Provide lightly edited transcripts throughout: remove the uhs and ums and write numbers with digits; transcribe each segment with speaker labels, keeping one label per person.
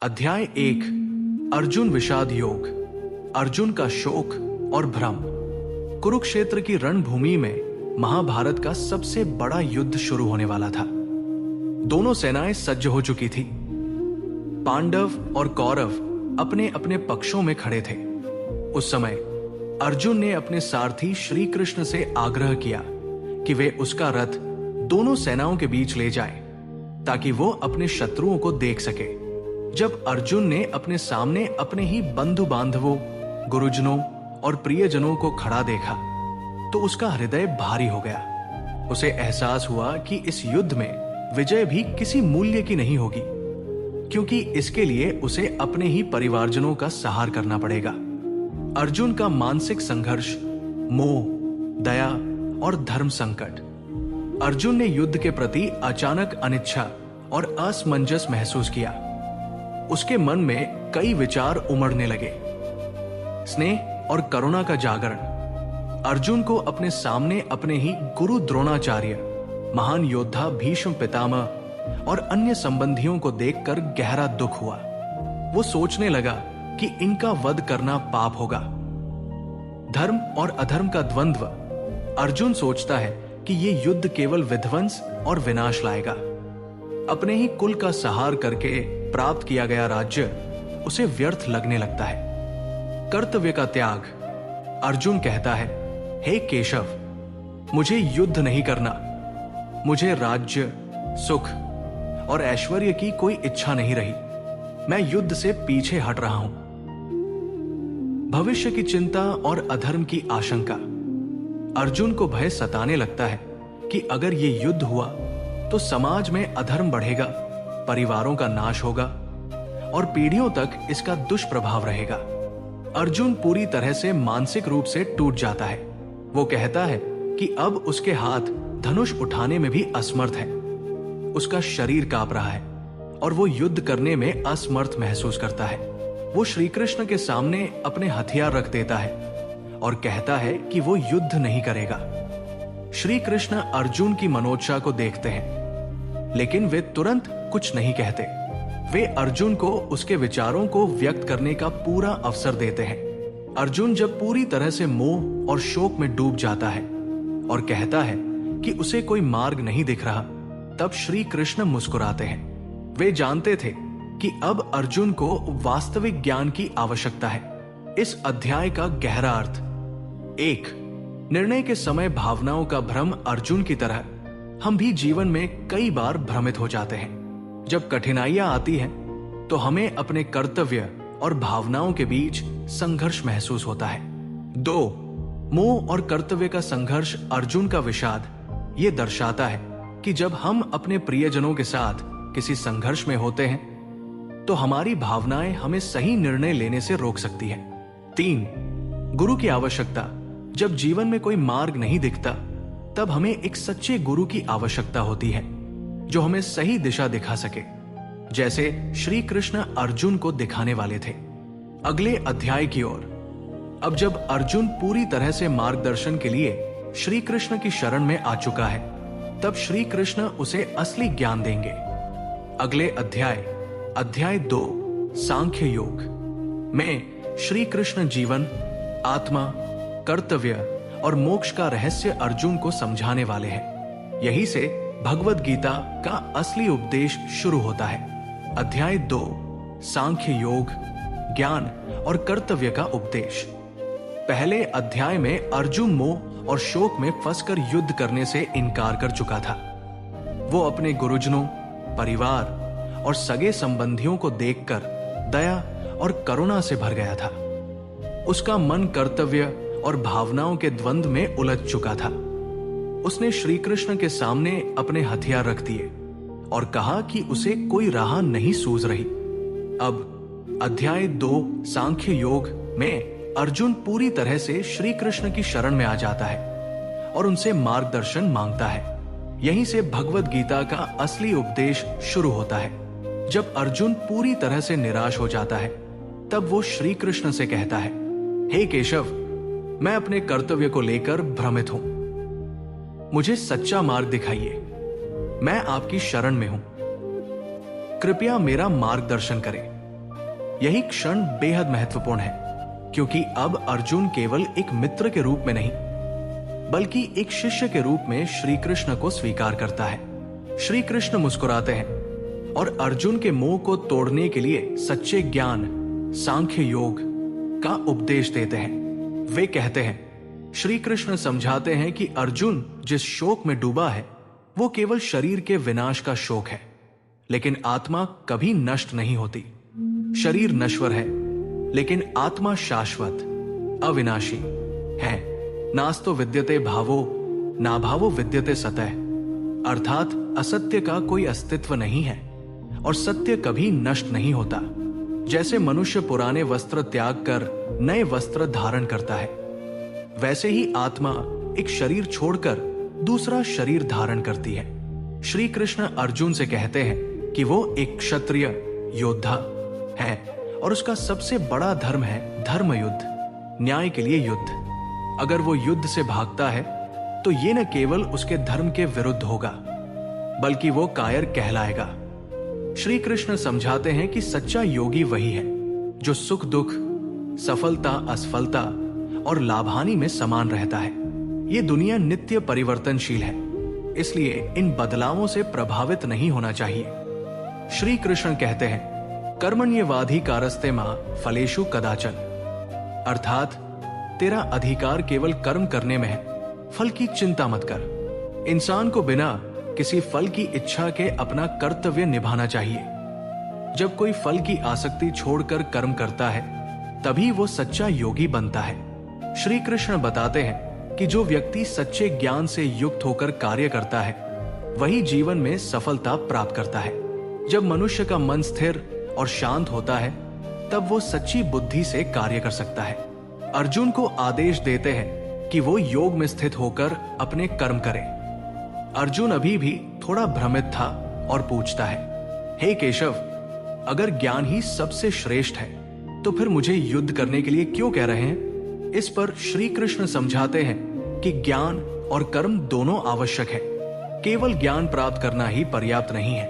Speaker 1: अध्याय 1 अर्जुन विषाद योग। अर्जुन का शोक और भ्रम। कुरुक्षेत्र की रणभूमि में महाभारत का सबसे बड़ा युद्ध शुरू होने वाला था। दोनों सेनाएं सज्ज हो चुकी थी। पांडव और कौरव अपने अपने पक्षों में खड़े थे। उस समय अर्जुन ने अपने सारथी श्री कृष्ण से आग्रह किया कि वे उसका रथ दोनों सेनाओं के बीच ले जाएं, ताकि वो अपने शत्रुओं को देख सके। जब अर्जुन ने अपने सामने अपने ही बंधु बांधवों, गुरुजनों और प्रियजनों को खड़ा देखा तो उसका हृदय भारी हो गया। उसे एहसास हुआ कि इस युद्ध में विजय भी किसी मूल्य की नहीं होगी, क्योंकि इसके लिए उसे अपने ही परिवारजनों का सहार करना पड़ेगा। अर्जुन का मानसिक संघर्ष, मोह, दया और धर्म संकट। अर्जुन ने युद्ध के प्रति अचानक अनिच्छा और असमंजस महसूस किया। उसके मन में कई विचार उमड़ने लगे। स्नेह और करुणा का जागरण। अर्जुन को अपने सामने अपने ही गुरु द्रोणाचार्य, महान योद्धा भीष्म पितामह और अन्य संबंधियों को देखकर गहरा दुख हुआ। वो सोचने लगा कि इनका वध करना पाप होगा। धर्म और अधर्म का द्वंद्व। अर्जुन सोचता है कि ये युद्ध केवल विध्वंस और विनाश लाएगा। अपने ही कुल का सहार करके प्राप्त किया गया राज्य उसे व्यर्थ लगने लगता है। कर्तव्य का त्याग। अर्जुन कहता है, हे केशव, मुझे युद्ध नहीं करना। मुझे राज्य, सुख और ऐश्वर्य की कोई इच्छा नहीं रही। मैं युद्ध से पीछे हट रहा हूं। भविष्य की चिंता और अधर्म की आशंका। अर्जुन को भय सताने लगता है कि अगर ये युद्ध हुआ तो समाज में अधर्म बढ़ेगा, परिवारों का नाश होगा और पीढ़ियों तक इसका दुष्प्रभाव रहेगा। अर्जुन पूरी तरह से मानसिक रूप से टूट जाता है। वो कहता है कि अब उसके हाथ धनुष उठाने में भी असमर्थ है। उसका शरीर कांप रहा है और वो युद्ध करने में असमर्थ महसूस करता है। वो श्री कृष्ण के सामने अपने हथियार रख देता है और कहता है कि वो युद्ध नहीं करेगा। श्री कृष्ण अर्जुन की मनोदशा को देखते हैं, लेकिन वे तुरंत कुछ नहीं कहते। वे अर्जुन को उसके विचारों को व्यक्त करने का पूरा अवसर देते हैं। अर्जुन जब पूरी तरह से मोह और शोक में डूब जाता है और कहता है कि उसे कोई मार्ग नहीं दिख रहा, तब श्री कृष्ण मुस्कुराते हैं। वे जानते थे कि अब अर्जुन को वास्तविक ज्ञान की आवश्यकता है। इस अध्याय का गहरा अर्थ। 1. निर्णय के समय भावनाओं का भ्रम। अर्जुन की तरह हम भी जीवन में कई बार भ्रमित हो जाते हैं। जब कठिनाइयां आती हैं तो हमें अपने कर्तव्य और भावनाओं के बीच संघर्ष महसूस होता है। 2. मोह और कर्तव्य का संघर्ष। अर्जुन का विषाद ये दर्शाता है कि जब हम अपने प्रियजनों के साथ किसी संघर्ष में होते हैं तो हमारी भावनाएं हमें सही निर्णय लेने से रोक सकती है। 3. गुरु की आवश्यकता। जब जीवन में कोई मार्ग नहीं दिखता तब हमें एक सच्चे गुरु की आवश्यकता होती है जो हमें सही दिशा दिखा सके, जैसे श्री कृष्ण अर्जुन को दिखाने वाले थे। अगले अध्याय की ओर। अब जब अर्जुन पूरी तरह से मार्गदर्शन के लिए श्री कृष्ण की शरण में आ चुका है, तब श्री कृष्ण उसे असली ज्ञान देंगे। अगले अध्याय, अध्याय 2 सांख्य योग में श्री कृष्ण जीवन, आत्मा, कर्तव्य और मोक्ष का रहस्य अर्जुन को समझाने वाले हैं। यही से भगवद गीता का असली उपदेश शुरू होता है। अध्याय 2 सांख्य योग, ज्ञान और कर्तव्य का उपदेश। पहले अध्याय में अर्जुन मोह और शोक में फंसकर युद्ध करने से इनकार कर चुका था। वो अपने गुरुजनों, परिवार और सगे संबंधियों को देखकर दया और करुणा से भर गया था। उसका मन कर्तव्य और भावनाओं के द्वंद्व में उलझ चुका था। उसने श्री कृष्ण के सामने अपने हथियार रख दिए और कहा कि उसे कोई राह नहीं सूझ रही। अब अध्याय 2 सांख्य योग में अर्जुन पूरी तरह से श्री कृष्ण की शरण में आ जाता है और उनसे मार्गदर्शन मांगता है। यहीं से भगवद गीता का असली उपदेश शुरू होता है। जब अर्जुन पूरी तरह से निराश हो जाता है, तब वो श्री कृष्ण से कहता है, हे केशव, मैं अपने कर्तव्य को लेकर भ्रमित हूं। मुझे सच्चा मार्ग दिखाइए। मैं आपकी शरण में हूं। कृपया मेरा मार्गदर्शन करें। यही क्षण बेहद महत्वपूर्ण है, क्योंकि अब अर्जुन केवल एक मित्र के रूप में नहीं बल्कि एक शिष्य के रूप में श्री कृष्ण को स्वीकार करता है। श्री कृष्ण मुस्कुराते हैं और अर्जुन के मोह को तोड़ने के लिए सच्चे ज्ञान सांख्य योग का उपदेश देते हैं। वे कहते हैं, श्री कृष्ण समझाते हैं कि अर्जुन जिस शोक में डूबा है वो केवल शरीर के विनाश का शोक है, लेकिन आत्मा कभी नष्ट नहीं होती। शरीर नश्वर है लेकिन आत्मा शाश्वत अविनाशी है। नास्तो विद्यते भावो ना भावो विद्यते सतः, अर्थात असत्य का कोई अस्तित्व नहीं है और सत्य कभी नष्ट नहीं होता। जैसे मनुष्य पुराने वस्त्र त्याग कर नए वस्त्र धारण करता है, वैसे ही आत्मा एक शरीर छोड़कर दूसरा शरीर धारण करती है। श्री कृष्ण अर्जुन से कहते हैं कि वो एक क्षत्रिय योद्धा है और उसका सबसे बड़ा धर्म है धर्म युद्ध, न्याय के लिए युद्ध। अगर वो युद्ध से भागता है तो ये न केवल उसके धर्म के विरुद्ध होगा बल्कि वो कायर कहलाएगा। श्री कृष्ण समझाते हैं कि सच्चा योगी वही है जो सुख दुख, सफलता असफलता और लाभहानि में समान रहता है। ये दुनिया नित्य परिवर्तनशील है, इसलिए इन बदलावों से प्रभावित नहीं होना चाहिए। श्री कृष्ण कहते हैं, कर्मण्येवाधिकारस्ते मा फलेषु कदाचन, अर्थात तेरा अधिकार केवल कर्म करने में है, फल की चिंता मत कर। इंसान को बिना किसी फल की इच्छा के अपना कर्तव्य निभाना चाहिए। जब कोई फल की आसक्ति छोड़कर कर्म करता है तभी वो सच्चा योगी बनता है। श्री कृष्ण बताते हैं कि जो व्यक्ति सच्चे ज्ञान से युक्त होकर कार्य करता है वही जीवन में सफलता प्राप्त करता है। जब मनुष्य का मन स्थिर और शांत होता है तब वो सच्ची बुद्धि से कार्य कर सकता है। अर्जुन को आदेश देते हैं कि वो योग में स्थित होकर अपने कर्म करे। अर्जुन अभी भी थोड़ा भ्रमित था और पूछता है, हे केशव, अगर ज्ञान ही सबसे श्रेष्ठ है तो फिर मुझे युद्ध करने के लिए क्यों कह रहे हैं? इस पर श्री कृष्ण समझाते हैं कि ज्ञान और कर्म दोनों आवश्यक है। केवल ज्ञान प्राप्त करना ही पर्याप्त नहीं है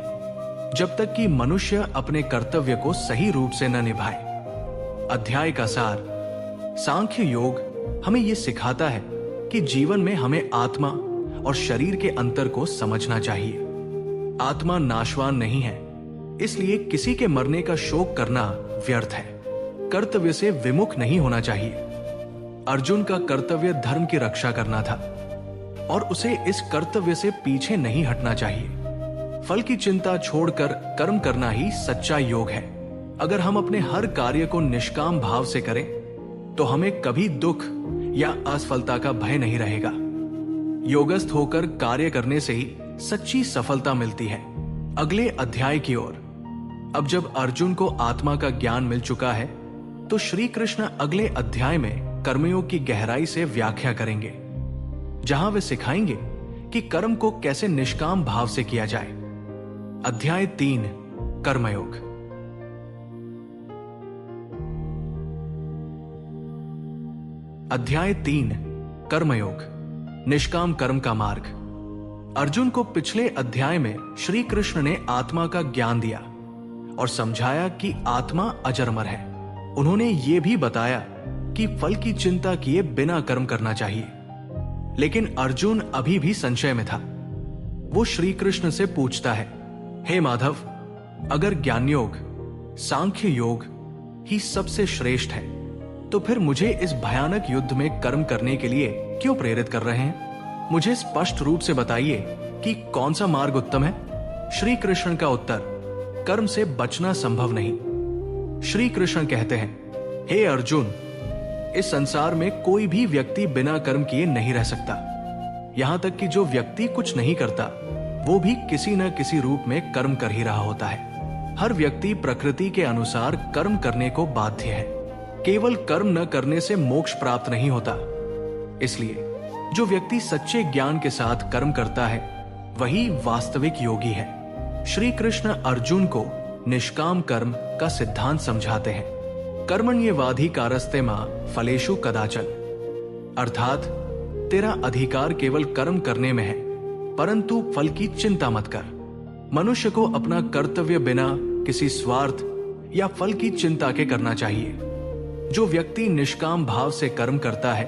Speaker 1: जब तक कि मनुष्य अपने कर्तव्य को सही रूप से न निभाए। अध्याय का सार सांख्य योग हमें यह सिखाता है कि जीवन में हमें आत्मा और शरीर के अंतर को समझना चाहिए। आत्मा नाशवान नहीं है, इसलिए किसी के मरने का शोक करना व्यर्थ है। कर्तव्य से विमुख नहीं होना चाहिए। अर्जुन का कर्तव्य धर्म की रक्षा करना था और उसे इस कर्तव्य से पीछे नहीं हटना चाहिए। फल की चिंता छोड़कर कर्म करना ही सच्चा योग है। अगर हम अपने हर कार्य को निष्काम भाव से करें तो हमें कभी दुख या असफलता का भय नहीं रहेगा। योगस्थ होकर कार्य करने से ही सच्ची सफलता मिलती है। अगले अध्याय की ओर। अब जब अर्जुन को आत्मा का ज्ञान मिल चुका है तो श्री कृष्ण अगले अध्याय में कर्मयोग की गहराई से व्याख्या करेंगे, जहां वे सिखाएंगे कि कर्म को कैसे निष्काम भाव से किया जाए। अध्याय 3 कर्मयोग। अध्याय 3 कर्मयोग, निष्काम कर्म का मार्ग। अर्जुन को पिछले अध्याय में श्री कृष्ण ने आत्मा का ज्ञान दिया और समझाया कि आत्मा अजरमर है। उन्होंने ये भी बताया कि फल की चिंता किए बिना कर्म करना चाहिए। लेकिन अर्जुन अभी भी संशय में था। वो श्री कृष्ण से पूछता है, हे माधव, अगर ज्ञान योग, सांख्य योग ही सबसे श्रेष्ठ है तो फिर मुझे इस भयानक युद्ध में कर्म करने के लिए क्यों प्रेरित कर रहे हैं? मुझे स्पष्ट रूप से बताइए कि कौन सा मार्ग उत्तम है। श्री कृष्ण का उत्तर, कर्म से बचना संभव नहीं। श्री कृष्ण कहते हैं, हे अर्जुन, इस संसार में कोई भी व्यक्ति बिना कर्म किए नहीं रह सकता। यहां तक कि जो व्यक्ति कुछ नहीं करता वो भी किसी न किसी रूप में कर्म कर ही रहा होता है। हर व्यक्ति प्रकृति के अनुसार कर्म करने को बाध्य है। केवल कर्म न करने से मोक्ष प्राप्त नहीं होता। इसलिए जो व्यक्ति सच्चे ज्ञान के साथ कर्म करता है वही वास्तविक योगी है। श्री कृष्ण अर्जुन को निष्काम कर्म का सिद्धांत समझाते हैं। कर्मण्येवाधिकारस्ते मा फलेषु कदाचन, अर्थात तेरा अधिकार केवल कर्म करने में है, परंतु फल की चिंता मत कर। मनुष्य को अपना कर्तव्य बिना किसी स्वार्थ या फल की चिंता के करना चाहिए। जो व्यक्ति निष्काम भाव से कर्म करता है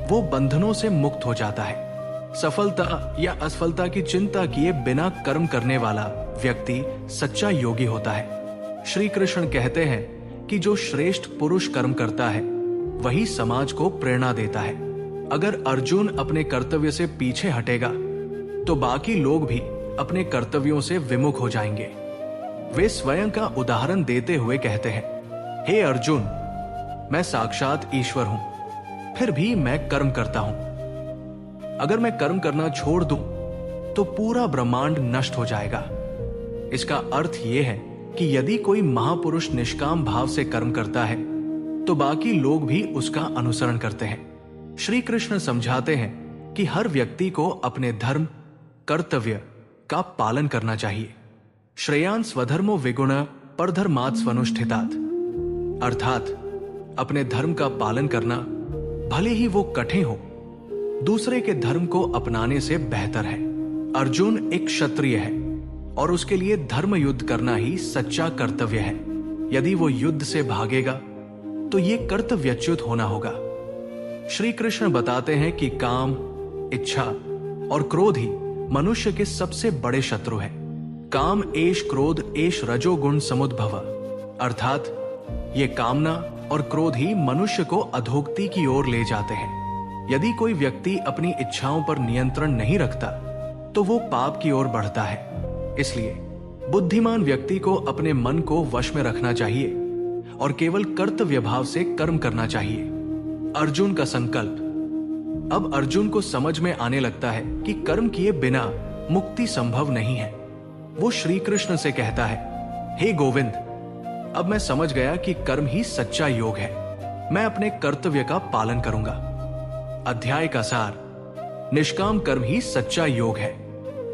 Speaker 1: वो बंधनों से मुक्त हो जाता है। सफलता या असफलता की चिंता किए बिना कर्म करने वाला व्यक्ति सच्चा योगी होता है। श्री कृष्ण कहते हैं कि जो श्रेष्ठ पुरुष कर्म करता है वही समाज को प्रेरणा देता है। अगर अर्जुन अपने कर्तव्य से पीछे हटेगा तो बाकी लोग भी अपने कर्तव्यों से विमुख हो जाएंगे। वे स्वयं का उदाहरण देते हुए कहते हैं, हे अर्जुन, मैं साक्षात ईश्वर हूं, फिर भी मैं कर्म करता हूं। अगर मैं कर्म करना छोड़ दूं तो पूरा ब्रह्मांड नष्ट हो जाएगा। इसका अर्थ यह है कि यदि कोई महापुरुष निष्काम भाव से कर्म करता है तो बाकी लोग भी उसका अनुसरण करते हैं। श्री कृष्ण समझाते हैं कि हर व्यक्ति को अपने धर्म कर्तव्य का पालन करना चाहिए। श्रेयान स्वधर्मो विगुण परधर्मात् स्वनुष्ठितात्, अर्थात अपने धर्म का पालन करना भले ही वो कठिन हो, दूसरे के धर्म को अपनाने से बेहतर है। अर्जुन एक क्षत्रिय है और उसके लिए धर्म युद्ध करना ही सच्चा कर्तव्य है। यदि वो युद्ध से भागेगा तो ये कर्तव्यच्युत होना होगा। श्री कृष्ण बताते हैं कि काम, इच्छा और क्रोध ही मनुष्य के सबसे बड़े शत्रु हैं। काम एष क्रोध एष रजोगुण समुद्भव, अर्थात ये कामना और क्रोध ही मनुष्य को अधोगति की ओर ले जाते हैं। यदि कोई व्यक्ति अपनी इच्छाओं पर नियंत्रण नहीं रखता तो वो पाप की ओर बढ़ता है। इसलिए बुद्धिमान व्यक्ति को अपने मन को वश में रखना चाहिए और केवल कर्तव्य भाव से कर्म करना चाहिए। अर्जुन का संकल्प। अब अर्जुन को समझ में आने लगता है कि कर्म किए बिना मुक्ति संभव नहीं है। वो श्री कृष्ण से कहता है, हे गोविंद, अब मैं समझ गया कि कर्म ही सच्चा योग है। मैं अपने कर्तव्य का पालन करूंगा। अध्याय का सार। निष्काम कर्म ही सच्चा योग है।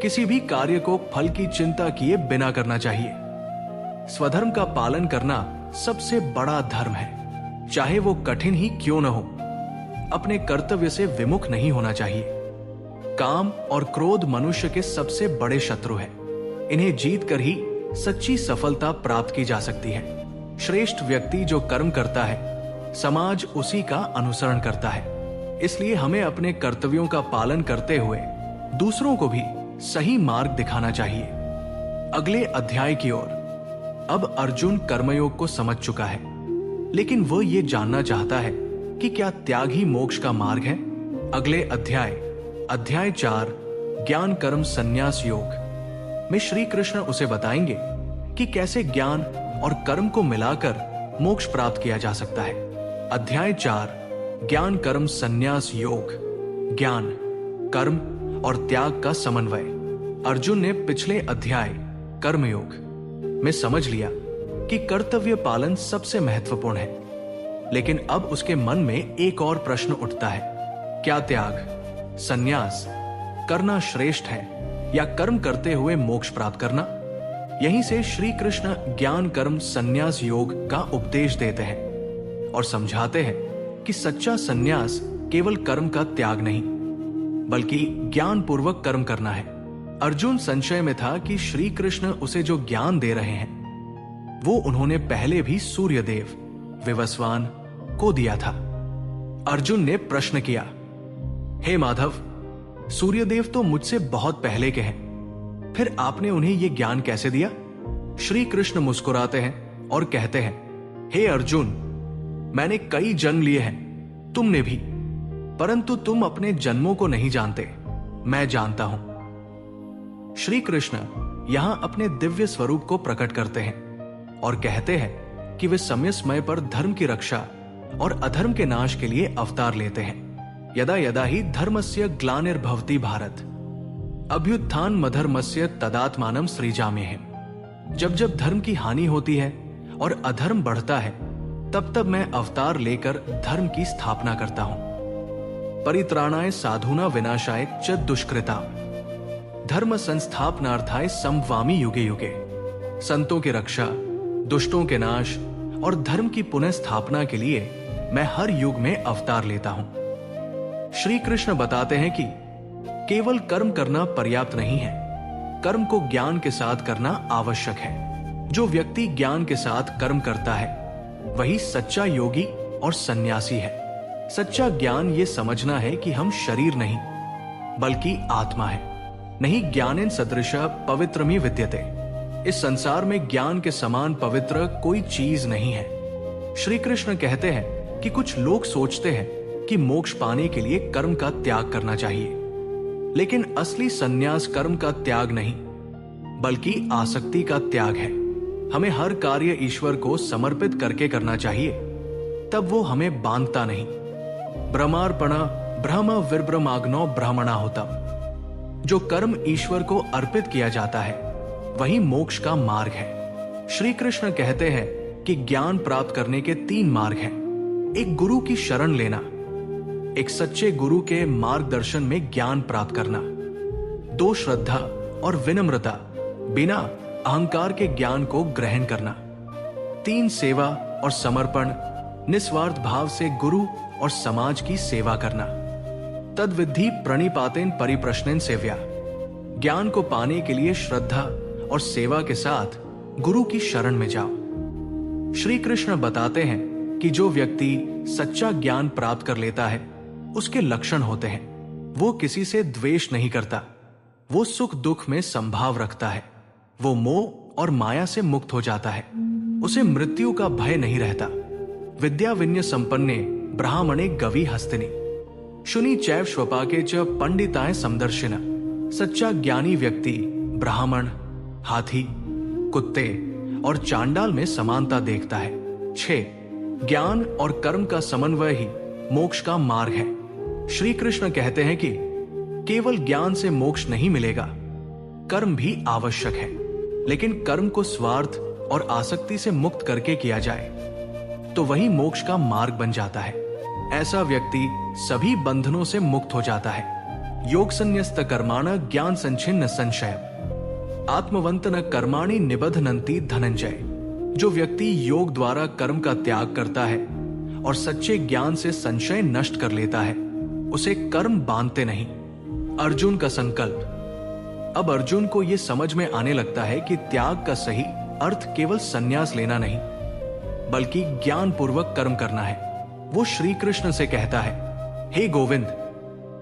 Speaker 1: किसी भी कार्य को फल की चिंता किए बिना करना चाहिए। स्वधर्म का पालन करना सबसे बड़ा धर्म है, चाहे वो कठिन ही क्यों न हो। अपने कर्तव्य से विमुख नहीं होना चाहिए। काम और क्रोध मनुष्य के सबसे बड़े शत्रु हैं। इन्हें जीतकर ही सच्ची सफलता प्राप्त की जा सकती है। श्रेष्ठ व्यक्ति जो कर्म करता है, समाज उसी का अनुसरण करता है। इसलिए हमें अपने कर्तव्यों का पालन करते हुए दूसरों को भी सही मार्ग दिखाना चाहिए। अगले अध्याय की ओर। अब अर्जुन कर्मयोग को समझ चुका है, लेकिन वह यह जानना चाहता है कि क्या त्याग ही मोक्ष का मार्ग है। अगले अध्याय 4 ज्ञान कर्म संन्यास योग में श्री कृष्ण उसे बताएंगे कि कैसे ज्ञान और कर्म को मिलाकर मोक्ष प्राप्त किया जा सकता है। अध्याय 4 ज्ञान कर्म संन्यास योग। ज्ञान, कर्म और त्याग का समन्वय। अर्जुन ने पिछले अध्याय कर्मयोग में समझ लिया कि कर्तव्य पालन सबसे महत्वपूर्ण है, लेकिन अब उसके मन में एक और प्रश्न उठता है, क्या त्याग, संन्यास करना श्रेष्ठ है या कर्म करते हुए मोक्ष प्राप्त करना? यहीं से श्री कृष्ण ज्ञान कर्म संन्यास योग का उपदेश देते हैं और समझाते हैं कि सच्चा संन्यास केवल कर्म का त्याग नहीं, बल्कि ज्ञान पूर्वक कर्म करना है। अर्जुन संशय में था कि श्री कृष्ण उसे जो ज्ञान दे रहे हैं वो उन्होंने पहले भी सूर्यदेव विवस्वान को दिया था। अर्जुन ने प्रश्न किया, हे माधव, सूर्यदेव तो मुझसे बहुत पहले के हैं, फिर आपने उन्हें यह ज्ञान कैसे दिया? श्री कृष्ण मुस्कुराते हैं और कहते हैं, हे अर्जुन, मैंने कई जन्म लिए हैं, तुमने भी, परंतु तुम अपने जन्मों को नहीं जानते, मैं जानता हूं। श्री कृष्ण यहां अपने दिव्य स्वरूप को प्रकट करते हैं और कहते हैं कि वे समय समय पर धर्म की रक्षा और अधर्म के नाश के लिए अवतार लेते हैं। यदा यदा ही धर्मस्य ग्लानिर्भवति भारत, अभ्युत्थान मधर्मस्य तदात्मानं सृजाम्यहम्। जब जब धर्म की हानि होती है और अधर्म बढ़ता है, तब तब मैं अवतार लेकर धर्म की स्थापना करता हूं। परित्राणाय साधुना विनाशाय च दुष्कृता, धर्म संस्थापनार्थाय संभवामि युगे युगे। संतों की रक्षा, दुष्टों के नाश और धर्म की पुनः स्थापना के लिए मैं हर युग में अवतार लेता हूं। श्री कृष्ण बताते हैं कि केवल कर्म करना पर्याप्त नहीं है, कर्म को ज्ञान के साथ करना आवश्यक है। जो व्यक्ति ज्ञान के साथ कर्म करता है वही सच्चा योगी और सन्यासी है। सच्चा ज्ञान ये समझना है कि हम शरीर नहीं बल्कि आत्मा है। नहीं ज्ञानेन सदृशः पवित्रमी विद्यते। इस संसार में ज्ञान के समान पवित्र कोई चीज नहीं है। श्री कृष्ण कहते हैं कि कुछ लोग सोचते हैं कि मोक्ष पाने के लिए कर्म का त्याग करना चाहिए, लेकिन असली सन्यास कर्म का त्याग नहीं बल्कि आसक्ति का त्याग है। हमें हर कार्य ईश्वर को समर्पित करके करना चाहिए, तब वो हमें बांधता नहीं। ब्रह्मार्पण ब्रह्म विर्ब्रमाग्नो ब्राह्मणा होता। जो कर्म ईश्वर को अर्पित किया जाता है वही मोक्ष का मार्ग है। श्री कृष्ण कहते हैं कि ज्ञान प्राप्त करने के 3 मार्ग हैं। एक गुरु की शरण लेना, एक सच्चे गुरु के मार्गदर्शन में ज्ञान प्राप्त करना, 2 श्रद्धा और विनम्रता, बिना अहंकार के ज्ञान को ग्रहण करना, 3 सेवा और समर्पण, निस्वार्थ भाव से गुरु और समाज की सेवा करना। तद्विद्धि प्रणिपातेन परिप्रश्नेन सेव्या। ज्ञान को पाने के लिए श्रद्धा और सेवा के साथ गुरु की शरण में जाओ। श्री कृष्ण बताते हैं कि जो व्यक्ति सच्चा ज्ञान प्राप्त कर लेता है उसके लक्षण होते हैं। वो किसी से द्वेष नहीं करता, वो सुख दुख में संभाव रखता है, वो मोह और माया से मुक्त हो जाता है, उसे मृत्यु का भय नहीं रहता। विद्या विन्य संपन्ने ब्राह्मणे गवी हस्तिनी शुनि चैव श्वपाके च पंडिताए समदर्शिना। सच्चा ज्ञानी व्यक्ति ब्राह्मण, हाथी, कुत्ते और चांडाल में समानता देखता है। 6 ज्ञान और कर्म का समन्वय ही मोक्ष का मार्ग है। श्री कृष्ण कहते हैं कि केवल ज्ञान से मोक्ष नहीं मिलेगा, कर्म भी आवश्यक है, लेकिन कर्म को स्वार्थ और आसक्ति से मुक्त करके किया जाए तो वही मोक्ष का मार्ग बन जाता है। ऐसा व्यक्ति सभी बंधनों से मुक्त हो जाता है। योग संन्यस्त कर्माण ज्ञान संचिन्न संशय आत्मवंत न कर्माणि निबधनन्ति धनंजय। जो व्यक्ति योग द्वारा कर्म का त्याग करता है और सच्चे ज्ञान से संशय नष्ट कर लेता है उसे कर्म बांधते नहीं। अर्जुन का संकल्प। अब अर्जुन को यह समझ में आने लगता है कि त्याग का सही अर्थ केवल संन्यास लेना नहीं बल्कि ज्ञान पूर्वक कर्म करना है। वो श्री कृष्ण से कहता है, हे गोविंद,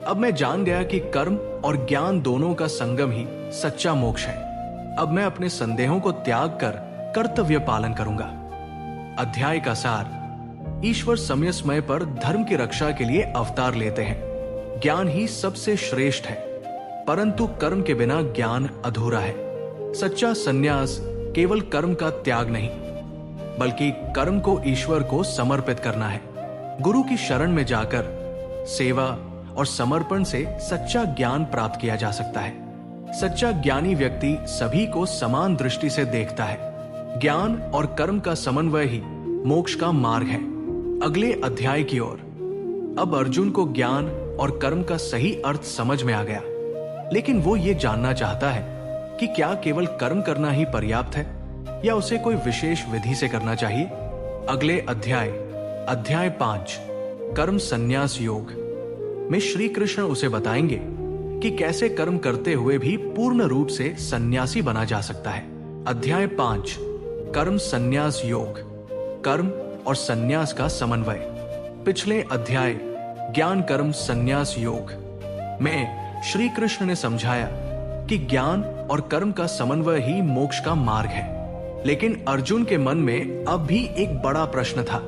Speaker 1: अब मैं जान गया कि कर्म और ज्ञान दोनों का संगम ही सच्चा मोक्ष है। अब मैं अपने संदेहों को त्याग कर कर्तव्य पालन करूंगा। अध्याय का सार। ईश्वर समय समय पर धर्म की रक्षा के लिए अवतार लेते हैं। ज्ञान ही सबसे श्रेष्ठ है, परंतु कर्म के बिना ज्ञान अधूरा है। सच्चा सन्यास केवल कर्म का त्याग नहीं बल्कि कर्म को ईश्वर को समर्पित करना है। गुरु की शरण में जाकर सेवा और समर्पण से सच्चा ज्ञान प्राप्त किया जा सकता है। सच्चा ज्ञानी व्यक्ति सभी को समान दृष्टि से देखता है। ज्ञान और कर्म का समन्वय ही मोक्ष का मार्ग है। अगले अध्याय की ओर। अब अर्जुन को ज्ञान और कर्म का सही अर्थ समझ में आ गया, लेकिन वो ये जानना चाहता है कि क्या केवल कर्म करना ही पर्याप्त है या उसे कोई विशेष विधि से करना चाहिए। अगले अध्याय 5 कर्म संन्यास योग में श्री कृष्ण उसे बताएंगे कि कैसे कर्म करते हुए भी पूर्ण रूप से सन्यासी बना जा सकता है। अध्याय 5 कर्म संन्यास योग, कर्म और संन्यास का समन्वय। पिछले अध्याय ज्ञान कर्म संन्यास योग में श्री कृष्ण ने समझाया कि ज्ञान और कर्म का समन्वय ही मोक्ष का मार्ग है, लेकिन अर्जुन के मन में अब भी एक बड़ा प्रश्न था।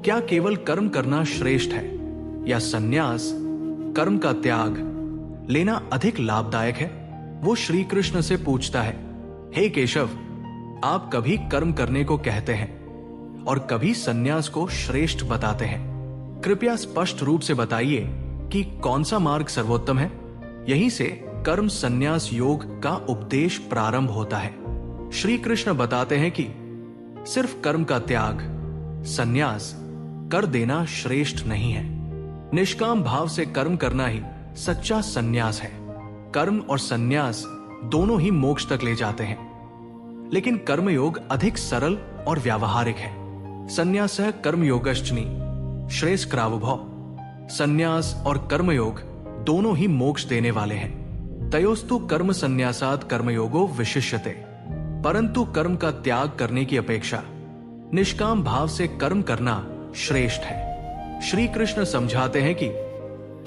Speaker 1: क्या केवल कर्म करना श्रेष्ठ है या सन्यास, कर्म का त्याग लेना अधिक लाभदायक है? वो श्री कृष्ण से पूछता है, हे केशव, आप कभी कर्म करने को कहते हैं और कभी सन्यास को श्रेष्ठ बताते हैं। कृपया स्पष्ट रूप से बताइए कि कौन सा मार्ग सर्वोत्तम है। यहीं से कर्म संन्यास योग का उपदेश प्रारंभ होता है। श्री कृष्ण बताते हैं कि सिर्फ कर्म का त्याग, सन्यास कर देना श्रेष्ठ नहीं है। निष्काम भाव से कर्म करना ही सच्चा सन्यास है। कर्म और सन्यास दोनों ही मोक्ष तक ले जाते हैं, लेकिन कर्मयोग अधिक सरल और व्यावहारिक है। सन्यासः कर्मयोगश्चनि श्रेष्ठक्रावुभौ। सन्यास और कर्मयोग दोनों ही मोक्ष देने वाले हैं। तयोस्तु कर्म संन्यासात् कर्मयोगो विशिष्यते। परंतु कर्म का त्याग करने की अपेक्षा निष्काम भाव से कर्म करना श्रेष्ठ है। श्री कृष्ण समझाते हैं कि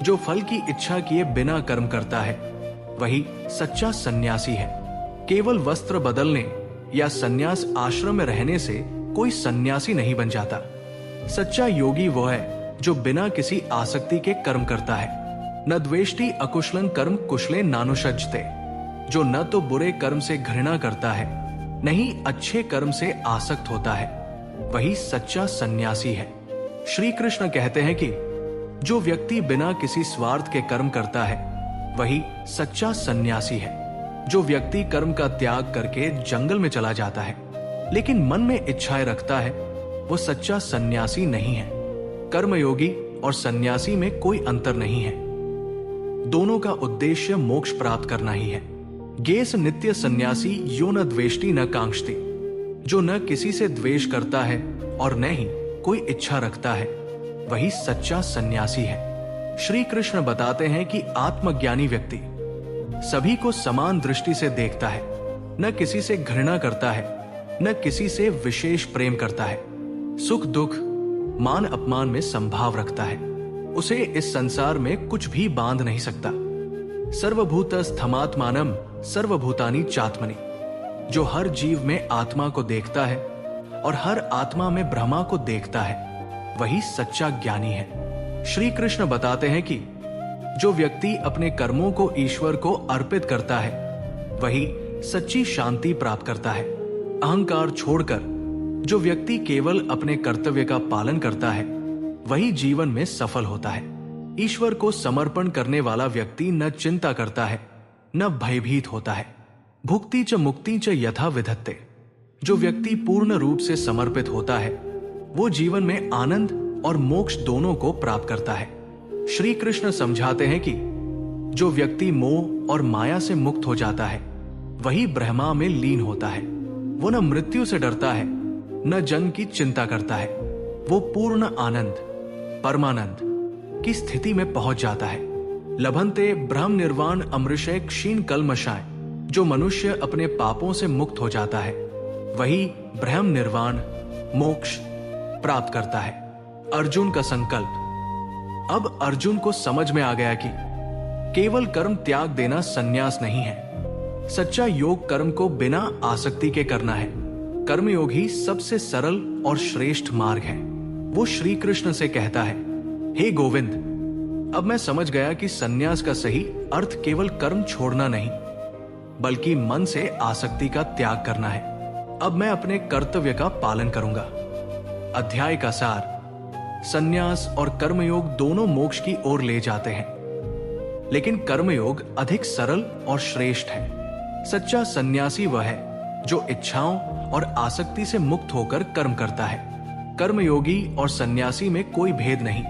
Speaker 1: जो फल की इच्छा किए बिना कर्म करता है वही सच्चा सन्यासी है। केवल वस्त्र बदलने या सन्यास आश्रम में रहने से कोई सन्यासी नहीं बन जाता। सच्चा योगी वो है जो बिना किसी आसक्ति के कर्म करता है। न द्वेष्टि अकुशलं कर्म कुशले नानुषज्यते, जो न तो बुरे कर्म से घृणा करता है न ही अच्छे कर्म से आसक्त होता है, वही सच्चा सन्यासी है। श्री कृष्ण कहते हैं कि जो व्यक्ति बिना किसी स्वार्थ के कर्म करता है वही सच्चा सन्यासी है। जो व्यक्ति कर्म का त्याग करके जंगल में चला जाता है लेकिन मन में इच्छाएं रखता है वो सच्चा सन्यासी नहीं है। कर्मयोगी और सन्यासी में कोई अंतर नहीं है, दोनों का उद्देश्य मोक्ष प्राप्त करना ही है। गेस नित्य सन्यासी यो न द्वेष्टि न कांक्षति, जो न किसी से द्वेष करता है और न ही कोई इच्छा रखता है वही सच्चा सन्यासी है। श्री कृष्ण बताते हैं कि आत्मज्ञानी व्यक्ति सभी को समान दृष्टि से देखता है, न किसी से घृणा करता है न किसी से विशेष प्रेम करता है, सुख दुख मान अपमान में संभाव रखता है, उसे इस संसार में कुछ भी बांध नहीं सकता। सर्वभूतस्थमात्मानम सर्वभूतानि चात्मनि, जो हर जीव में आत्मा को देखता है और हर आत्मा में ब्रह्मा को देखता है वही सच्चा ज्ञानी है। श्री कृष्ण बताते हैं कि जो व्यक्ति अपने कर्मों को ईश्वर को अर्पित करता है वही सच्ची शांति प्राप्त करता है। अहंकार छोड़कर जो व्यक्ति केवल अपने कर्तव्य का पालन करता है वही जीवन में सफल होता है। ईश्वर को समर्पण करने वाला व्यक्ति न चिंता करता है न भयभीत होता है। भुक्ति च मुक्ति च यथा विधत्ते, जो व्यक्ति पूर्ण रूप से समर्पित होता है वो जीवन में आनंद और मोक्ष दोनों को प्राप्त करता है। श्री कृष्ण समझाते हैं कि जो व्यक्ति मोह और माया से मुक्त हो जाता है वही ब्रह्मा में लीन होता है। वो न मृत्यु से डरता है न जन्म की चिंता करता है, वो पूर्ण आनंद परमानंद की स्थिति में पहुंच जाता है। लभन्ते ब्रह्म निर्वाण अमृषय क्षीण कल्मषाय, जो मनुष्य अपने पापों से मुक्त हो जाता है वही ब्रह्म निर्वाण मोक्ष प्राप्त करता है। अर्जुन का संकल्प। अब अर्जुन को समझ में आ गया कि केवल कर्म त्याग देना सन्यास नहीं है। सच्चा योग कर्म को बिना आसक्ति के करना है। कर्मयोग ही सबसे सरल और श्रेष्ठ मार्ग है। वो श्री कृष्ण से कहता है, हे गोविंद, अब मैं समझ गया कि सन्यास का सही अर्थ केवल कर्म छोड़ना नहीं बल्कि मन से आसक्ति का त्याग करना है। अब मैं अपने कर्तव्य का पालन करूंगा। अध्याय का सार। सन्यास और कर्मयोग दोनों मोक्ष की ओर ले जाते हैं, लेकिन कर्मयोग अधिक सरल और श्रेष्ठ है। सच्चा सन्यासी वह है जो इच्छाओं और आसक्ति से मुक्त होकर कर्म करता है। कर्मयोगी और सन्यासी में कोई भेद नहीं,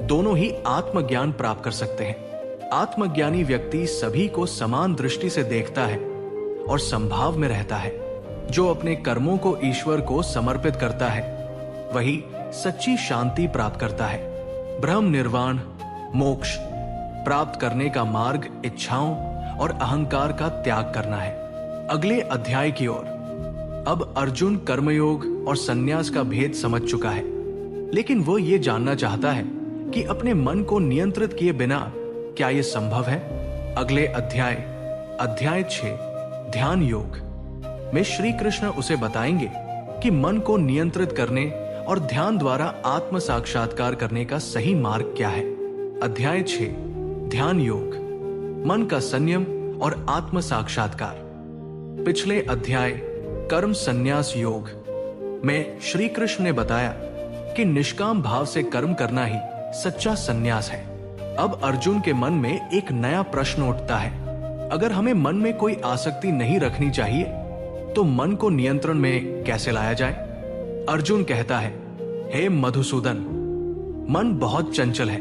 Speaker 1: दोनों ही आत्मज्ञान प्राप्त कर सकते हैं। आत्मज्ञानी व्यक्ति सभी को समान दृष्टि से देखता है और संभाव में रहता है। जो अपने कर्मों को ईश्वर को समर्पित करता है वही सच्ची शांति प्राप्त करता है। ब्रह्म निर्वाण मोक्ष प्राप्त करने का मार्ग इच्छाओं और अहंकार का त्याग करना है। अगले अध्याय की ओर। अब अर्जुन कर्मयोग और सन्यास का भेद समझ चुका है, लेकिन वो ये जानना चाहता है कि अपने मन को नियंत्रित किए बिना क्या यह संभव है। अगले अध्याय 6 ध्यान योग में श्री कृष्ण उसे बताएंगे कि मन को नियंत्रित करने और ध्यान द्वारा आत्म साक्षात्कार करने का सही मार्ग क्या है। अध्याय 6 ध्यान योग, मन का संयम और आत्म साक्षात्कार। पिछले अध्याय कर्म संन्यास योग में श्री कृष्ण ने बताया कि निष्काम भाव से कर्म करना ही सच्चा संन्यास है। अब अर्जुन के मन में एक नया प्रश्न उठता है, अगर हमें मन में कोई आसक्ति नहीं रखनी चाहिए तो मन को नियंत्रण में कैसे लाया जाए। अर्जुन कहता है, हे मधुसूदन, मन बहुत चंचल है,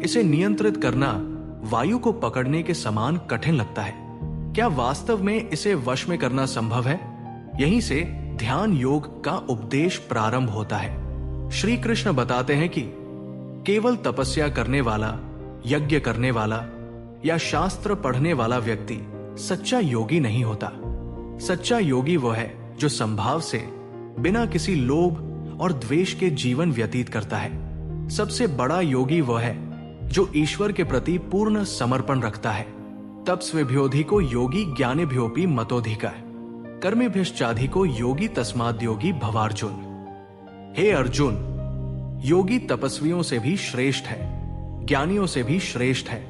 Speaker 1: इसे नियंत्रित करना वायु को पकड़ने के समान कठिन लगता है। क्या वास्तव में इसे वश में करना संभव है? यहीं से ध्यान योग का उपदेश प्रारंभ होता है। श्री कृष्ण बताते हैं कि केवल तपस्या करने वाला, यज्ञ करने वाला या शास्त्र पढ़ने वाला व्यक्ति सच्चा योगी नहीं होता। सच्चा योगी वो है जो संभाव से बिना किसी लोभ और द्वेष के जीवन व्यतीत करता है। सबसे बड़ा योगी वो है जो ईश्वर के प्रति पूर्ण समर्पण रखता है। तप स्वेभ्योधि को योगी ज्ञानेभ्योपि मतोधिका, कर्मेभ्यश्चाधिको योगी तस्माद् योगी भवार्जुन। हे अर्जुन, योगी तपस्वियों से भी श्रेष्ठ है, ज्ञानियों से भी श्रेष्ठ है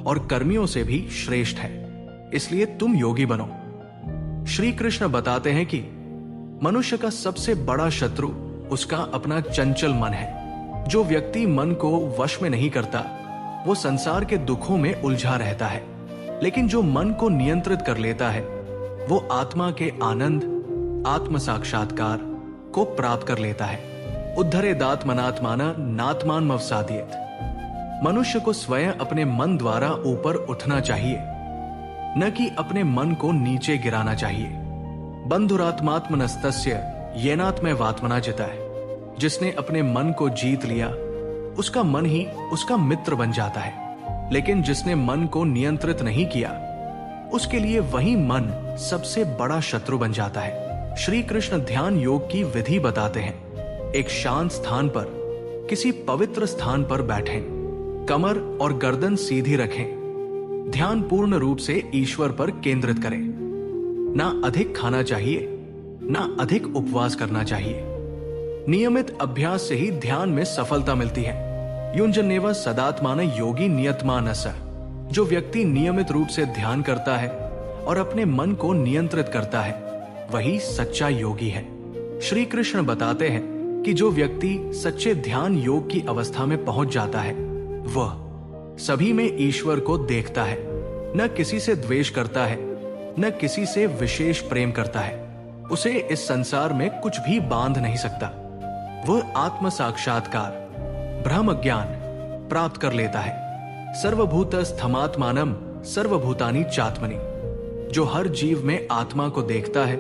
Speaker 1: और कर्मियों से भी श्रेष्ठ है, इसलिए तुम योगी बनो। श्री कृष्ण बताते हैं कि मनुष्य का सबसे बड़ा शत्रु उसका अपना चंचल मन है। जो व्यक्ति मन को वश में नहीं करता वो संसार के दुखों में उलझा रहता है, लेकिन जो मन को नियंत्रित कर लेता है वो आत्मा के आनंद, आत्म साक्षात्कार को प्राप्त कर लेता है। उद्धरेदात्मनात्माना नात्मान मवसादयेत। मनुष्य को स्वयं अपने मन द्वारा ऊपर उठना चाहिए, न कि अपने मन को नीचे गिराना चाहिए। बंधुरात्मात्मनस्तस्य येनात्मैवात्मना जिता है। जिसने अपने मन को जीत लिया उसका मन ही उसका मित्र बन जाता है, लेकिन जिसने मन को नियंत्रित नहीं किया उसके लिए वही मन सबसे बड़ा शत्रु बन जाता है। श्री कृष्ण ध्यान योग की विधि बताते हैं। एक शांत स्थान पर किसी पवित्र स्थान पर बैठें, कमर और गर्दन सीधी रखें, ध्यान पूर्ण रूप से ईश्वर पर केंद्रित करें। ना अधिक खाना चाहिए, ना अधिक उपवास करना चाहिए। नियमित अभ्यास से ही ध्यान में सफलता मिलती है। युंजन्नेव सदात्मान योगी नियतमानस। जो व्यक्ति नियमित रूप से ध्यान करता है और अपने मन को नियंत्रित करता है वही सच्चा योगी है। श्री कृष्ण बताते हैं कि जो व्यक्ति सच्चे ध्यान योग की अवस्था में पहुंच जाता है वह सभी में ईश्वर को देखता है, न किसी से द्वेष करता है, न किसी से विशेष प्रेम करता है। उसे इस संसार में कुछ भी बांध नहीं सकता। वह आत्म साक्षात्कार, ब्रह्म ज्ञान प्राप्त कर लेता है। सर्वभूत स्थमात्मानम सर्वभूतानि चात्मनि। जो हर जीव में आत्मा को देखता है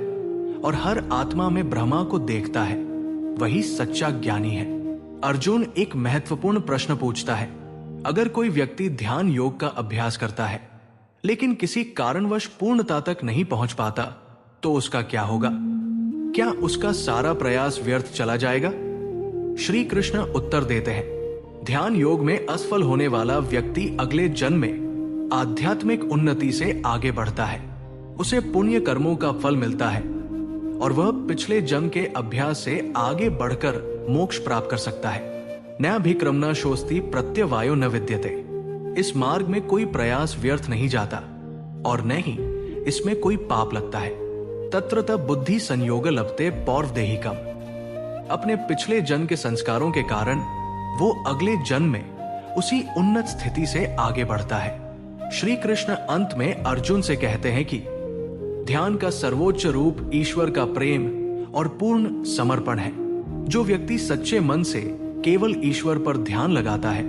Speaker 1: और हर आत्मा में ब्रह्मा को देखता है वही सच्चा ज्ञानी है। अर्जुन एक महत्वपूर्ण प्रश्न पूछता है। अगर कोई व्यक्ति ध्यान योग का अभ्यास करता है लेकिन किसी कारणवश पूर्णता तक नहीं पहुंच पाता तो उसका क्या होगा? क्या उसका सारा प्रयास व्यर्थ चला जाएगा? श्री कृष्ण उत्तर देते हैं, ध्यान योग में असफल होने वाला व्यक्ति अगले जन्म में आध्यात्मिक उन्नति से आगे बढ़ता है। उसे पुण्य कर्मों का फल मिलता है और वह पिछले जन्म के अभ्यास से आगे बढ़कर मोक्ष प्राप्त कर सकता है। न्याभिक्रमना शोस्ति प्रत्यवायो न विद्यते। इस मार्ग में कोई प्रयास व्यर्थ नहीं जाता और न ही इसमें कोई पाप लगता है। तत्र तब बुद्धि संयोग लभते पौर्वदेहिकम। अपने पिछले जन्म के संस्कारों के कारण वो अगले जन्म में उसी उन्नत स्थिति से आगे बढ़ता है। श्री कृष्ण अंत में अर्जुन से कहते हैं कि ध्यान का सर्वोच्च रूप ईश्वर का प्रेम और पूर्ण समर्पण है। जो व्यक्ति सच्चे मन से केवल ईश्वर पर ध्यान लगाता है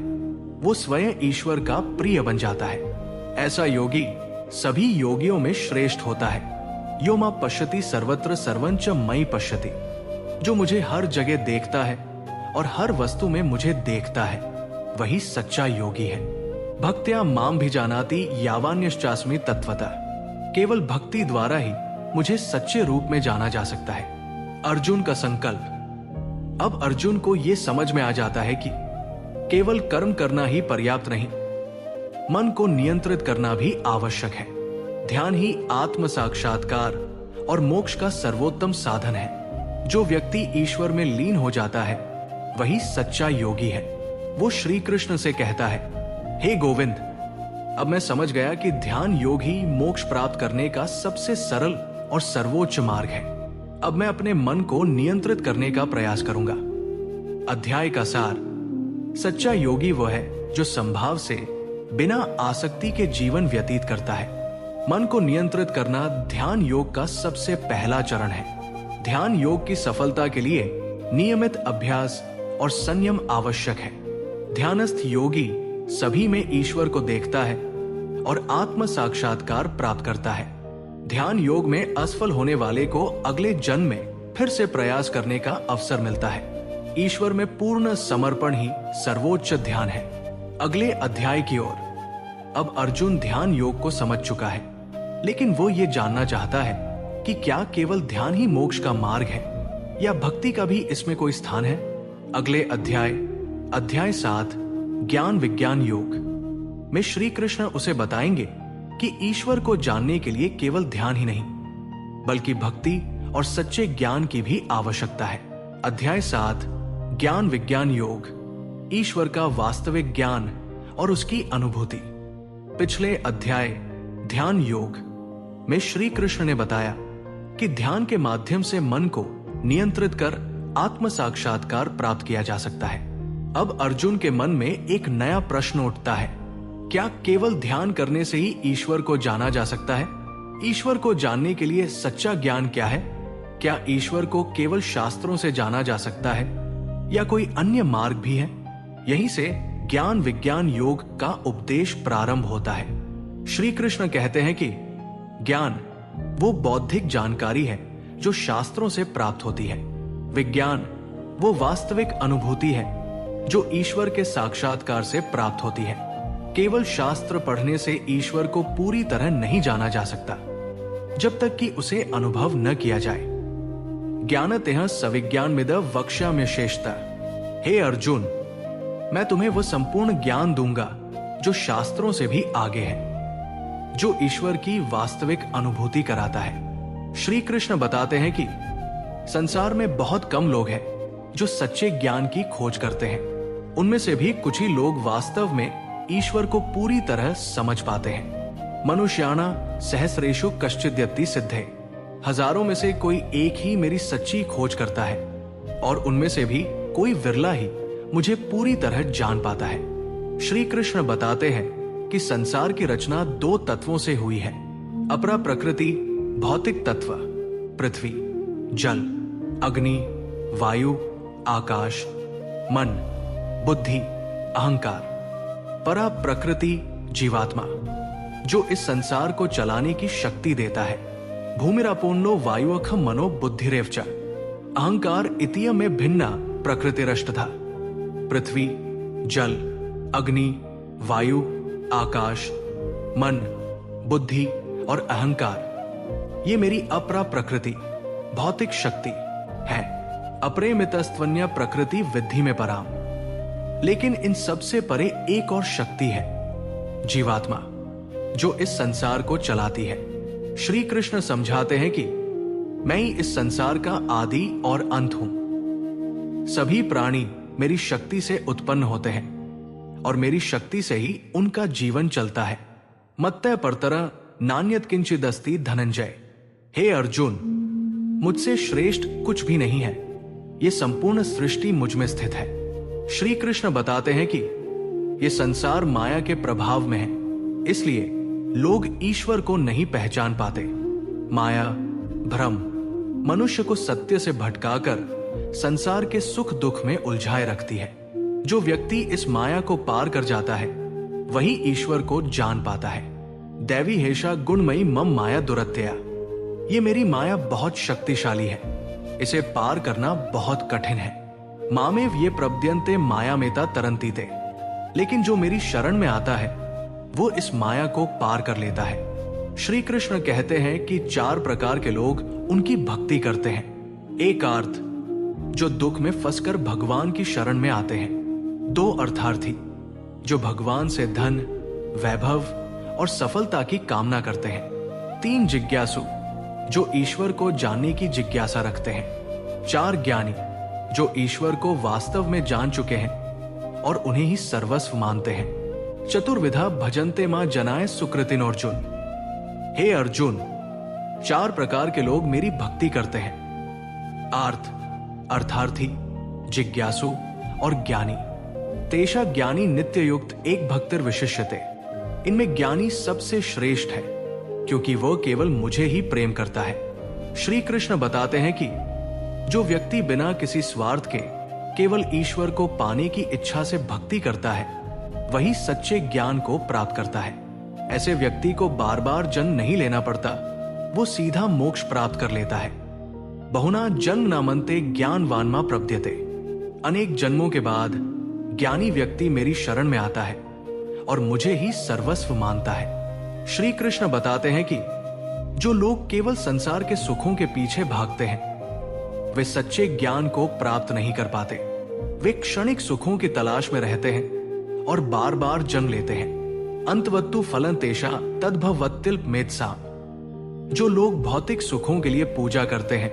Speaker 1: वो स्वयं ईश्वर का प्रिय बन जाता है। ऐसा योगी सभी योगियों में श्रेष्ठ होता है। यो मां पश्यति सर्वत्र सर्वंच मयि पश्यति। जो मुझे हर जगह देखता है और हर वस्तु में मुझे देखता है वही सच्चा योगी है। भक्त्या माम भी जानाति यावान्यश्चास्मि तत्वतः। केवल भक्ति द्वारा ही मुझे सच्चे रूप में जाना जा सकता है। अर्जुन का संकल्प। अब अर्जुन को यह समझ में आ जाता है कि केवल कर्म करना ही पर्याप्त नहीं, मन को नियंत्रित करना भी आवश्यक है। ध्यान ही आत्म साक्षात्कार और मोक्ष का सर्वोत्तम साधन है। जो व्यक्ति ईश्वर में लीन हो जाता है वही सच्चा योगी है। वो श्री कृष्ण से कहता है, हे गोविंद, अब मैं समझ गया कि ध्यान योग ही मोक्ष प्राप्त करने का सबसे सरल और सर्वोच्च मार्ग है। अब मैं अपने मन को नियंत्रित करने का प्रयास करूंगा। अध्याय का सार। सच्चा योगी वह है जो संभाव से बिना आसक्ति के जीवन व्यतीत करता है। मन को नियंत्रित करना ध्यान योग का सबसे पहला चरण है। ध्यान योग की सफलता के लिए नियमित अभ्यास और संयम आवश्यक है। ध्यानस्थ योगी सभी में ईश्वर को देखता है और आत्म साक्षात्कार प्राप्त करता है। ध्यान योग में असफल होने वाले को अगले जन्म में फिर से प्रयास करने का अवसर मिलता है। ईश्वर में पूर्ण समर्पण ही सर्वोच्च ध्यान है। अगले अध्याय की ओर। अब अर्जुन ध्यान योग को समझ चुका है, लेकिन वो ये जानना चाहता है कि क्या केवल ध्यान ही मोक्ष का मार्ग है या भक्ति का भी इसमें कोई स्थान है। अगले अध्याय 7 ज्ञान विज्ञान योग में श्री कृष्ण उसे बताएंगे कि ईश्वर को जानने के लिए केवल ध्यान ही नहीं बल्कि भक्ति और सच्चे ज्ञान की भी आवश्यकता है। अध्याय 7 ज्ञान विज्ञान योग, ईश्वर का वास्तविक ज्ञान और उसकी अनुभूति। पिछले अध्याय ध्यान योग में श्री कृष्ण ने बताया कि ध्यान के माध्यम से मन को नियंत्रित कर आत्म साक्षात्कार प्राप्त किया जा सकता है। अब अर्जुन के मन में एक नया प्रश्न उठता है, क्या केवल ध्यान करने से ही ईश्वर को जाना जा सकता है? ईश्वर को जानने के लिए सच्चा ज्ञान क्या है? क्या ईश्वर को केवल शास्त्रों से जाना जा सकता है या कोई अन्य मार्ग भी है? यहीं से ज्ञान विज्ञान योग का उपदेश प्रारंभ होता है। श्री कृष्ण कहते हैं कि ज्ञान वो बौद्धिक जानकारी है जो शास्त्रों से प्राप्त होती है। विज्ञान वो वास्तविक अनुभूति है जो ईश्वर के साक्षात्कार से प्राप्त होती है। केवल शास्त्र पढ़ने से ईश्वर को पूरी तरह नहीं जाना जा सकता जब तक कि उसे अनुभव न किया जाए। ज्ञानतः सविज्ञानमिद वक्ष्याम्यशेषतः। हे अर्जुन, मैं तुम्हें वह संपूर्ण ज्ञान दूंगा जो शास्त्रों से भी आगे है, जो ईश्वर की वास्तविक अनुभूति कराता है। श्री कृष्ण बताते हैं कि संसार में बहुत कम लोग हैं जो सच्चे ज्ञान की खोज करते हैं। उनमें से भी कुछ ही लोग वास्तव में ईश्वर को पूरी तरह समझ पाते हैं। मनुष्याणा सहस्रेषु कश्चिद्यति सिद्धे। हजारों में से कोई एक ही मेरी सच्ची खोज करता है और उनमें से भी कोई विरला ही मुझे पूरी तरह जान पाता है। श्री कृष्ण बताते हैं कि संसार की रचना 2 तत्वों से हुई है। अपरा प्रकृति भौतिक तत्व, पृथ्वी, जल, अग्नि, वायु, आकाश, मन, बुद्धि, अहंकार। परा प्रकृति जीवात्मा जो इस संसार को चलाने की शक्ति देता है। भूमिरापोन्नो वायुअख मनो बुद्धिरेवच। अहंकार इतिय में भिन्ना प्रकृतिरष्टधा। पृथ्वी, जल, अग्नि, वायु, आकाश, मन, बुद्धि और अहंकार ये मेरी अपरा प्रकृति भौतिक शक्ति है। अपरेमितस्त्वन्य प्रकृति विद्धि में पराम। लेकिन इन सबसे परे एक और शक्ति है, जीवात्मा, जो इस संसार को चलाती है। श्री कृष्ण समझाते हैं कि मैं ही इस संसार का आदि और अंत हूं। सभी प्राणी मेरी शक्ति से उत्पन्न होते हैं और मेरी शक्ति से ही उनका जीवन चलता है। मत्तय परतर नान्यत किंचिदस्ति धनंजय। हे अर्जुन, मुझसे श्रेष्ठ कुछ भी नहीं है। ये संपूर्ण सृष्टि मुझ में स्थित है। श्री कृष्ण बताते हैं कि ये संसार माया के प्रभाव में है, इसलिए लोग ईश्वर को नहीं पहचान पाते। माया, भ्रम मनुष्य को सत्य से भटकाकर संसार के सुख दुख में उलझाए रखती है। जो व्यक्ति इस माया को पार कर जाता है वही ईश्वर को जान पाता है। दैवी हेषा गुणमयी मम माया दुरत्यया। ये मेरी माया बहुत शक्तिशाली है, इसे पार करना बहुत कठिन है। मामेव ये प्रपद्यन्ते मायामेता तरन्तीते। लेकिन जो मेरी शरण में आता है वो इस माया को पार कर लेता है। श्री कृष्ण कहते हैं कि 4 प्रकार के लोग उनकी भक्ति करते हैं। एक अर्थ जो दुख में फंसकर भगवान की शरण में आते हैं। 2 अर्थार्थी जो भगवान से धन, वैभव और सफलता की कामना करते हैं। 3 जिज्ञासु जो ईश्वर को जानने की जिज्ञासा रखते हैं। 4 ज्ञानी जो ईश्वर को वास्तव में जान चुके हैं और उन्हें ही सर्वस्व मानते हैं। चतुर्विधा भजन्ते मां जनाय सुकृतिन अर्जुन। हे अर्जुन, 4 प्रकार के लोग मेरी भक्ति करते हैं। आर्थ, अर्थार्थी, जिज्ञासु और ज्ञानी। तेषा ज्ञानी नित्य युक्त एक भक्तिर विशिष्यते। इनमें ज्ञानी सबसे श्रेष्ठ है क्योंकि वह केवल मुझे ही प्रेम करता है। श्री कृष्ण बताते हैं कि जो व्यक्ति बिना किसी स्वार्थ के केवल ईश्वर को पाने की इच्छा से भक्ति करता है वही सच्चे ज्ञान को प्राप्त करता है। ऐसे व्यक्ति को बार बार जन्म नहीं लेना पड़ता, वो सीधा मोक्ष प्राप्त कर लेता है। बहुना जन्म नामन्ते ज्ञानवान मा प्रपद्यते। अनेक जन्मों के बाद ज्ञानी व्यक्ति मेरी शरण में आता है और मुझे ही सर्वस्व मानता है। श्री कृष्ण बताते हैं कि जो लोग केवल संसार के सुखों के पीछे भागते हैं वे सच्चे ज्ञान को प्राप्त नहीं कर पाते। वे क्षणिक सुखों की तलाश में रहते हैं और बार बार जन्म लेते हैं। अंतवत्तु फलं तेषा तद्भवत्तिल मेधसा। जो लोग भौतिक सुखों के लिए पूजा करते हैं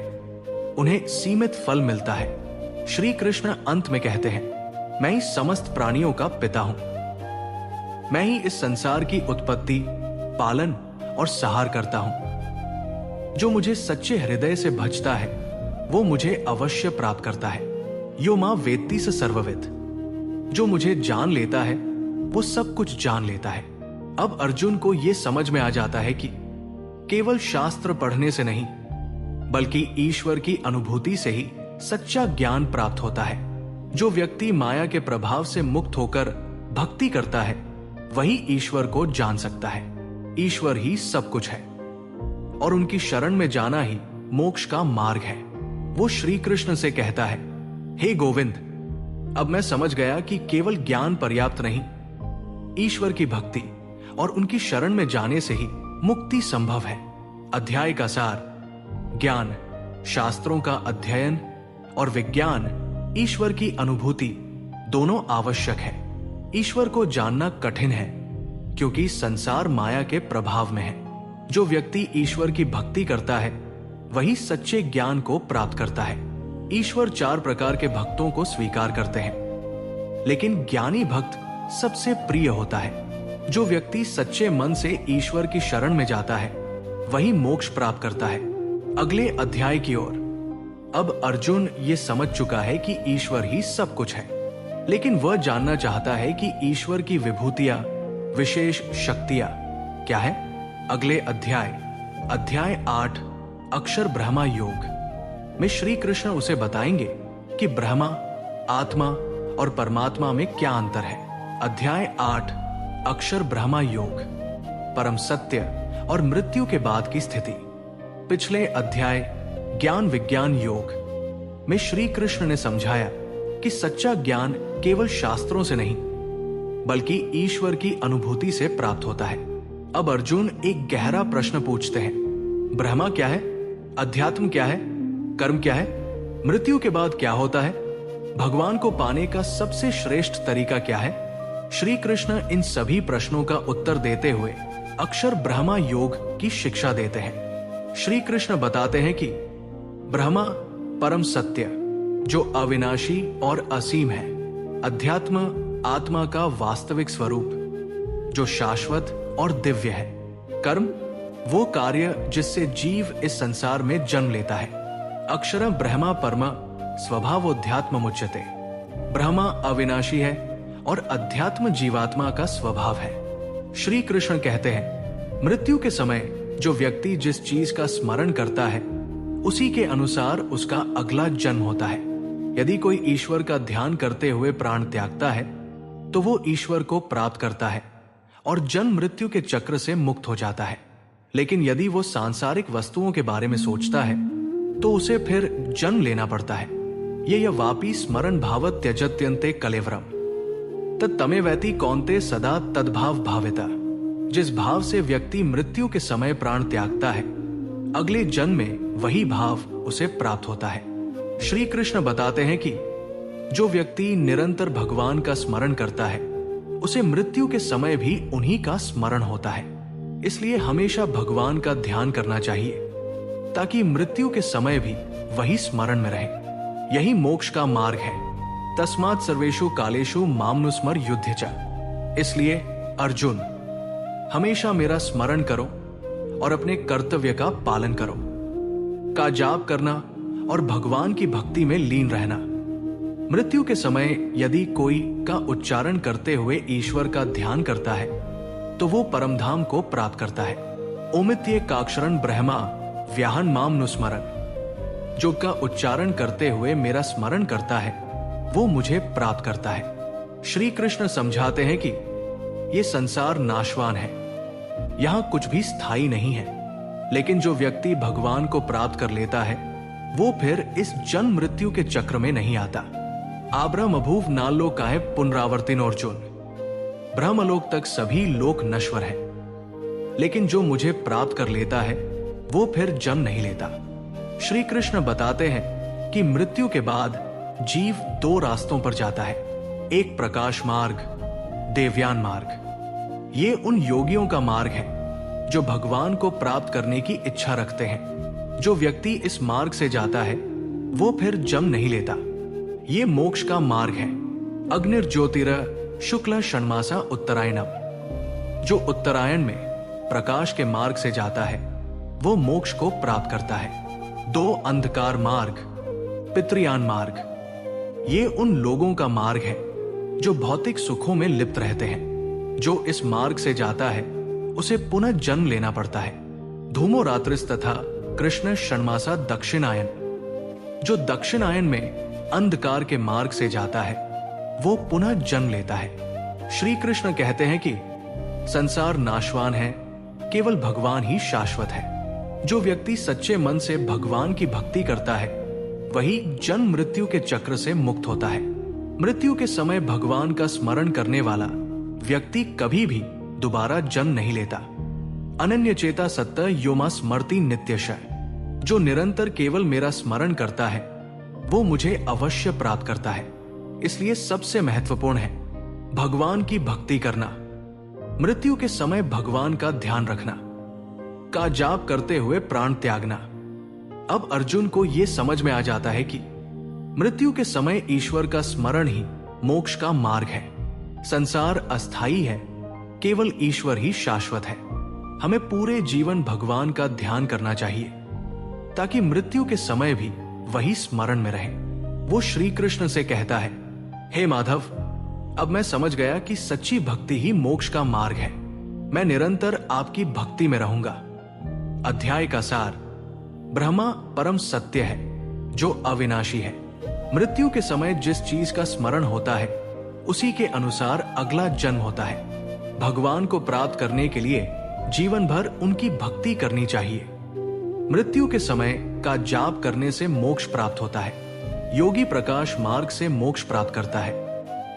Speaker 1: उन्हें सीमित फल मिलता है। श्री कृष्ण अंत में कहते हैं, मैं ही समस्त प्राणियों का पिता हूं। मैं ही इस संसार की उत्पत्ति, पालन और सहार करता हूं। जो मुझे सच्चे हृदय से भजता है वो मुझे अवश्य प्राप्त करता है। यो मां वेत्ति स सर्वविद। जो मुझे जान लेता है वो सब कुछ जान लेता है। अब अर्जुन को यह समझ में आ जाता है कि केवल शास्त्र पढ़ने से नहीं बल्कि ईश्वर की अनुभूति से ही सच्चा ज्ञान प्राप्त होता है। जो व्यक्ति माया के प्रभाव से मुक्त होकर भक्ति करता है वही ईश्वर को जान सकता है। ईश्वर ही सब कुछ है और उनकी शरण में जाना ही मोक्ष का मार्ग है। वो श्री कृष्ण से कहता है, हे गोविंद, अब मैं समझ गया कि केवल ज्ञान पर्याप्त नहीं, ईश्वर की भक्ति और उनकी शरण में जाने से ही मुक्ति संभव है। अध्याय का सार, ज्ञान, शास्त्रों का अध्ययन और विज्ञान, ईश्वर की अनुभूति दोनों आवश्यक है। ईश्वर को जानना कठिन है क्योंकि संसार माया के प्रभाव में है। जो व्यक्ति ईश्वर की भक्ति करता है वही सच्चे ज्ञान को प्राप्त करता है। ईश्वर 4 प्रकार के भक्तों को स्वीकार करते हैं, लेकिन ज्ञानी भक्त सबसे प्रिय होता है। जो व्यक्ति सच्चे मन से ईश्वर की शरण में जाता है वही मोक्ष प्राप्त करता है। अगले अध्याय की ओर। अब अर्जुन ये समझ चुका है कि ईश्वर ही सब कुछ है, लेकिन वह जानना चाहता है कि ईश्वर की विभूतियां, विशेष शक्तियां क्या है। अगले अध्याय 8 अक्षर ब्रह्मा योग में श्री कृष्ण उसे बताएंगे कि ब्रह्मा, आत्मा और परमात्मा में क्या अंतर है। अध्याय 8 अक्षर ब्रह्मा योग, परम सत्य और मृत्यु के बाद की स्थिति। पिछले अध्याय ज्ञान विज्ञान योग में श्री कृष्ण ने समझाया कि सच्चा ज्ञान केवल शास्त्रों से नहीं बल्कि ईश्वर की अनुभूति से प्राप्त होता है। अब अर्जुन एक गहरा प्रश्न पूछते हैं, ब्रह्मा क्या है, अध्यात्म क्या है, कर्म क्या है, मृत्यु के बाद क्या होता है, भगवान को पाने का सबसे श्रेष्ठ तरीका क्या है। श्री कृष्ण इन सभी प्रश्नों का उत्तर देते हुए अक्षर ब्रह्मा योग की शिक्षा देते हैं। श्री कृष्ण बताते हैं कि ब्रह्मा परम सत्य जो अविनाशी और असीम है, अध्यात्म आत्मा का वास्तविक स्वरूप जो शाश्वत और दिव्य है, कर्म वो कार्य जिससे जीव इस संसार में जन्म लेता है। अक्षर ब्रह्मा परम स्वभावोध्यात्म मुच्यते। ब्रह्मा अविनाशी है और अध्यात्म जीवात्मा का स्वभाव है। श्री कृष्ण कहते हैं, मृत्यु के समय जो व्यक्ति जिस चीज का स्मरण करता है उसी के अनुसार उसका अगला जन्म होता है। यदि कोई ईश्वर का ध्यान करते हुए प्राण त्यागता है तो वो ईश्वर को प्राप्त करता है और जन्म मृत्यु के चक्र से मुक्त हो जाता है। लेकिन यदि वो सांसारिक वस्तुओं के बारे में सोचता है तो उसे फिर जन्म लेना पड़ता है। ये वापी स्मरण भाव त्यजत्यन्ते कलेवरम तत्तमेवैति कौन्ते सदा तद्भाव भाविता। जिस भाव से व्यक्ति मृत्यु के समय प्राण त्यागता है अगले जन्म में वही भाव उसे प्राप्त होता है। श्री कृष्ण बताते हैं कि जो व्यक्ति निरंतर भगवान का स्मरण करता है उसे मृत्यु के समय भी उन्हीं का स्मरण होता है। इसलिए हमेशा भगवान का ध्यान करना चाहिए ताकि मृत्यु के समय भी वही स्मरण में रहे। यही मोक्ष का मार्ग है। तस्मात् सर्वेषु कालेषु मामनुस्मर युध्य च। इसलिए अर्जुन, हमेशा मेरा स्मरण करो और अपने कर्तव्य का पालन करो, का जाप करना और भगवान की भक्ति में लीन रहना। मृत्यु के समय यदि कोई का उच्चारण करते हुए ईश्वर का ध्यान करता है तो वो परमधाम को प्राप्त करता है। ओमित्ये काक्षरन ब्रह्मा व्याहन माम नुस्मरन। जो का उच्चारण करते हुए मेरा स्मरण करता है वो मुझे प्राप्त करता है। श्री कृष्ण समझाते हैं कि ये संसार नाशवान है, यहां कुछ भी स्थायी नहीं है, लेकिन जो व्यक्ति भगवान को प्राप्त कर लेता है वो फिर इस जन्म मृत्यु के चक्र में नहीं आता। आब्रह्म अभूव नालोकाय पुनरावर्तिन अर्जुन। ब्रह्मलोक तक सभी लोक नश्वर है, लेकिन जो मुझे प्राप्त कर लेता है वो फिर जन्म नहीं लेता। श्री कृष्ण बताते हैं कि मृत्यु के बाद जीव दो रास्तों पर जाता है, एक प्रकाश मार्ग, देवयान मार्ग। ये उन योगियों का मार्ग है जो भगवान को प्राप्त करने की इच्छा रखते हैं। जो व्यक्ति इस मार्ग से जाता है वो फिर जन्म नहीं लेता। ये मोक्ष का मार्ग है। अग्निर्ज्योतिरः शुक्ल षण्मासा उत्तरायणम। जो उत्तरायण में प्रकाश के मार्ग से जाता है वो मोक्ष को प्राप्त करता है। दो अंधकार मार्ग, पितृयान मार्ग। ये उन लोगों का मार्ग है जो भौतिक सुखों में लिप्त रहते हैं। जो इस मार्ग से जाता है उसे पुनः जन्म लेना पड़ता है। धूमो रात्रिस तथा कृष्ण षण्मासा दक्षिणायन। जो दक्षिणायन में अंधकार के मार्ग से जाता है वो पुनः जन्म लेता है। श्री कृष्ण कहते हैं कि संसार नाशवान है, केवल भगवान ही शाश्वत है। जो व्यक्ति सच्चे मन से भगवान की भक्ति करता है वही जन्म मृत्यु के चक्र से मुक्त होता है। मृत्यु के समय भगवान का स्मरण करने वाला व्यक्ति कभी भी दोबारा जन्म नहीं लेता। अनन्य चेता सत्य योमा स्मृति नित्यशः। जो निरंतर केवल मेरा स्मरण करता है वो मुझे अवश्य प्राप्त करता है। इसलिए सबसे महत्वपूर्ण है भगवान की भक्ति करना, मृत्यु के समय भगवान का ध्यान रखना, का जाप करते हुए प्राण त्यागना। अब अर्जुन को यह समझ में आ जाता है कि मृत्यु के समय ईश्वर का स्मरण ही मोक्ष का मार्ग है। संसार अस्थाई है, केवल ईश्वर ही शाश्वत है। हमें पूरे जीवन भगवान का ध्यान करना चाहिए ताकि मृत्यु के समय भी वही स्मरण में रहे। वो श्री कृष्ण से कहता है, हे माधव, अब मैं समझ गया कि सच्ची भक्ति ही मोक्ष का मार्ग है। मैं निरंतर आपकी भक्ति में रहूंगा। अध्याय का सार, ब्रह्मा परम सत्य है जो अविनाशी है। मृत्यु के समय जिस चीज का स्मरण होता है उसी के अनुसार अगला जन्म होता है। भगवान को प्राप्त करने के लिए जीवन भर उनकी भक्ति करनी चाहिए। मृत्यु के समय का जाप करने से मोक्ष प्राप्त होता है। योगी प्रकाश मार्ग से मोक्ष प्राप्त करता है,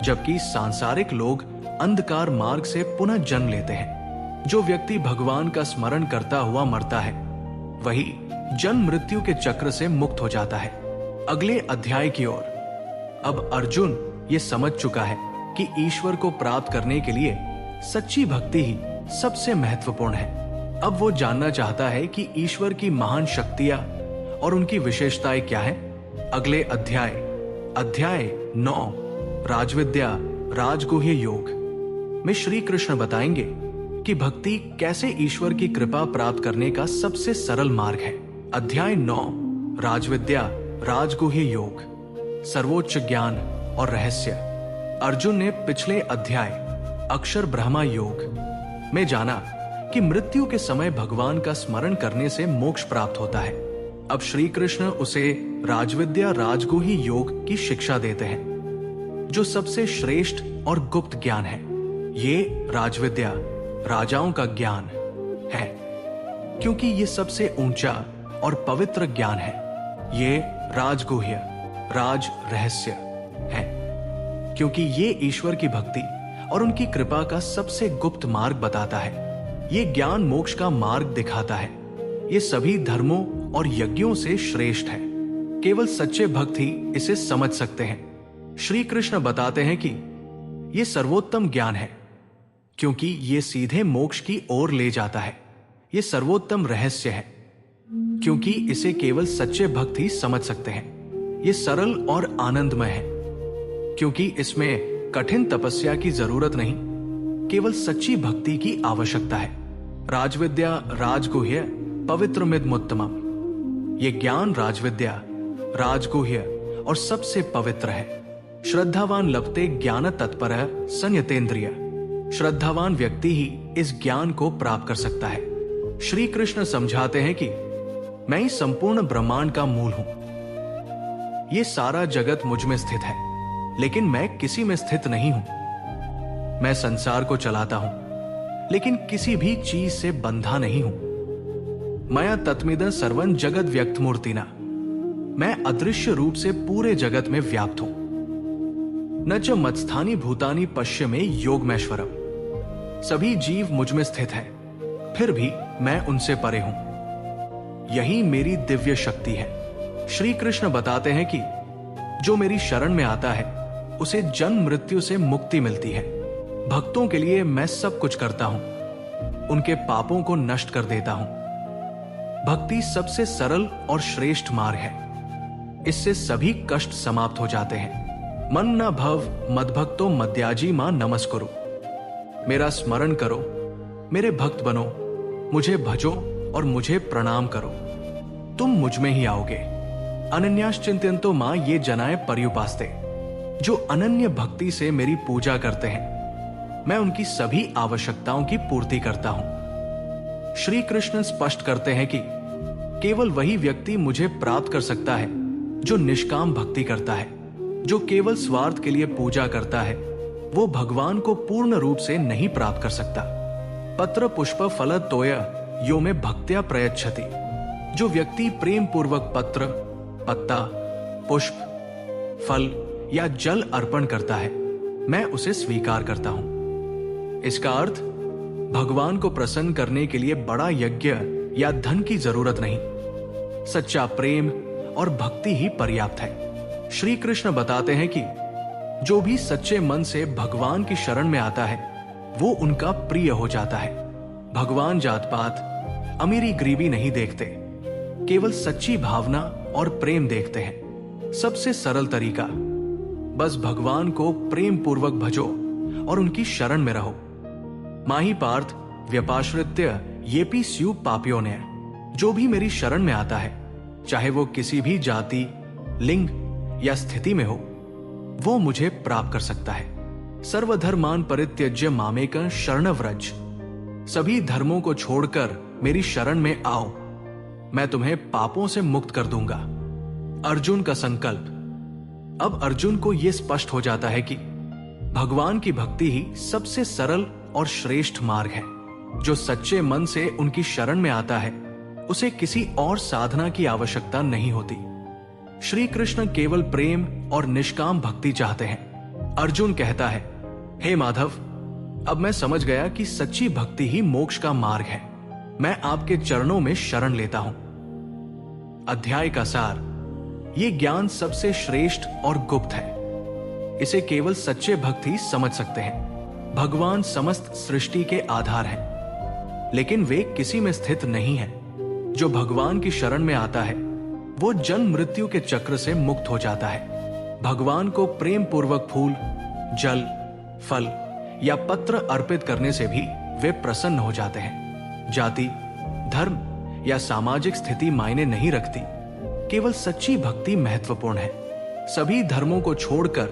Speaker 1: जबकि सांसारिक लोग अंधकार मार्ग से पुनः जन्म लेते हैं। जो व्यक्ति भगवान का स्मरण करता हुआ मरता है वही जन्म मृत्यु के चक्र से मुक्त हो जाता है। अगले अध्याय की ओर। अब अर्जुन ये समझ चुका है कि ईश्वर को प्राप्त करने के लिए सच्ची भक्ति ही सबसे महत्वपूर्ण है। अब वो जानना चाहता है कि ईश्वर की महान शक्तियां और उनकी विशेषताएं क्या हैं। अगले अध्याय 9 राजविद्या राजगुह्य योग में श्री कृष्ण बताएंगे कि भक्ति कैसे ईश्वर की कृपा प्राप्त करने का सबसे सरल मार्ग है। अध्याय 9 राजविद्या राजगुह्य योग, सर्वोच्च ज्ञान और रहस्य। अर्जुन ने पिछले अध्याय अक्षर ब्रह्मा योग में जाना कि मृत्यु के समय भगवान का स्मरण करने से मोक्ष प्राप्त होता है। अब श्री कृष्ण उसे राजविद्या राजगुह्य योग की शिक्षा देते हैं, जो सबसे श्रेष्ठ और गुप्त ज्ञान है। ये राजविद्या राजाओं का ज्ञान है, क्योंकि ये सबसे ऊंचा और पवित्र ज्ञान है। ये राजगुह्य राज रहस्य है, क्योंकि ये ईश्वर की भक्ति और उनकी कृपा का सबसे गुप्त मार्ग बताता है। ये ज्ञान मोक्ष का मार्ग दिखाता है। ये सभी धर्मों और यज्ञों से श्रेष्ठ है। केवल सच्चे भक्त ही इसे समझ सकते हैं। श्री कृष्ण बताते हैं कि ये सर्वोत्तम ज्ञान है, क्योंकि ये सीधे मोक्ष की ओर ले जाता है। ये सर्वोत्तम रहस्य है, क्योंकि इसे केवल सच्चे भक्त ही समझ सकते हैं। ये सरल और आनंदमय है, क्योंकि इसमें कठिन तपस्या की जरूरत नहीं, केवल सच्ची भक्ति की आवश्यकता है। राजविद्या राजगुह्य पवित्रमिदमुत्तमम्। ये ज्ञान राजविद्या राजगुह्य और सबसे पवित्र है। श्रद्धावान लभते ज्ञान तत्परः संयतेन्द्रिय। श्रद्धावान व्यक्ति ही इस ज्ञान को प्राप्त कर सकता है। श्री कृष्ण समझाते हैं कि मैं ही संपूर्ण ब्रह्मांड का मूल हूं। ये सारा जगत मुझ में स्थित है, लेकिन मैं किसी में स्थित नहीं हूं। मैं संसार को चलाता हूं, लेकिन किसी भी चीज से बंधा नहीं हूं। मया तत्मिदं सर्वं जगत व्यक्त मूर्तिना। मैं अदृश्य रूप से पूरे जगत में व्याप्त हूं। न च मत्स्थानि भूतानि पश्य में योगमेश्वरम। सभी जीव मुझ में स्थित है, फिर भी मैं उनसे परे हूं। यही मेरी दिव्य शक्ति है। श्री कृष्ण बताते हैं कि जो मेरी शरण में आता है उसे जन्म मृत्यु से मुक्ति मिलती है। भक्तों के लिए मैं सब कुछ करता हूं, उनके पापों को नष्ट कर देता हूं। भक्ति सबसे सरल और श्रेष्ठ मार्ग है। इससे सभी कष्ट समाप्त हो जाते हैं। मन न भव मद्भक्तो मद्याजी मां नमस्कुरु। मेरा स्मरण करो, मेरे भक्त बनो, मुझे भजो और मुझे प्रणाम करो, तुम मुझ में ही आओगे। अनन्याश्चिंत्यन्तो मां ये जनाए पर्युपास्ते। जो अनन्य भक्ति से मेरी पूजा करते हैं, मैं उनकी सभी आवश्यकताओं की पूर्ति करता हूं। श्री कृष्ण स्पष्ट करते हैं कि केवल वही व्यक्ति मुझे प्राप्त कर सकता है जो निष्काम भक्ति करता है। जो केवल स्वार्थ के लिए पूजा करता है वो भगवान को पूर्ण रूप से नहीं प्राप्त कर सकता। पत्र पुष्प फल तोय यो में भक्त्या प्रयच्छति। जो व्यक्ति प्रेम पूर्वक पत्र, पत्ता, पुष्प, फल या जल अर्पण करता है, मैं उसे स्वीकार करता हूं। इसका अर्थ भगवान को प्रसन्न करने के लिए बड़ा यज्ञ या धन की जरूरत नहीं, सच्चा प्रेम और भक्ति ही पर्याप्त है। श्री कृष्ण बताते हैं कि जो भी सच्चे मन से भगवान की शरण में आता है वो उनका प्रिय हो जाता है। भगवान जात पात, अमीरी गरीबी नहीं देखते, केवल सच्ची भावना और प्रेम देखते हैं। सबसे सरल तरीका, बस भगवान को प्रेम पूर्वक भजो और उनकी शरण में रहो। माही पार्थ व्यपाश्रित्य येपि स्यु पापियों ने। जो भी मेरी शरण में आता है, चाहे वो किसी भी जाति, लिंग या स्थिति में हो, वो मुझे प्राप्त कर सकता है। सर्वधर्मान परित्यज्य मामेकं शरणव्रज। सभी धर्मों को छोड़कर मेरी शरण में आओ, मैं तुम्हें पापों से मुक्त कर दूंगा। अर्जुन का संकल्प। अब अर्जुन को यह स्पष्ट हो जाता है कि भगवान की भक्ति ही सबसे सरल और श्रेष्ठ मार्ग है। जो सच्चे मन से उनकी शरण में आता है उसे किसी और साधना की आवश्यकता नहीं होती। श्री कृष्ण केवल प्रेम और निष्काम भक्ति चाहते हैं। अर्जुन कहता है, हे माधव, अब मैं समझ गया कि सच्ची भक्ति ही मोक्ष का मार्ग है। मैं आपके चरणों में शरण लेता हूं। अध्याय का सार। ये ज्ञान सबसे श्रेष्ठ और गुप्त है। इसे केवल सच्चे भक्त ही समझ सकते हैं। भगवान समस्त सृष्टि के आधार हैं, लेकिन वे किसी में स्थित नहीं हैं। जो भगवान की शरण में आता है वो जन्म मृत्यु के चक्र से मुक्त हो जाता है। भगवान को प्रेम पूर्वक फूल, जल, फल या पत्र अर्पित करने से भी वे प्रसन्न हो जाते हैं। जाति, धर्म या सामाजिक स्थिति मायने नहीं रखती, केवल सच्ची भक्ति महत्वपूर्ण है। सभी धर्मों को छोड़कर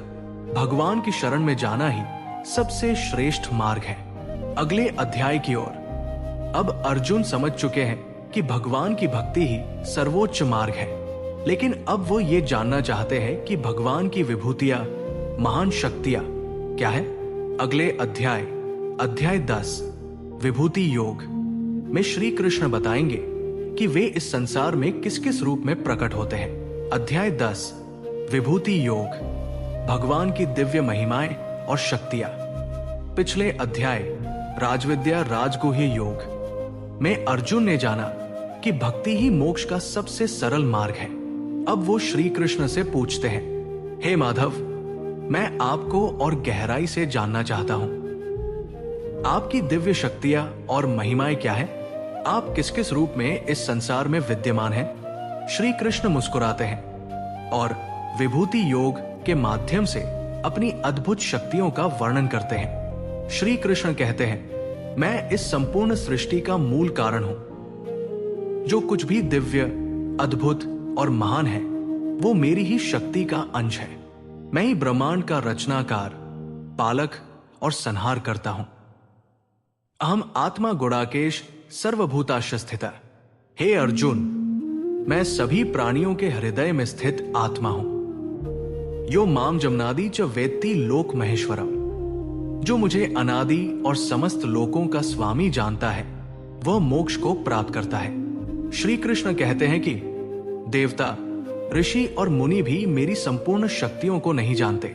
Speaker 1: भगवान की शरण में जाना ही सबसे श्रेष्ठ मार्ग है। अगले अध्याय की ओर। अब अर्जुन समझ चुके हैं कि भगवान की भक्ति ही सर्वोच्च मार्ग है, लेकिन अब वो ये जानना चाहते हैं कि भगवान की विभूतियां, महान शक्तियां क्या है। अगले अध्याय, अध्याय 10 विभूति योग में श्री कृष्ण बताएंगे कि वे इस संसार में किस किस रूप में प्रकट होते हैं। अध्याय 10 विभूति योग, भगवान की दिव्य महिमाएं और शक्तियां। पिछले अध्याय राजविद्या राजगुह्य योग में अर्जुन ने जाना कि भक्ति ही मोक्ष का सबसे सरल मार्ग है। अब वो श्री कृष्ण से पूछते हैं, हे माधव, मैं आपको और गहराई से जानना चाहता हूं। आपकी दिव्य शक्तियां और महिमाएं क्या है? आप किस किस रूप में इस संसार में विद्यमान हैं? श्री कृष्ण मुस्कुराते हैं और विभूति योग के माध्यम से अपनी अद्भुत शक्तियों का वर्णन करते हैं। श्री कृष्ण कहते हैं, मैं इस संपूर्ण सृष्टि का मूल कारण हूं। जो कुछ भी दिव्य, अद्भुत और महान है वो मेरी ही शक्ति का अंश है। मैं ही ब्रह्मांड का रचनाकार, पालक और संहार करता हूं। अहम आत्मा गुणाकेश सर्वभूताश्च स्थितः। हे अर्जुन, मैं सभी प्राणियों के हृदय में स्थित आत्मा हूं। यो माम जमनादि च वेत्ति लोक महेश्वरम। जो मुझे अनादि और समस्त लोकों का स्वामी जानता है वह मोक्ष को प्राप्त करता है। श्री कृष्ण कहते हैं कि देवता, ऋषि और मुनि भी मेरी संपूर्ण शक्तियों को नहीं जानते,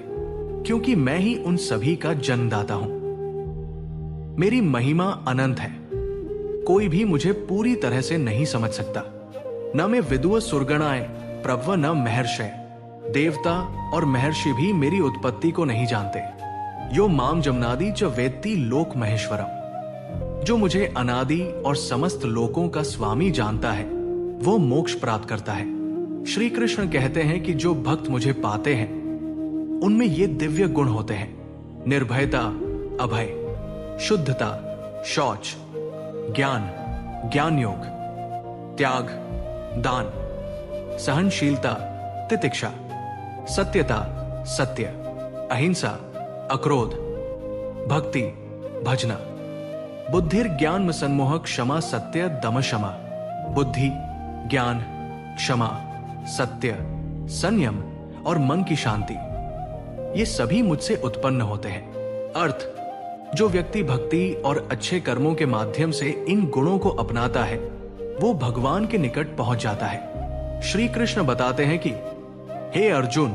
Speaker 1: क्योंकि मैं ही उन सभी का जन्मदाता हूं। मेरी महिमा अनंत है, कोई भी मुझे पूरी तरह से नहीं समझ सकता। न मे विदुः सुरगणाय प्रभव न महर्षय। देवता और महर्षि भी मेरी उत्पत्ति को नहीं जानते। यो माम जमनादि च वेत्ति लोक महेश्वरम। जो मुझे अनादि और समस्त लोकों का स्वामी जानता है वो मोक्ष प्राप्त करता है। श्री कृष्ण कहते हैं कि जो भक्त मुझे पाते हैं उनमें ये दिव्य गुण होते हैं: निर्भयता, अभय, शुद्धता, शौच, ज्ञान, ज्ञान योग, त्याग, दान, सहनशीलता, तितिक्षा, सत्यता, सत्य, अहिंसा, अक्रोध, भक्ति, भजना, बुद्धिर ज्ञान सम्मोह, क्षमा, सत्य, दम, शमा। बुद्धि, ज्ञान, क्षमा, सत्य, संयम और मन की शांति, ये सभी मुझसे उत्पन्न होते हैं। अर्थ: जो व्यक्ति भक्ति और अच्छे कर्मों के माध्यम से इन गुणों को अपनाता है वो भगवान के निकट पहुंच जाता है। श्री कृष्ण बताते हैं कि हे अर्जुन,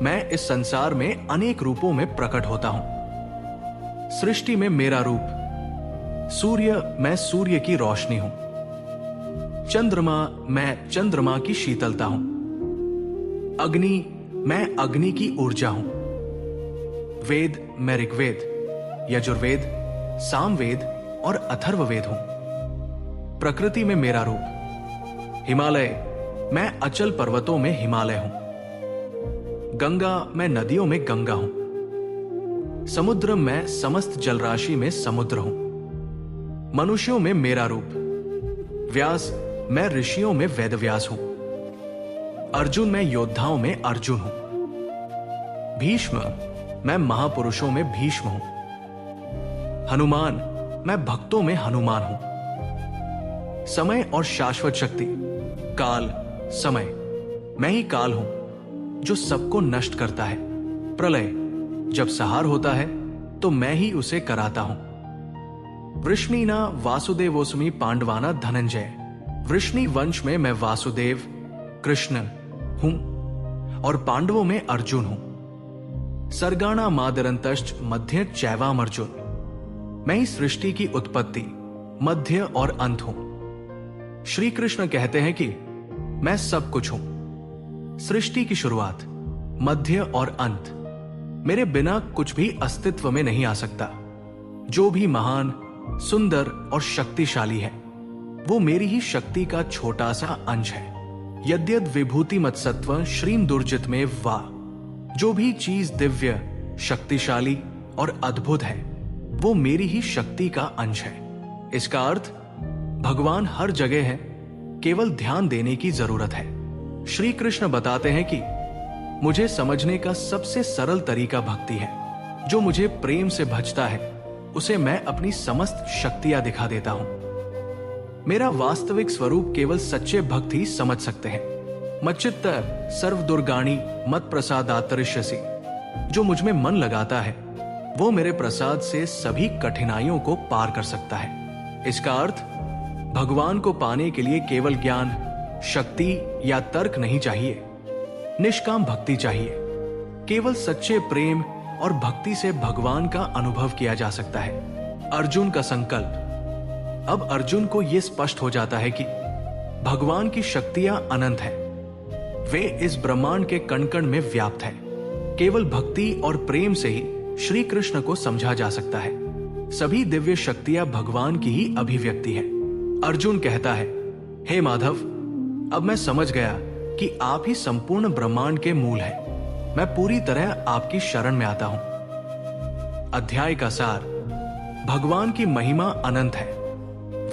Speaker 1: मैं इस संसार में अनेक रूपों में प्रकट होता हूं। सृष्टि में मेरा रूप: सूर्य, मैं सूर्य की रोशनी हूं। चंद्रमा, मैं चंद्रमा की शीतलता हूं। अग्नि, मैं अग्नि की ऊर्जा हूं। वेद, मैं ऋग्वेद, यजुर्वेद, सामवेद और अथर्ववेद हूं। प्रकृति में मेरा रूप: हिमालय, मैं अचल पर्वतों में हिमालय हूं। गंगा, मैं नदियों में गंगा हूं। समुद्र, मैं समस्त जलराशि में समुद्र हूं। मनुष्यों में मेरा रूप: व्यास, मैं ऋषियों में वेदव्यास हूं। अर्जुन, मैं योद्धाओं में अर्जुन हूं। भीष्म, मैं महापुरुषों में भीष्म हूं। हनुमान, मैं भक्तों में हनुमान हूं। समय और शाश्वत शक्ति: काल, समय, मैं ही काल हूं जो सबको नष्ट करता है। प्रलय, जब संहार होता है तो मैं ही उसे कराता हूं। वृष्णिना वासुदेवोस्मि पांडवाना धनंजय। वृष्णि वंश में मैं वासुदेव, कृष्ण हूं और पांडवों में अर्जुन हूं। सर्गाणा मादरंतश्च मध्य चैवाम अर्जुन। मैं ही सृष्टि की उत्पत्ति, मध्य और अंत हूं। श्री कृष्ण कहते हैं कि मैं सब कुछ हूं। सृष्टि की शुरुआत, मध्य और अंत, मेरे बिना कुछ भी अस्तित्व में नहीं आ सकता। जो भी महान, सुंदर और शक्तिशाली है वो मेरी ही शक्ति का छोटा सा अंश है। यद्यद विभूति मत्सत्व श्रीम दुर्जित में वा। जो भी चीज दिव्य, शक्तिशाली और अद्भुत है वो मेरी ही शक्ति का अंश है। इसका अर्थ भगवान हर जगह है, केवल ध्यान देने की जरूरत है। श्री कृष्ण बताते हैं कि मुझे समझने का सबसे सरल तरीका भक्ति है। जो मुझे प्रेम से भजता है उसे मैं अपनी समस्त शक्तियां दिखा देता हूं। मेरा वास्तविक स्वरूप केवल सच्चे भक्त ही समझ सकते हैं। मच्चित्त सर्व दुर्गाणी मत प्रसादातरिष्यसि। जो मुझ में मन लगाता है वो मेरे प्रसाद से सभी कठिनाइयों को पार कर सकता है। इसका अर्थ भगवान को पाने के लिए केवल ज्ञान, शक्ति या तर्क नहीं चाहिए, निष्काम भक्ति चाहिए। केवल सच्चे प्रेम और भक्ति से भगवान का अनुभव किया जा सकता है। अर्जुन का संकल्प: अब अर्जुन को यह स्पष्ट हो जाता है कि भगवान की शक्तियां अनंत हैं। वे इस ब्रह्मांड के कण कण में व्याप्त है। केवल भक्ति और प्रेम से ही श्री कृष्ण को समझा जा सकता है। सभी दिव्य शक्तियां भगवान की ही अभिव्यक्ति है। अर्जुन कहता है, हे माधव, अब मैं समझ गया कि आप ही संपूर्ण ब्रह्मांड के मूल हैं। मैं पूरी तरह आपकी शरण में आता हूं। अध्याय का सार: भगवान की महिमा अनंत है।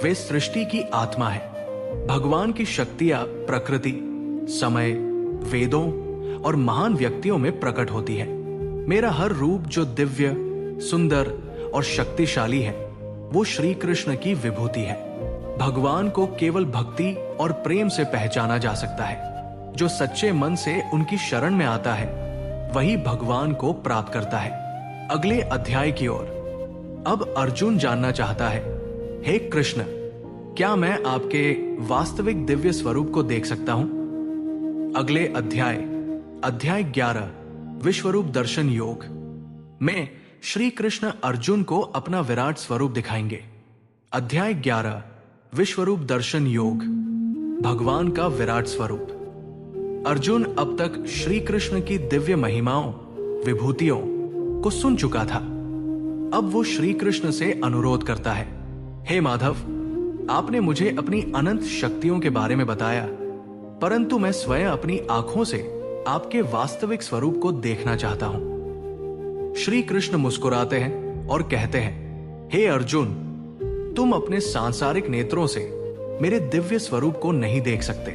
Speaker 1: वे सृष्टि की आत्मा है। भगवान की शक्तियां प्रकृति, समय, वेदों और महान व्यक्तियों में प्रकट होती है। मेरा हर रूप जो दिव्य, सुंदर और शक्तिशाली है वो श्री कृष्ण की विभूति है। भगवान को केवल भक्ति और प्रेम से पहचाना जा सकता है। जो सच्चे मन से उनकी शरण में आता है वही भगवान को प्राप्त करता है। अगले अध्याय की ओर। अब अर्जुन जानना चाहता है, हे कृष्ण, क्या मैं आपके वास्तविक दिव्य स्वरूप को देख सकता हूं? अगले अध्याय 11 विश्वरूप दर्शन योग में श्री कृष्ण अर्जुन को अपना विराट स्वरूप दिखाएंगे। अध्याय 11 विश्वरूप दर्शन योग। भगवान का विराट स्वरूप। अर्जुन अब तक श्री कृष्ण की दिव्य महिमाओं, विभूतियों को सुन चुका था। अब वो श्री कृष्ण से अनुरोध करता है, हे माधव, आपने मुझे अपनी अनंत शक्तियों के बारे में बताया, परंतु मैं स्वयं अपनी आंखों से आपके वास्तविक स्वरूप को देखना चाहता हूं। श्री कृष्ण मुस्कुराते हैं और कहते हैं, हे अर्जुन, तुम अपने सांसारिक नेत्रों से मेरे दिव्य स्वरूप को नहीं देख सकते।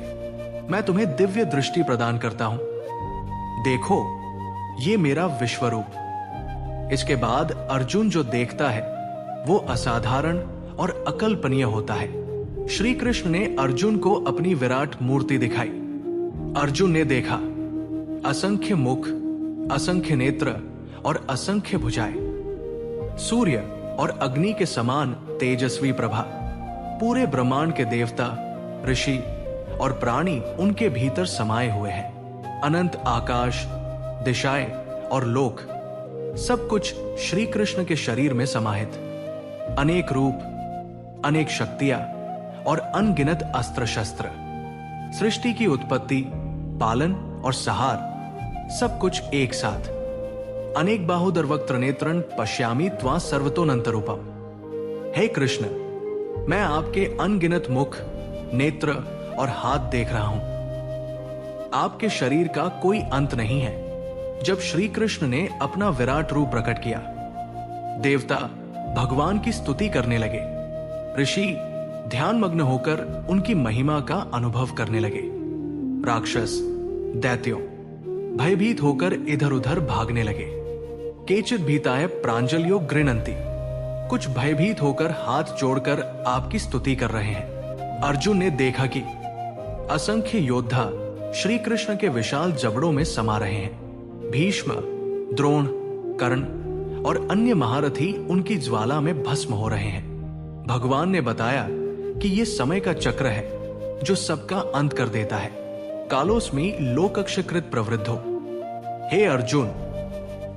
Speaker 1: मैं तुम्हें दिव्य दृष्टि प्रदान करता हूं। देखो, ये मेरा विश्वरूप। इसके बाद अर्जुन जो देखता है वो असाधारण और अकल्पनीय होता है। श्री कृष्ण ने अर्जुन को अपनी विराट मूर्ति दिखाई। अर्जुन ने देखा असंख्य मुख, असंख्य नेत्र और असंख्य भुजाएं, सूर्य और अग्नि के समान तेजस्वी प्रभा, पूरे ब्रह्मांड के देवता, ऋषि और प्राणी उनके भीतर समाये हुए हैं। अनंत आकाश, दिशाएं और लोक, सब कुछ श्री कृष्ण के शरीर में समाहित। अनेक रूप, अनेक शक्तियां और अनगिनत अस्त्र शस्त्र, सृष्टि की उत्पत्ति, पालन और सहार, सब कुछ एक साथ। अनेक बाहुदर वक्त्र नेत्रन पश्यामि त्वा सर्वतोऽनंतरूपम। हे कृष्ण, मैं आपके अनगिनत मुख, नेत्र और हाथ देख रहा हूं। आपके शरीर का कोई अंत नहीं है। जब श्री कृष्ण ने अपना विराट रूप प्रकट किया, देवता भगवान की स्तुति करने लगे। ऋषि ध्यानमग्न होकर उनकी महिमा का अनुभव करने लगे। राक्षस, दैत्यों भयभीत होकर इधर उधर भागने लगे। केचित भीताय प्रांजल्यो गृणन्ति, कुछ भयभीत होकर हाथ जोड़कर आपकी स्तुति कर रहे हैं। अर्जुन ने देखा कि असंख्य योद्धा श्री कृष्ण के विशाल जबड़ों में समा रहे हैं। भीष्म, द्रोण, कर्ण और अन्य महारथी उनकी ज्वाला में भस्म हो रहे हैं। भगवान ने बताया कि यह समय का चक्र है जो सबका अंत कर देता है। कालोस्मि लोकक्षकृत प्रवृद्धो। हे अर्जुन,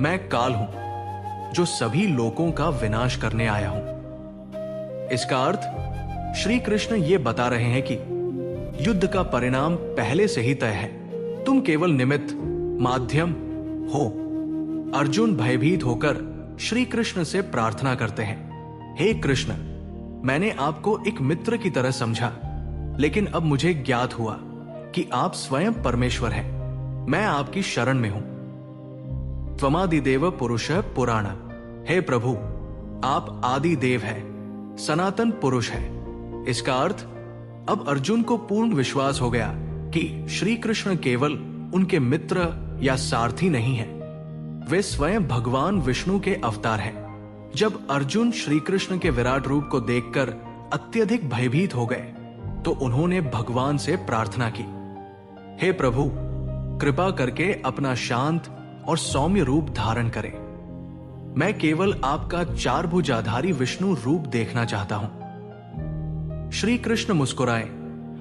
Speaker 1: मैं काल हूं जो सभी लोकों का विनाश करने आया हूं। इसका अर्थ श्री कृष्ण ये बता रहे हैं कि युद्ध का परिणाम पहले से ही तय है। तुम केवल निमित्त, माध्यम हो। अर्जुन भयभीत होकर श्री कृष्ण से प्रार्थना करते हैं, हे कृष्ण, मैंने आपको एक मित्र की तरह समझा, लेकिन अब मुझे ज्ञात हुआ कि आप स्वयं परमेश्वर हैं। मैं आपकी शरण में हूं। त्वमादिदेव पुरुषः पुराण। हे प्रभु, आप आदि देव हैं, सनातन पुरुष हैं। इसका अर्थ अब अर्जुन को पूर्ण विश्वास हो गया कि श्री कृष्ण केवल उनके मित्र या सारथी नहीं हैं, वे स्वयं भगवान विष्णु के अवतार हैं। जब अर्जुन श्री कृष्ण के विराट रूप को देखकर अत्यधिक भयभीत हो गए तो उन्होंने भगवान से प्रार्थना की, हे प्रभु, कृपा करके अपना शांत और सौम्य रूप धारण करें। मैं केवल आपका चारभुजाधारी विष्णु रूप देखना चाहता हूं। श्री कृष्ण मुस्कुराए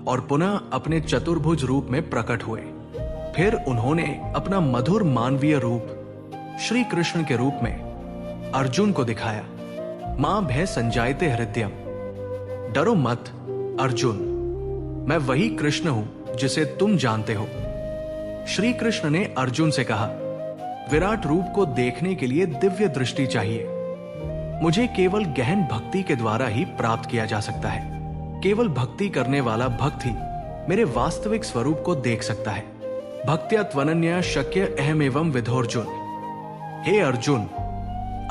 Speaker 1: और पुनः अपने चतुर्भुज रूप में प्रकट हुए। फिर उन्होंने अपना मधुर मानवीय रूप श्री कृष्ण के रूप में अर्जुन को दिखाया। मां भय संजायते हृदयम। डरो मत अर्जुन, मैं वही कृष्ण हूं जिसे तुम जानते हो। श्री कृष्ण ने अर्जुन से कहा, विराट रूप को देखने के लिए दिव्य दृष्टि चाहिए। मुझे केवल गहन भक्ति के द्वारा ही प्राप्त किया जा सकता है। केवल भक्ति करने वाला भक्त ही मेरे वास्तविक स्वरूप को देख सकता है। भक्त्या त्वनन्या शक्य अहमेवं विधोर्जुन। हे अर्जुन,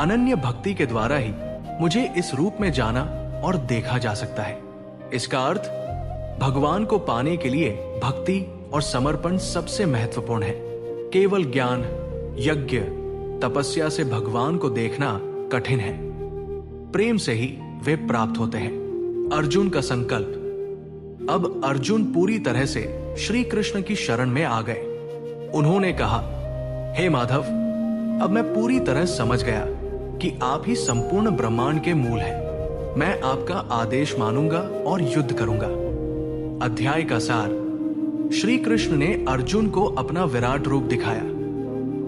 Speaker 1: अनन्य भक्ति के द्वारा ही मुझे इस रूप में जाना और देखा जा सकता है। इसका अर्थ भगवान को पाने के लिए भक्ति और समर्पण सबसे महत्वपूर्ण है। केवल ज्ञान, यज्ञ, तपस्या से भगवान को देखना कठिन है। प्रेम से ही वे प्राप्त होते हैं। अर्जुन का संकल्प। अब अर्जुन पूरी तरह से श्री कृष्ण की शरण में आ गए। उन्होंने कहा, हे माधव, अब मैं पूरी तरह समझ गया कि आप ही संपूर्ण ब्रह्मांड के मूल हैं। मैं आपका आदेश मानूंगा और युद्ध करूंगा। अध्याय का सार। श्री कृष्ण ने अर्जुन को अपना विराट रूप दिखाया।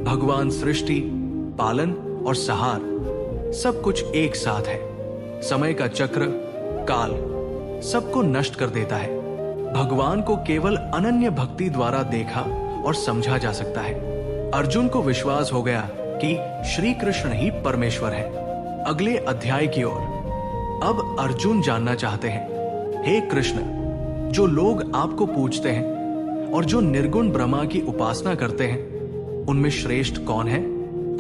Speaker 1: भगवान सृष्टि, पालन और सहार सब कुछ एक साथ है। समय का चक्र, काल सबको नष्ट कर देता है। भगवान को केवल अनन्य भक्ति द्वारा देखा और समझा जा सकता है। अर्जुन को विश्वास हो गया कि श्री कृष्ण ही परमेश्वर है। अगले अध्याय की ओर अब अर्जुन जानना चाहते हैं, हे कृष्ण, जो लोग आपको पूजते हैं और जो निर्गुण ब्रह्मा की उपासना करते हैं, उनमें श्रेष्ठ कौन है?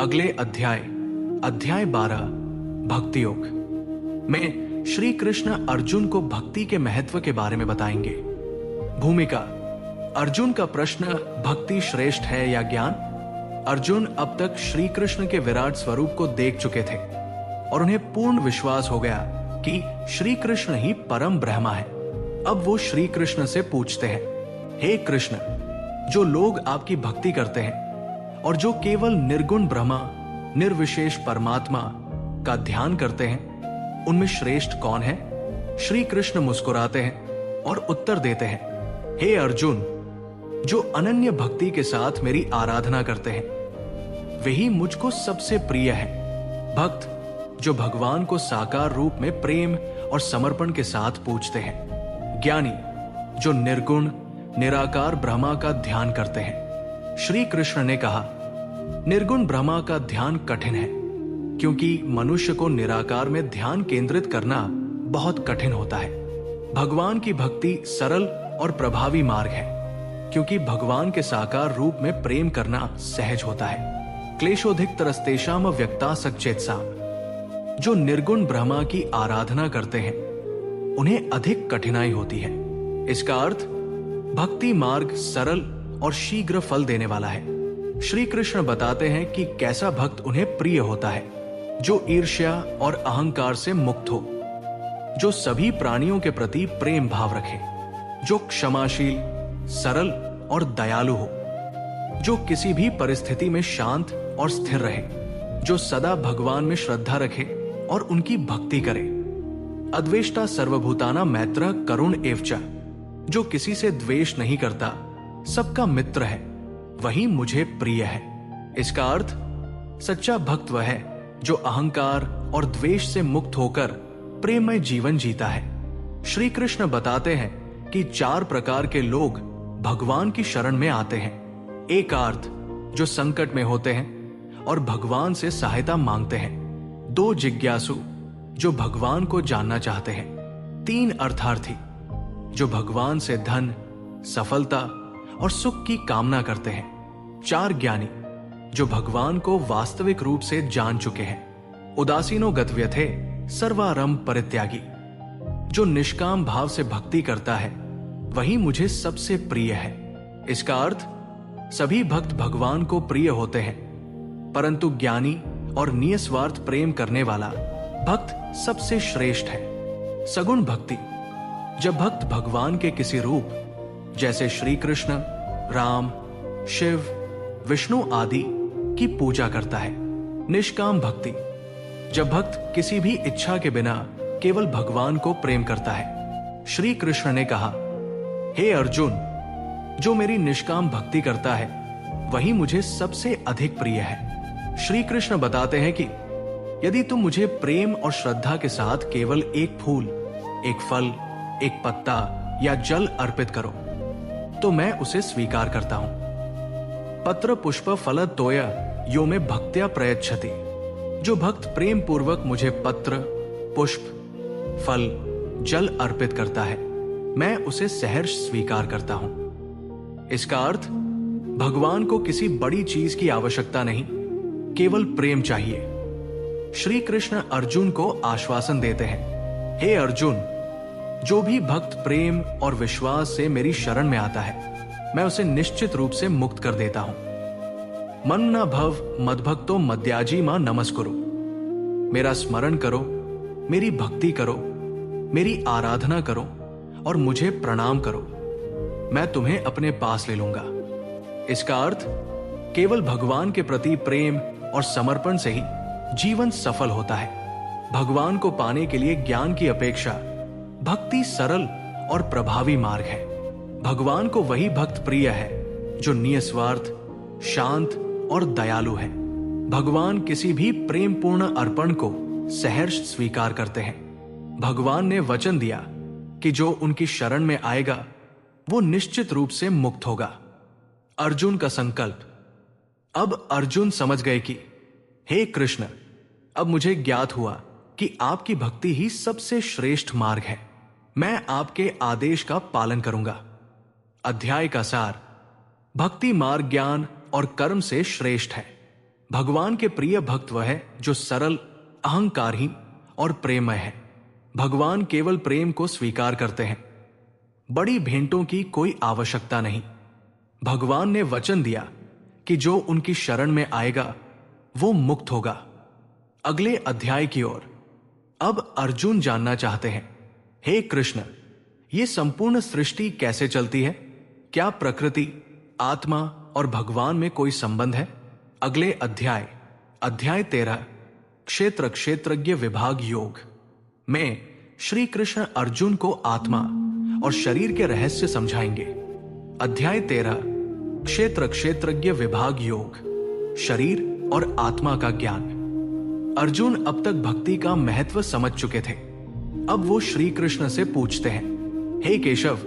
Speaker 1: अगले अध्याय 12 भक्ति योग में श्री कृष्ण अर्जुन को भक्ति के महत्व के बारे में बताएंगे। भूमिका: अर्जुन का प्रश्न, भक्ति श्रेष्ठ है या ज्ञान? अर्जुन अब तक श्री कृष्ण के विराट स्वरूप को देख चुके थे और उन्हें पूर्ण विश्वास हो गया कि श्री कृष्ण ही परम ब्रह्मा है। अब वो श्री कृष्ण से पूछते हैं, हे कृष्ण, जो लोग आपकी भक्ति करते हैं और जो केवल निर्गुण ब्रह्मा, निर्विशेष परमात्मा का ध्यान करते हैं, उनमें श्रेष्ठ कौन है? श्री कृष्ण मुस्कुराते हैं और उत्तर देते हैं, हे अर्जुन, जो अनन्य भक्ति के साथ मेरी आराधना करते हैं, वही मुझको सबसे प्रिय है। भक्त जो भगवान को साकार रूप में प्रेम और समर्पण के साथ पूजते हैं। ज्ञानी जो निर्गुण निराकार ब्रह्मा का ध्यान करते हैं। श्री कृष्ण ने कहा, निर्गुण ब्रह्मा का ध्यान कठिन है, क्योंकि मनुष्य को निराकार में ध्यान केंद्रित करना बहुत कठिन होता है। भगवान की भक्ति सरल और प्रभावी मार्ग है, क्योंकि भगवान के साकार रूप में प्रेम करना सहज होता है। क्लेशोधिक तरस्तेषाम व्यक्तासक्चेतसाम, जो निर्गुण ब्रह्मा की आराधना करते हैं, उन्हें अधिक कठिनाई होती है। इसका अर्थ भक्ति मार्ग सरल और शीघ्र फल देने वाला है। श्री कृष्ण बताते हैं कि कैसा भक्त उन्हें प्रिय होता है, जो ईर्ष्या और अहंकार से मुक्त हो, जो सभी प्राणियों के प्रति प्रेम भाव रखे, जो क्षमाशील, सरल और दयालु हो, जो किसी भी परिस्थिति में शांत और स्थिर रहे, जो सदा भगवान में श्रद्धा रखे और उनकी भक्ति करे। अद्वेष्टा सर्वभूताना मैत्र करुण एवच, जो किसी से द्वेष नहीं करता, सबका मित्र है, वही मुझे प्रिय है। इसका अर्थ सच्चा भक्त वह है जो अहंकार और द्वेष से मुक्त होकर प्रेममय जीवन जीता है। श्री कृष्ण बताते हैं कि 4 प्रकार के लोग भगवान की शरण में आते हैं। एक अर्थ जो संकट में होते हैं और भगवान से सहायता मांगते हैं। 2 जिज्ञासु जो भगवान को जानना चाहते हैं। 3 अर्थार्थी जो भगवान से धन, सफलता और सुख की कामना करते हैं। 4 ज्ञानी जो भगवान को वास्तविक रूप से जान चुके हैं। उदासीनो गतव्यथे सर्वारंभ परित्यागी, जो निष्काम भाव से भक्ति करता है, वही मुझे सबसे प्रिय है। इसका अर्थ सभी भक्त भगवान को प्रिय होते हैं, परंतु ज्ञानी और निस्वार्थ प्रेम करने वाला भक्त सबसे श्रेष्ठ है। सगुण भक्ति: जब भक्त भगवान के किसी रूप जैसे श्री कृष्ण, राम, शिव, विष्णु आदि की पूजा करता है। निष्काम भक्ति: जब भक्त किसी भी इच्छा के बिना केवल भगवान को प्रेम करता है। श्री कृष्ण ने कहा, हे अर्जुन, जो मेरी निष्काम भक्ति करता है, वही मुझे सबसे अधिक प्रिय है। श्री कृष्ण बताते हैं कि यदि तुम मुझे प्रेम और श्रद्धा के साथ केवल एक फूल, एक फल, एक पत्ता या जल अर्पित करो, तो मैं उसे स्वीकार करता हूं। पत्र पुष्प फल तोय यो में भक्त्या प्रयच्छति, जो भक्त प्रेम पूर्वक मुझे पत्र, पुष्प, फल, जल अर्पित करता है, मैं उसे सहर्ष स्वीकार करता हूं। इसका अर्थ भगवान को किसी बड़ी चीज की आवश्यकता नहीं, केवल प्रेम चाहिए। श्री कृष्ण अर्जुन को आश्वासन देते हैं, हे अर्जुन, जो भी भक्त प्रेम और विश्वास से मेरी शरण में आता है, मैं उसे निश्चित रूप से मुक्त कर देता हूं। मन न भव मद्भक्तो मद्याजी मां नमस्कुरु, मेरा स्मरण करो, मेरी भक्ति करो, मेरी आराधना करो और मुझे प्रणाम करो, मैं तुम्हें अपने पास ले लूंगा। इसका अर्थ केवल भगवान के प्रति प्रेम और समर्पण से ही जीवन सफल होता है। भगवान को पाने के लिए ज्ञान की अपेक्षा भक्ति सरल और प्रभावी मार्ग है। भगवान को वही भक्त प्रिय है जो निस्वार्थ, शांत और दयालु है। भगवान किसी भी प्रेमपूर्ण अर्पण को सहर्ष स्वीकार करते हैं। भगवान ने वचन दिया कि जो उनकी शरण में आएगा वो निश्चित रूप से मुक्त होगा। अर्जुन का संकल्प। अब अर्जुन समझ गए कि हे कृष्ण, अब मुझे ज्ञात हुआ कि आपकी भक्ति ही सबसे श्रेष्ठ मार्ग है। मैं आपके आदेश का पालन करूंगा। अध्याय का सार। भक्ति मार्ग ज्ञान और कर्म से श्रेष्ठ है। भगवान के प्रिय भक्त वह है जो सरल, अहंकारहीन और प्रेममय है। भगवान केवल प्रेम को स्वीकार करते हैं। बड़ी भेंटों की कोई आवश्यकता नहीं। भगवान ने वचन दिया कि जो उनकी शरण में आएगा वो मुक्त होगा। अगले अध्याय की ओर। अब अर्जुन जानना चाहते हैं, हे कृष्ण, ये संपूर्ण सृष्टि कैसे चलती है? क्या प्रकृति, आत्मा और भगवान में कोई संबंध है? अगले अध्याय। अध्याय 13। क्षेत्र क्षेत्रज्ञ विभाग योग में श्री कृष्ण अर्जुन को आत्मा और शरीर के रहस्य समझाएंगे। अध्याय 13। क्षेत्र क्षेत्रज्ञ विभाग योग, शरीर और आत्मा का ज्ञान। अर्जुन अब तक भक्ति का महत्व समझ चुके थे। अब वो श्री कृष्ण से पूछते हैं, हे केशव,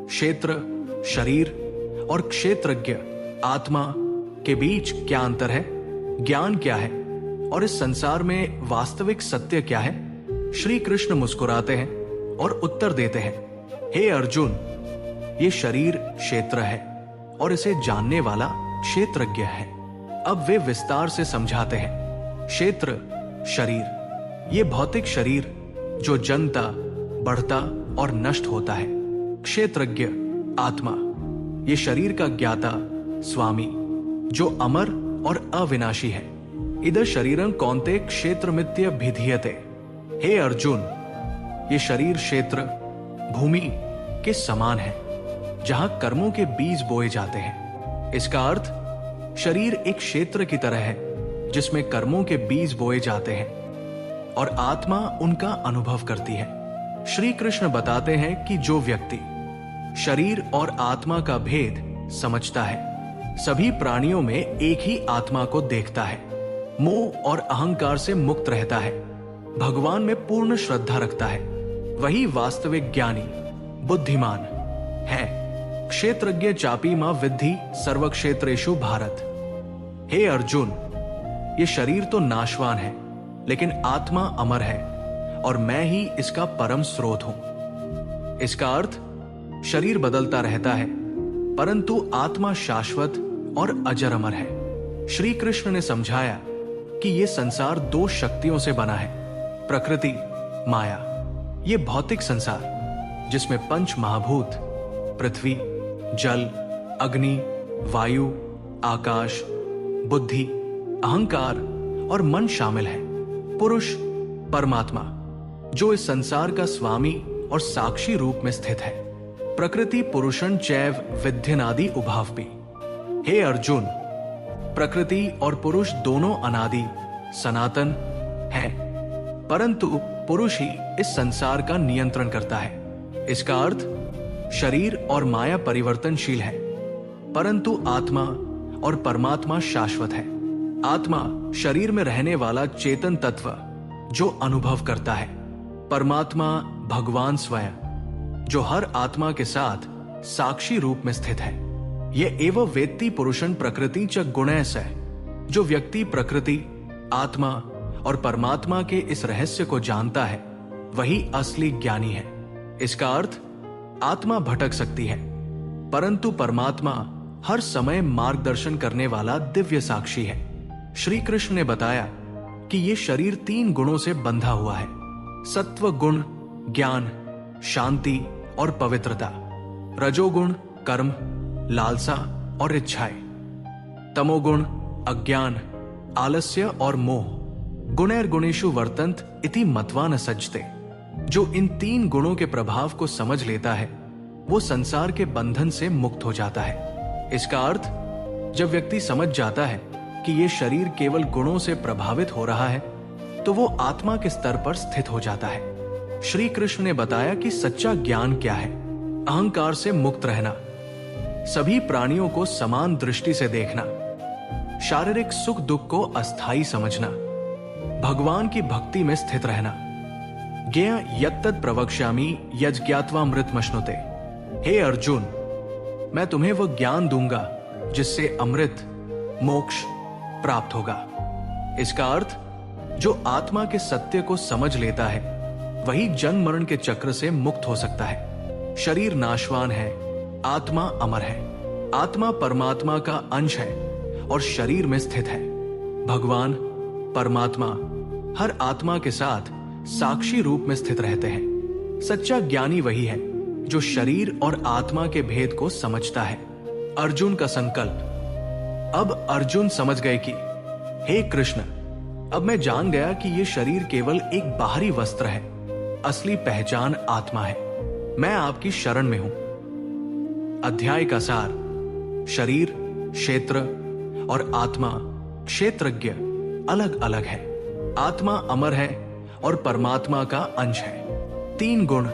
Speaker 1: क्षेत्र, शरीर और क्षेत्रज्ञ आत्मा के बीच क्या अंतर है? ज्ञान क्या है और इस संसार में वास्तविक सत्य क्या है? श्री कृष्ण मुस्कुराते हैं और उत्तर देते हैं, हे अर्जुन, ये शरीर क्षेत्र है और इसे जानने वाला क्षेत्रज्ञ है। अब वे विस्तार से समझाते हैं। क्षेत्र शरीर, ये भौतिक शरीर जो जन्मता, बढ़ता और नष्ट होता है। क्षेत्रज्ञ आत्मा, ये शरीर का ज्ञाता, स्वामी जो अमर और अविनाशी है। इधर शरीरं कौन्ते क्षेत्रमित्य भिधीयते। हे अर्जुन, ये शरीर क्षेत्र भूमि के समान है जहां कर्मों के बीज बोए जाते हैं। इसका अर्थ शरीर एक क्षेत्र की तरह है जिसमें कर्मों के बीज बोए जाते हैं और आत्मा उनका अनुभव करती है। श्री कृष्ण बताते हैं कि जो व्यक्ति शरीर और आत्मा का भेद समझता है, सभी प्राणियों में एक ही आत्मा को देखता है, मोह और अहंकार से मुक्त रहता है, भगवान में पूर्ण श्रद्धा रखता है, वही वास्तविक ज्ञानी बुद्धिमान है। क्षेत्रज्ञ चापी मां विद्धि सर्व क्षेत्रेषु भारत। हे अर्जुन, ये शरीर तो नाशवान है लेकिन आत्मा अमर है और मैं ही इसका परम स्रोत हूं। इसका अर्थ शरीर बदलता रहता है परंतु आत्मा शाश्वत और अजर अमर है। श्री कृष्ण ने समझाया कि यह संसार दो शक्तियों से बना है, प्रकृति, माया। ये भौतिक संसार जिसमें पंच महाभूत पृथ्वी, जल, अग्नि, वायु, आकाश, बुद्धि, अहंकार और मन शामिल है। पुरुष परमात्मा जो इस संसार का स्वामी और साक्षी रूप में स्थित है। प्रकृति पुरुषं चैव विध्यनादि उभावपि। हे अर्जुन, प्रकृति और पुरुष दोनों अनादि सनातन हैं, परंतु पुरुष ही इस संसार का नियंत्रण करता है। इसका अर्थ शरीर और माया परिवर्तनशील है परंतु आत्मा और परमात्मा शाश्वत है। आत्मा शरीर में रहने वाला चेतन तत्व जो अनुभव करता है। परमात्मा भगवान स्वयं जो हर आत्मा के साथ साक्षी रूप में स्थित है। यह एव वेत्ति पुरुषं प्रकृति च गुणैः सह। जो व्यक्ति प्रकृति, आत्मा और परमात्मा के इस रहस्य को जानता है वही असली ज्ञानी है। इसका अर्थ आत्मा भटक सकती है परंतु परमात्मा हर समय मार्गदर्शन करने वाला दिव्य साक्षी है। श्री कृष्ण ने बताया कि ये शरीर 3 गुणों से बंधा हुआ है, सत्व गुण ज्ञान, शांति और पवित्रता, रजोगुण कर्म, लालसा और इच्छाएं, तमोगुण अज्ञान, आलस्य और मोह। गुणैर्गुणेषु वर्तन्त इति मत्वा न सज्जते। जो इन 3 गुणों के प्रभाव को समझ लेता है वो संसार के बंधन से मुक्त हो जाता है। इसका अर्थ जब व्यक्ति समझ जाता है कि ये शरीर केवल गुणों से प्रभावित हो रहा है तो वो आत्मा के स्तर पर स्थित हो जाता है। श्री कृष्ण ने बताया कि सच्चा ज्ञान क्या है। अहंकार से मुक्त रहना, सभी प्राणियों को समान दृष्टि से देखना, शारीरिक सुख दुख को अस्थायी समझना, भगवान की भक्ति में स्थित रहना। ज्ञेय यत्तत् प्रवक्ष्यामि यज्ज्ञात्वा मृतमश्नुते। हे अर्जुन, मैं तुम्हें वह ज्ञान दूंगा जिससे अमृत मोक्ष प्राप्त होगा। इसका अर्थ, जो आत्मा के सत्य को समझ लेता है वही जन्म मरण के चक्र से मुक्त हो सकता है। शरीर नाशवान है, आत्मा अमर है। आत्मा परमात्मा का अंश है और शरीर में स्थित है। भगवान परमात्मा हर आत्मा के साथ साक्षी रूप में स्थित रहते हैं। सच्चा ज्ञानी वही है जो शरीर और आत्मा के भेद को समझता है। अर्जुन का संकल्प। अब अर्जुन समझ गए कि हे कृष्ण, अब मैं जान गया कि यह शरीर केवल एक बाहरी वस्त्र है, असली पहचान आत्मा है। मैं आपकी शरण में हूं। अध्याय का सार। शरीर क्षेत्र और आत्मा क्षेत्रज्ञ अलग अलग है। आत्मा अमर है और परमात्मा का अंश है। 3 गुण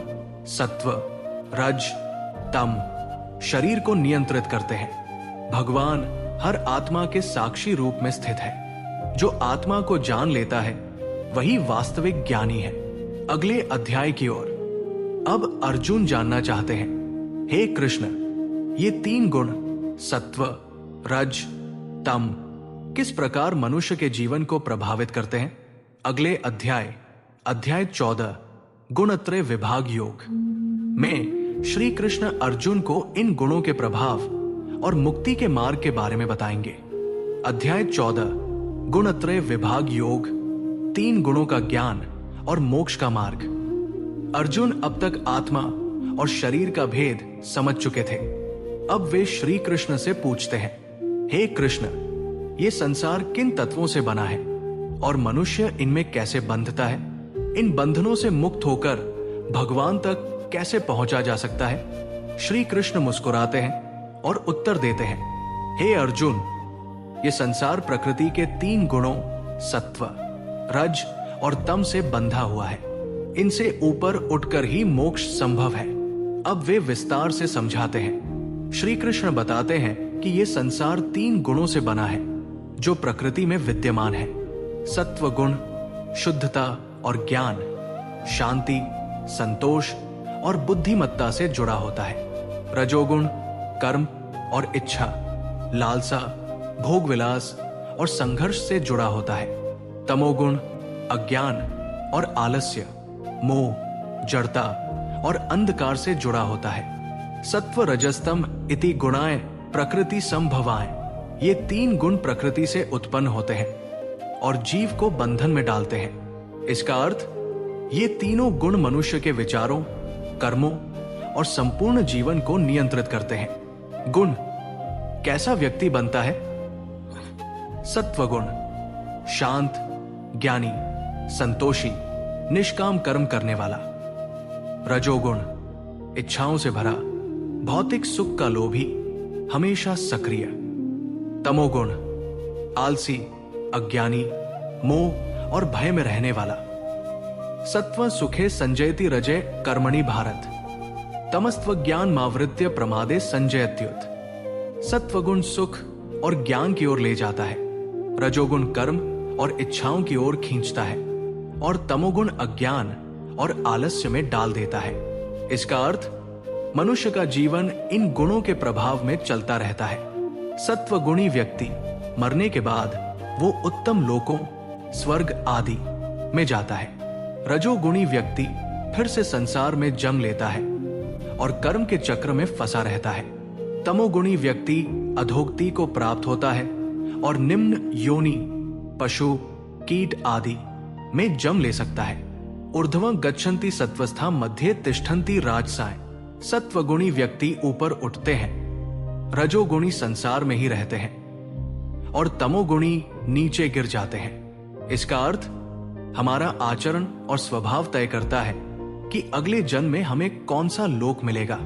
Speaker 1: सत्व रज तम शरीर को नियंत्रित करते हैं। भगवान हर आत्मा के साक्षी रूप में स्थित है। जो आत्मा को जान लेता है वही वास्तविक ज्ञानी है। अगले अध्याय की ओर। अब अर्जुन जानना चाहते हैं, हे कृष्ण, ये 3 गुण सत्व रज तम किस प्रकार मनुष्य के जीवन को प्रभावित करते हैं? अगले अध्याय 14 गुणत्रय विभाग योग में श्री कृष्ण अर्जुन को इन गुणों के प्रभाव और मुक्ति के मार्ग के बारे में बताएंगे। अध्याय 14 गुणत्रय विभाग योग 3 गुणों का ज्ञान और मोक्ष का मार्ग। अर्जुन अब तक आत्मा और शरीर का भेद समझ चुके थे। अब वे श्री कृष्ण से पूछते हैं, हे कृष्ण, ये संसार किन तत्वों से बना है और मनुष्य इनमें कैसे बंधता है? इन बंधनों से मुक्त होकर भगवान तक कैसे पहुंचा जा सकता है? श्री कृष्ण मुस्कुराते हैं और उत्तर देते हैं, हे अर्जुन, ये संसार प्रकृति के 3 गुणों सत्व रज और तम से बंधा हुआ है। इनसे ऊपर उठकर ही मोक्ष संभव है। अब वे विस्तार से समझाते हैं। श्री कृष्ण बताते हैं कि यह संसार 3 गुणों से बना है जो प्रकृति में विद्यमान है। सत्व गुण शुद्धता और ज्ञान, शांति, संतोष और बुद्धिमत्ता से जुड़ा होता है। रजोगुण कर्म और इच्छा, लालसा, भोग विलास और संघर्ष से जुड़ा होता है। तमोगुण अज्ञान और आलस्य, मोह, जड़ता और अंधकार से जुड़ा होता है। सत्व रजस्तम इति गुणाएं प्रकृति संभवाएं, ये 3 गुण प्रकृति से उत्पन्न होते हैं और जीव को बंधन में डालते हैं। इसका अर्थ, ये तीनों गुण मनुष्य के विचारों, कर्मों और संपूर्ण जीवन को नियंत्रित करते हैं। गुण कैसा व्यक्ति बनता है? सत्वगुण शांत, ज्ञानी, संतोषी, निष्काम कर्म करने वाला। रजोगुण इच्छाओं से भरा, भौतिक सुख का लोभी, हमेशा सक्रिय। तमोगुण आलसी, अज्ञानी, मोह और भय में रहने वाला। सत्व सुखे संजयति रजे कर्मणि भारत, तमस्त्व ज्ञान मावृत्य प्रमादे संजयत्युत। सत्वगुण सुख और ज्ञान की ओर ले जाता है, रजोगुण कर्म और इच्छाओं की ओर खींचता है और तमोगुण अज्ञान और आलस्य में डाल देता है। इसका अर्थ, मनुष्य का जीवन इन गुणों के प्रभाव में चलता रहता है। सत्वगुणी व्यक्ति मरने के बाद वो उत्तम लोकों, स्वर्ग आदि में जाता है। रजोगुणी व्यक्ति फिर से संसार में जन्म लेता है और कर्म के चक्र में फंसा रहता है। तमोगुणी व्यक्ति अधोगति को प्राप्त होता है और निम्न योनि, पशु, कीट आदि में जन्म ले सकता है। ऊर्ध्वं गच्छन्ति सत्वस्था मध्ये तिष्ठन्ति राजसाएं। सत्वगुणी व्यक्ति ऊपर उठते हैं, रजोगुणी संसार में ही रहते हैं और तमोगुणी नीचे गिर जाते हैं। इसका अर्थ, हमारा आचरण और स्वभाव तय करता है कि अगले जन्म में हमें कौन सा लोक मिलेगा।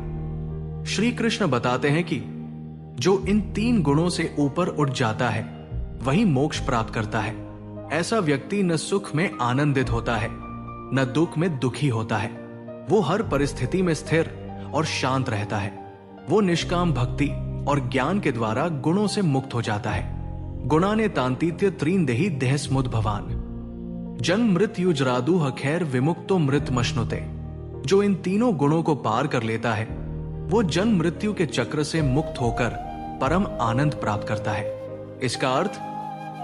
Speaker 1: श्री कृष्ण बताते हैं कि जो इन 3 गुणों से ऊपर उठ जाता है वही मोक्ष प्राप्त करता है। ऐसा व्यक्ति न सुख में आनंदित होता है न दुख में दुखी होता है। वो हर परिस्थिति में स्थिर और शांत रहता है। वो निष्काम भक्ति और ज्ञान के द्वारा गुणों से मुक्त हो जाता है। गुणाने तांतीत्य त्रीनदेही देहस्मुद्भवान, जन्म मृत्यु जरादु खैर विमुक्तो मृत मश्नुते। जो इन तीनों गुणों को पार कर लेता है वो जन्म मृत्यु के चक्र से मुक्त होकर परम आनंद प्राप्त करता है। इसका अर्थ,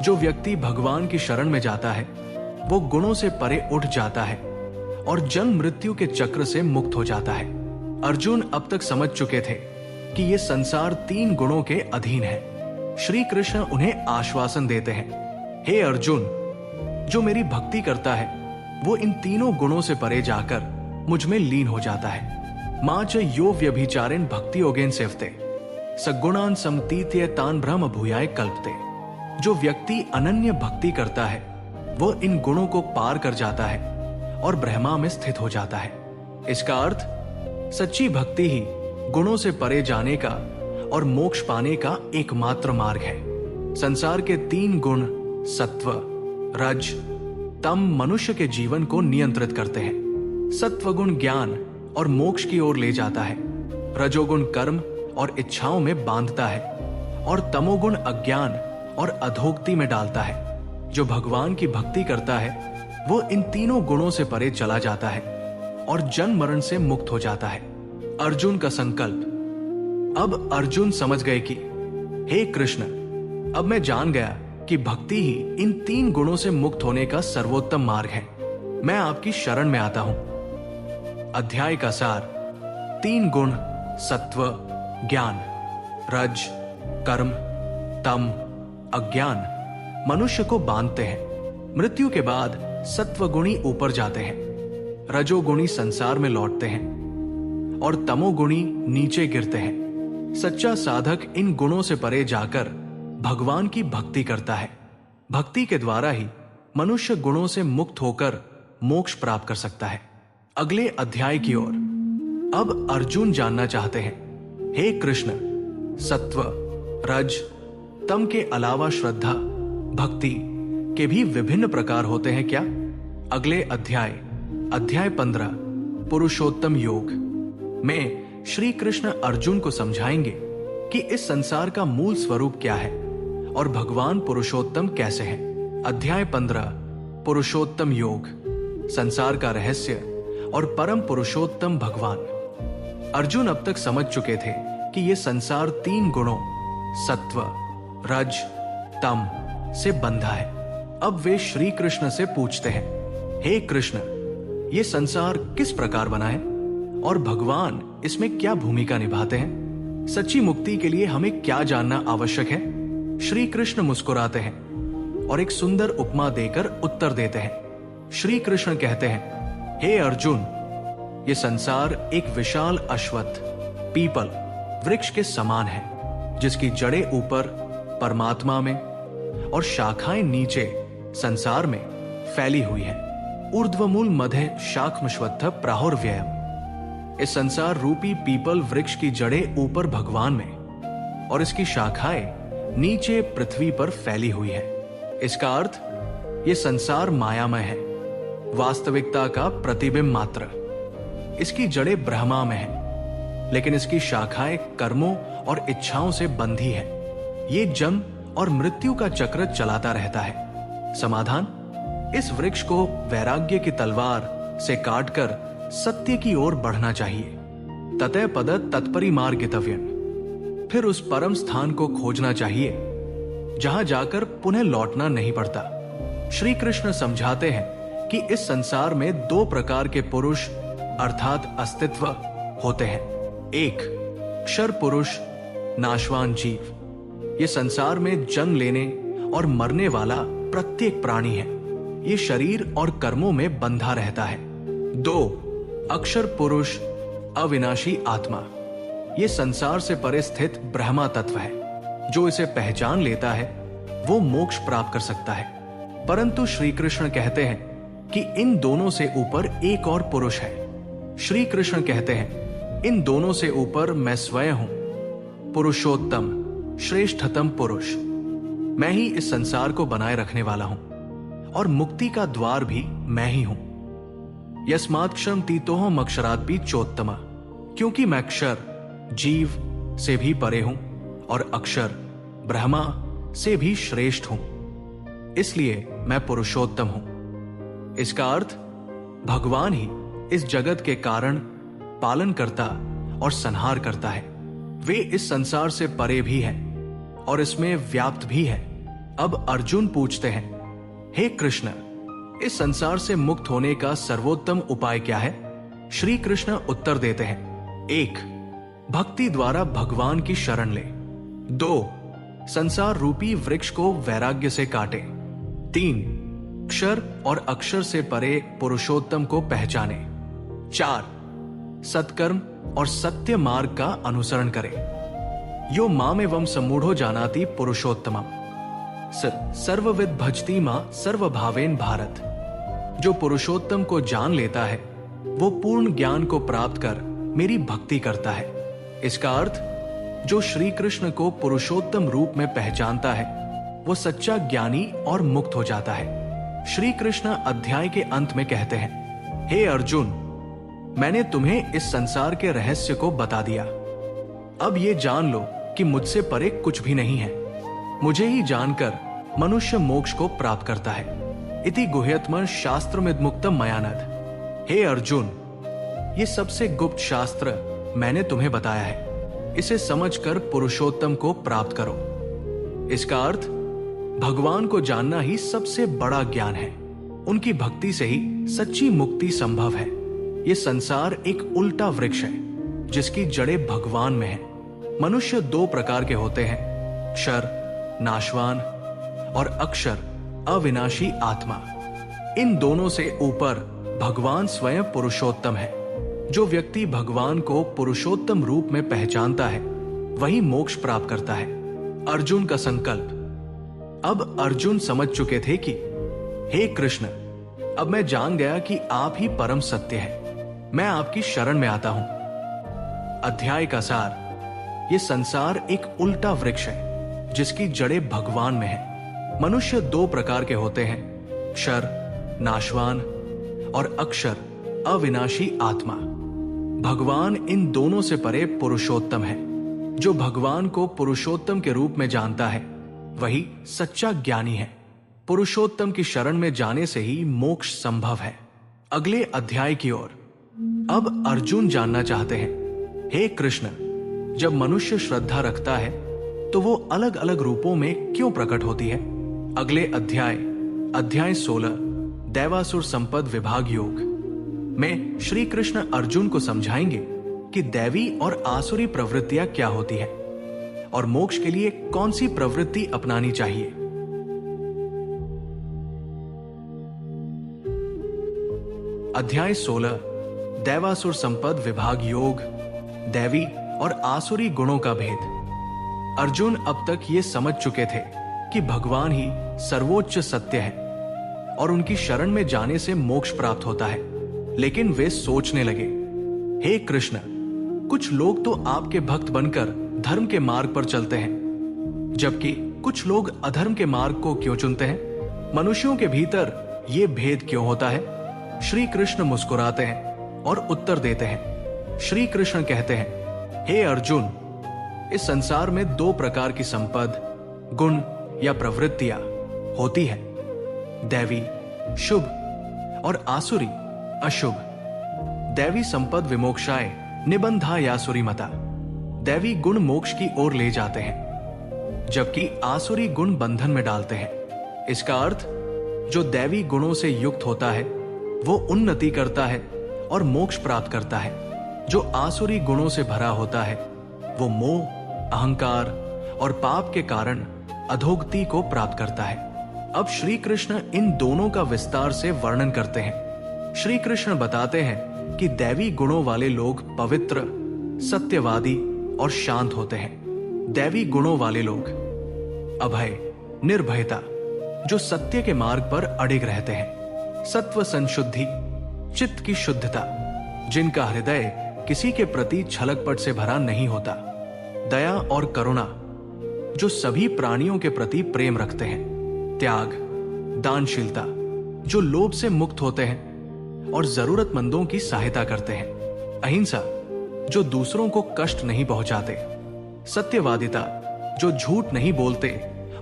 Speaker 1: जो व्यक्ति भगवान की शरण में जाता है वो गुणों से परे उठ जाता है और जन्म मृत्यु के चक्र से मुक्त हो जाता है। अर्जुन अब तक समझ चुके थे कि ये संसार 3 गुणों के अधीन है। श्री कृष्ण उन्हें आश्वासन देते हैं, हे अर्जुन, जो मेरी भक्ति करता है वो इन तीनों गुणों से परे जाकर मुझ में लीन हो जाता है। मां च यो व्यभिचारेण भक्ति योगेन सेवते सगुणान समतीत्य तान ब्रह्म भूयाय कल्पते। जो व्यक्ति अनन्य भक्ति करता है वो इन गुणों को पार कर जाता है और ब्रह्मा में स्थित हो जाता है। इसका अर्थ, सच्ची भक्ति ही गुणों से परे जाने का और मोक्ष पाने का एकमात्र मार्ग है। संसार के 3 गुण सत्व, रज, तम मनुष्य के जीवन को नियंत्रित करते हैं। सत्वगुण ज्ञान और मोक्ष की ओर ले जाता है, रजोगुण कर्म और इच्छाओं में बांधता है और तमोगुण अज्ञान और अधोगति में डालता है। जो भगवान की भक्ति करता है वो इन तीनों गुणों से परे चला जाता है और जन्म मरण से मुक्त हो जाता है। अर्जुन का संकल्प। अब अर्जुन समझ गए कि हे कृष्ण, अब मैं जान गया कि भक्ति ही इन 3 गुणों से मुक्त होने का सर्वोत्तम मार्ग है। मैं आपकी शरण में आता हूं। अध्याय का सार। 3 गुण सत्व, ज्ञान, रज, कर्म, तम, अज्ञान मनुष्य को बांधते हैं। मृत्यु के बाद सत्वगुणी ऊपर जाते हैं, रजोगुणी संसार में लौटते हैं और तमोगुणी नीचे गिरते हैं। सच्चा साधक इन गुणों से परे जाकर भगवान की भक्ति करता है। भक्ति के द्वारा ही मनुष्य गुणों से मुक्त होकर मोक्ष प्राप्त कर सकता है। अगले अध्याय की ओर। अब अर्जुन जानना चाहते हैं, हे कृष्ण, सत्व, रज, तम के अलावा श्रद्धा, भक्ति के भी विभिन्न प्रकार होते हैं क्या? अगले अध्याय 15 पुरुषोत्तम योग में श्री कृष्ण अर्जुन को समझाएंगे कि इस संसार का मूल स्वरूप क्या है और भगवान पुरुषोत्तम कैसे हैं। अध्याय 15 पुरुषोत्तम योग, संसार का रहस्य और परम पुरुषोत्तम भगवान। अर्जुन अब तक समझ चुके थे कि यह संसार 3 गुणों सत्व, रज, तम से बंधा है। अब वे श्री कृष्ण से पूछते हैं, हे कृष्ण, ये संसार किस प्रकार बना है और भगवान इसमें क्या भूमिका निभाते हैं? सच्ची मुक्ति के लिए हमें क्या जानना आवश्यक है? श्री कृष्ण मुस्कुराते हैं और एक सुंदर उपमा देकर उत्तर देते हैं। श्री कृष्ण कहते हैं, हे अर्जुन, ये संसार एक विशाल अश्वत्थ पीपल वृक्ष के समान है, जिसकी जड़ें ऊपर परमात्मा में और शाखाएं नीचे संसार में फैली हुई है। ऊर्ध्वमूल मध्य शाखमश्वत्थ प्राहुर्व्ययम्। इस संसार रूपी पीपल वृक्ष की जड़ें ऊपर भगवान में और इसकी शाखाएं नीचे पृथ्वी पर फैली हुई है। इसका अर्थ, ये संसार मायामय है, वास्तविकता का प्रतिबिंब मात्र। इसकी जड़ें ब्रह्मा में है, लेकिन इसकी शाखाएं कर्मों और इच्छाओं से बंधी है। ये जन्म और मृत्यु का चक्र चलाता रहता है। समाधान, इस वृक्ष को वैराग्य की तलवार से काटकर सत्य की ओर बढ़ना चाहिए। ततः पद तत्परि मार्गितव्यम्। फिर उस परम स्थान को खोजना चाहिए जहां जाकर पुनः लौटना नहीं पड़ता। श्री कृष्ण समझाते हैं कि इस संसार में 2 प्रकार के पुरुष अर्थात अस्तित्व होते हैं। एक क्षर पुरुष, नाशवान जीव। ये संसार में जन्म लेने और मरने वाला प्रत्येक प्राणी है। ये शरीर और कर्मों में बंधा रहता है। 2 अक्षर पुरुष, अविनाशी आत्मा। ये संसार से परे स्थित ब्रह्मा तत्व है। जो इसे पहचान लेता है वो मोक्ष प्राप्त कर सकता है। परंतु श्री कृष्ण कहते हैं कि इन दोनों से ऊपर एक और पुरुष है। श्री कृष्ण कहते हैं, इन दोनों से ऊपर मैं स्वयं हूं, पुरुषोत्तम, श्रेष्ठतम पुरुष। मैं ही इस संसार को बनाए रखने वाला हूं और मुक्ति का द्वार भी मैं ही हूं। यस्मात्क्षरम तीतोहम अक्षरादपि चोत्तमा। क्योंकि मैं अक्षर जीव से भी परे हूं और अक्षर ब्रह्मा से भी श्रेष्ठ हूं, इसलिए मैं पुरुषोत्तम हूं। इसका अर्थ, भगवान ही इस जगत के कारण, पालनकर्ता और संहार करता है। वे इस संसार से परे भी है और इसमें व्याप्त भी है। अब अर्जुन पूछते हैं, हे कृष्ण, इस संसार से मुक्त होने का सर्वोत्तम उपाय क्या है? श्री कृष्ण उत्तर देते हैं, 1. भक्ति द्वारा भगवान की शरण ले। 2. संसार रूपी वृक्ष को वैराग्य से काटे। 3. अक्षर और अक्षर से परे पुरुषोत्तम को पहचाने। 4. सत्कर्म और सत्य मार्ग का अनुसरण करे। यो मामेवं सम्मूढ़ो जानाति पुरुषोत्तमम् सर्वविद भजती मां सर्वभावेन भारत। जो पुरुषोत्तम को जान लेता है वो पूर्ण ज्ञान को प्राप्त कर मेरी भक्ति करता है। इसका अर्थ, जो श्री कृष्ण को पुरुषोत्तम रूप में पहचानता है वो सच्चा ज्ञानी और मुक्त हो जाता है। श्री कृष्ण अध्याय के अंत में कहते हैं, हे अर्जुन, मैंने तुम्हें इस संसार के रहस्य को बता दिया। अब ये जान लो कि मुझसे परे कुछ भी नहीं है। मुझे ही जानकर मनुष्य मोक्ष को प्राप्त करता है। इति गुह्यतम शास्त्रमिदमुक्तम मयानघ। हे अर्जुन, ये सबसे गुप्त शास्त्र मैंने तुम्हें बताया है। इसे समझकर पुरुषोत्तम को प्राप्त करो। इसका अर्थ, भगवान को जानना ही सबसे बड़ा ज्ञान है। उनकी भक्ति से ही सच्ची मुक्ति संभव है। ये संसार एक उल्टा वृक्ष है जिसकी जड़ें भगवान में है। मनुष्य 2 प्रकार के होते हैं, क्षर नाशवान और अक्षर अविनाशी आत्मा। इन दोनों से ऊपर भगवान स्वयं पुरुषोत्तम है। जो व्यक्ति भगवान को पुरुषोत्तम रूप में पहचानता है वही मोक्ष प्राप्त करता है। अर्जुन का संकल्प। अब अर्जुन समझ चुके थे कि हे कृष्ण, अब मैं जान गया कि आप ही परम सत्य है। मैं आपकी शरण में आता हूं। अध्याय का सार, ये संसार एक उल्टा वृक्ष है जिसकी जड़ें भगवान में है। मनुष्य 2 प्रकार के होते हैं, क्षर नाशवान और अक्षर अविनाशी आत्मा। भगवान इन दोनों से परे पुरुषोत्तम है। जो भगवान को पुरुषोत्तम के रूप में जानता है वही सच्चा ज्ञानी है। पुरुषोत्तम की शरण में जाने से ही मोक्ष संभव है। अगले अध्याय की ओर। अब अर्जुन जानना चाहते हैं, हे कृष्ण, जब मनुष्य श्रद्धा रखता है तो वो अलग अलग रूपों में क्यों प्रकट होती है? अगले अध्याय 16 दैवासुर संपद विभाग योग में श्री कृष्ण अर्जुन को समझाएंगे कि दैवी और आसुरी प्रवृत्तियां क्या होती है और मोक्ष के लिए कौन सी प्रवृत्ति अपनानी चाहिए। अध्याय 16 दैवासुर संपद विभाग योग, दैवी और आसुरी गुणों का भेद। अर्जुन अब तक ये समझ चुके थे कि भगवान ही सर्वोच्च सत्य है और उनकी शरण में जाने से मोक्ष प्राप्त होता है। लेकिन वे सोचने लगे, हे कृष्ण, कुछ लोग तो आपके भक्त बनकर धर्म के मार्ग पर चलते हैं, जबकि कुछ लोग अधर्म के मार्ग को क्यों चुनते हैं? मनुष्यों के भीतर ये भेद क्यों होता है? श्री कृष्ण मुस्कुराते हैं और उत्तर देते हैं। श्री कृष्ण कहते हैं, हे अर्जुन, इस संसार में 2 प्रकार की संपद, गुण या प्रवृत्तियां होती है, दैवी शुभ और आसुरी अशुभ। दैवी संपद विमोक्षाय निबंधा यासुरी मता। दैवी गुण मोक्ष की ओर ले जाते हैं जबकि आसुरी गुण बंधन में डालते हैं। इसका अर्थ, जो दैवी गुणों से युक्त होता है वो उन्नति करता है और मोक्ष प्राप्त करता है। जो आसुरी गुणों से भरा होता है वो मोह, अहंकार और पाप के कारण अधोगति को प्राप्त करता है। अब श्री कृष्ण इन दोनों का विस्तार से वर्णन करते हैं। श्री कृष्ण बताते हैं कि दैवी गुणों वाले लोग पवित्र, सत्यवादी और शांत होते हैं। दैवी गुणों वाले लोग अभय, निर्भयता, जो सत्य के मार्ग पर अडिग रहते हैं। सत्व संशुद्धि, चित्त की शुद्धता, जिनका हृदय किसी के प्रति छलकपट से भरा नहीं होता। दया और करुणा, जो सभी प्राणियों के प्रति प्रेम रखते हैं। त्याग, दानशीलता, जो लोभ से मुक्त होते हैं और जरूरतमंदों की सहायता करते हैं। अहिंसा, जो दूसरों को कष्ट नहीं पहुंचाते। सत्यवादिता, जो झूठ नहीं बोलते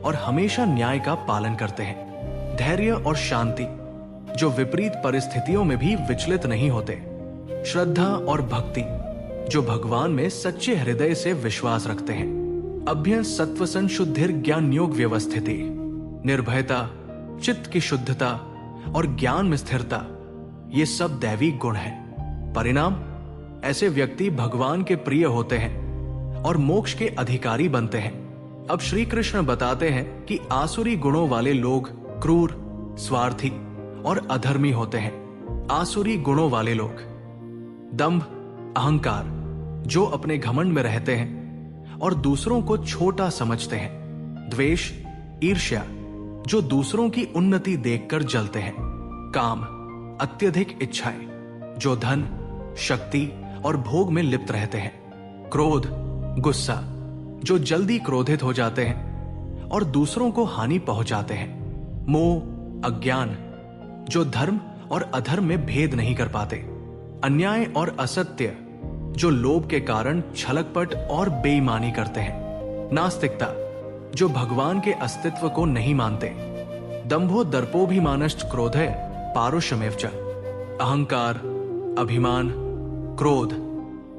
Speaker 1: और हमेशा न्याय का पालन करते हैं। धैर्य और शांति, जो विपरीत परिस्थितियों में भी विचलित नहीं होते। श्रद्धा और भक्ति, जो भगवान में सच्चे हृदय से विश्वास रखते हैं। अभ्य सत्व संशुद्धिर ज्ञान योग व्यवस्थिति, निर्भयता, चित्त की शुद्धता और ज्ञान में स्थिरता, ये सब दैवी गुण हैं। परिणाम, ऐसे व्यक्ति भगवान के प्रिय होते हैं और मोक्ष के अधिकारी बनते हैं। अब श्री कृष्ण बताते हैं कि आसुरी गुणों वाले लोग क्रूर, स्वार्थी और अधर्मी होते हैं। आसुरी गुणों वाले लोग दंभ, अहंकार, जो अपने घमंड में रहते हैं और दूसरों को छोटा समझते हैं। द्वेष, ईर्ष्या, जो दूसरों की उन्नति देखकर जलते हैं। काम, अत्यधिक इच्छाएं, जो धन, शक्ति और भोग में लिप्त रहते हैं। क्रोध, गुस्सा, जो जल्दी क्रोधित हो जाते हैं और दूसरों को हानि पहुंचाते हैं। मोह, अज्ञान, जो धर्म और अधर्म में भेद नहीं कर पाते। अन्याय और असत्य, जो लोभ के कारण छलकपट और बेईमानी करते हैं। नास्तिकता, जो भगवान के अस्तित्व को नहीं मानते। दंभो दर्पोभिमानश्च क्रोधः पारुष्यमेव च, अहंकार, अभिमान, क्रोध,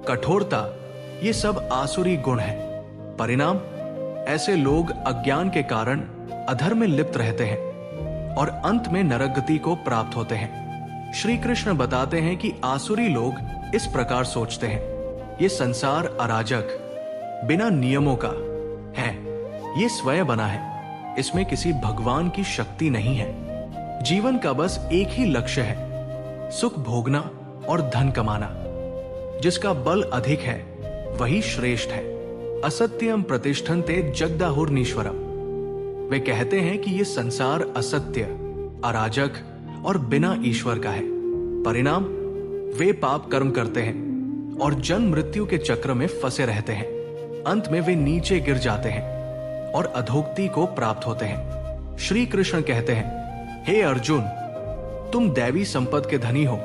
Speaker 1: कठोरता, ये सब आसुरी गुण हैं। परिणाम, ऐसे लोग अज्ञान के कारण अधर्म में लिप्त रहते हैं और अंत में नरकगति को प्राप्त होते हैं। श्री कृष्ण बताते हैं कि आसुरी लोग इस प्रकार सोचते हैं, ये संसार अराजक, बिना नियमों का है, ये स्वयं बना है, इसमें किसी भगवान की शक्ति नहीं है। जीवन का बस एक ही लक्ष्य है, सुख भोगना और धन कमाना। जिसका बल अधिक है वही श्रेष्ठ है। असत्यम प्रतिष्ठन्ते जगदाहुर्नीश्वरम, वे कहते हैं कि ये संसार असत्य, अराजक और बिना ईश्वर का है। परिणाम, वे पाप कर्म करते हैं और जन्म मृत्यु के चक्र में फंसे रहते हैं। अंत में वे नीचे गिर जाते हैं और अधोगति को प्राप्त होते हैं। श्री कृष्ण कहते हैं, हे अर्जुन, तुम दैवी संपत्ति के धनी हो,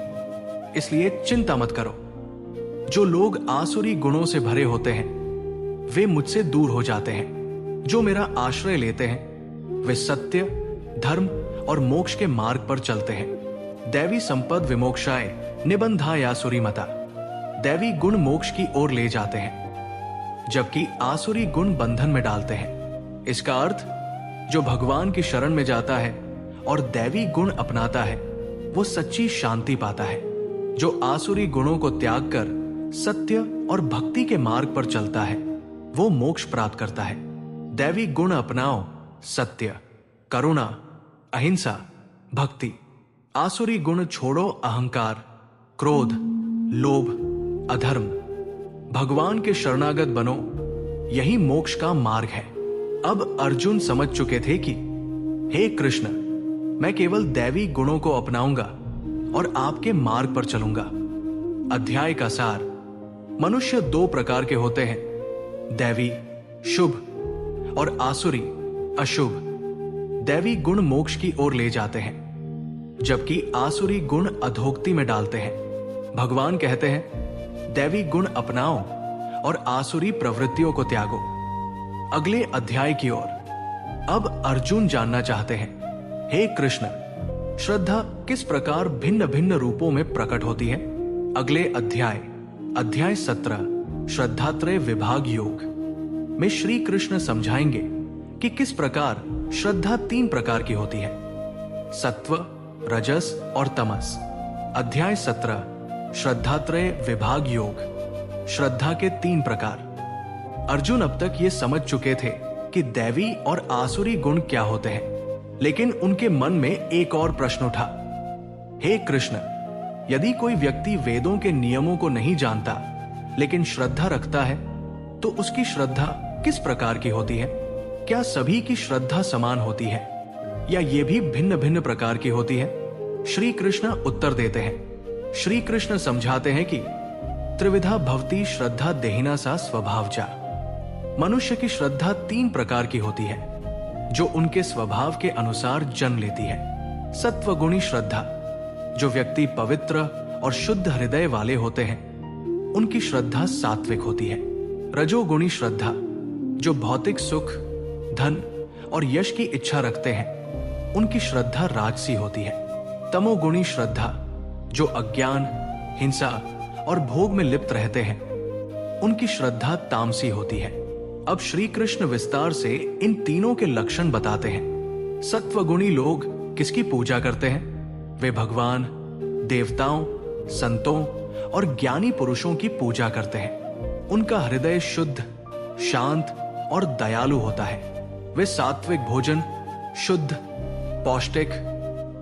Speaker 1: इसलिए चिंता मत करो। जो लोग आसुरी गुणों से भरे होते हैं वे मुझसे दूर हो जाते हैं। जो मेरा आश्रय लेते हैं वे सत्य, धर्म और मोक्ष के मार्ग पर चलते हैं। दैवी संपद विमोक्षाय निबंधायासुरी मता, दैवी गुण मोक्ष की ओर ले जाते हैं, जबकि आसुरी गुण बंधन में डालते हैं। इसका अर्थ, जो भगवान की शरण में जाता है और दैवी गुण अपनाता है वो सच्ची शांति पाता है। जो आसुरी गुणों को त्याग कर सत्य और भक्ति के मार्ग पर चलता है वो मोक्ष प्राप्त करता है। दैवी गुण अपनाओ, सत्य, करुणा, अहिंसा, भक्ति। आसुरी गुण छोड़ो, अहंकार, क्रोध, लोभ, अधर्म। भगवान के शरणागत बनो, यही मोक्ष का मार्ग है। अब अर्जुन समझ चुके थे कि हे कृष्ण, मैं केवल दैवी गुणों को अपनाऊंगा और आपके मार्ग पर चलूंगा। अध्याय का सार, मनुष्य दो प्रकार के होते हैं, दैवी शुभ और आसुरी अशुभ। दैवी गुण मोक्ष की ओर ले जाते हैं जबकि आसुरी गुण अधोगति में डालते हैं। भगवान कहते हैं, दैवी गुण अपनाओ और आसुरी प्रवृत्तियों को त्यागो। अगले अध्याय की ओर अब अर्जुन जानना चाहते हैं, हे कृष्ण, श्रद्धा किस प्रकार भिन्न भिन्न रूपों में प्रकट होती है। अगले अध्याय 17 श्रद्धात्रय विभाग योग में श्री कृष्ण समझाएंगे कि किस प्रकार श्रद्धा 3 प्रकार की होती है, सत्व, रजस और तमस। अध्याय 17 श्रद्धात्रय विभाग योग, श्रद्धा के 3 प्रकार। अर्जुन अब तक ये समझ चुके थे कि दैवी और आसुरी गुण क्या होते हैं, लेकिन उनके मन में एक और प्रश्न उठा, हे कृष्ण, यदि कोई व्यक्ति वेदों के नियमों को नहीं जानता लेकिन श्रद्धा रखता है तो उसकी श्रद्धा किस प्रकार की होती है? क्या सभी की श्रद्धा समान होती है या ये भी भिन्न भिन्न प्रकार की होती है? श्री कृष्ण उत्तर देते हैं। श्री कृष्ण समझाते हैं कि त्रिविधा भवती श्रद्धा देहिना सा स्वभावजा। मनुष्य की श्रद्धा 3 प्रकार की होती है जो उनके स्वभाव के अनुसार जन्म लेती है। सत्वगुणी श्रद्धा, जो व्यक्ति पवित्र और शुद्ध हृदय वाले होते हैं उनकी श्रद्धा सात्विक होती है। रजोगुणी श्रद्धा, जो भौतिक सुख, धन और यश की इच्छा रखते हैं उनकी श्रद्धा राजसी होती है। तमोगुणी श्रद्धा, जो अज्ञान, हिंसा और भोग में लिप्त रहते हैं उनकी श्रद्धा तामसी होती है। अब श्री कृष्ण विस्तार से इन तीनों के लक्षण बताते हैं। सत्वगुणी लोग किसकी पूजा करते हैं? वे भगवान, देवताओं, संतों और ज्ञानी पुरुषों की पूजा करते हैं। उनका हृदय शुद्ध, शांत और दयालु होता है। वे सात्विक भोजन शुद्ध, पौष्टिक,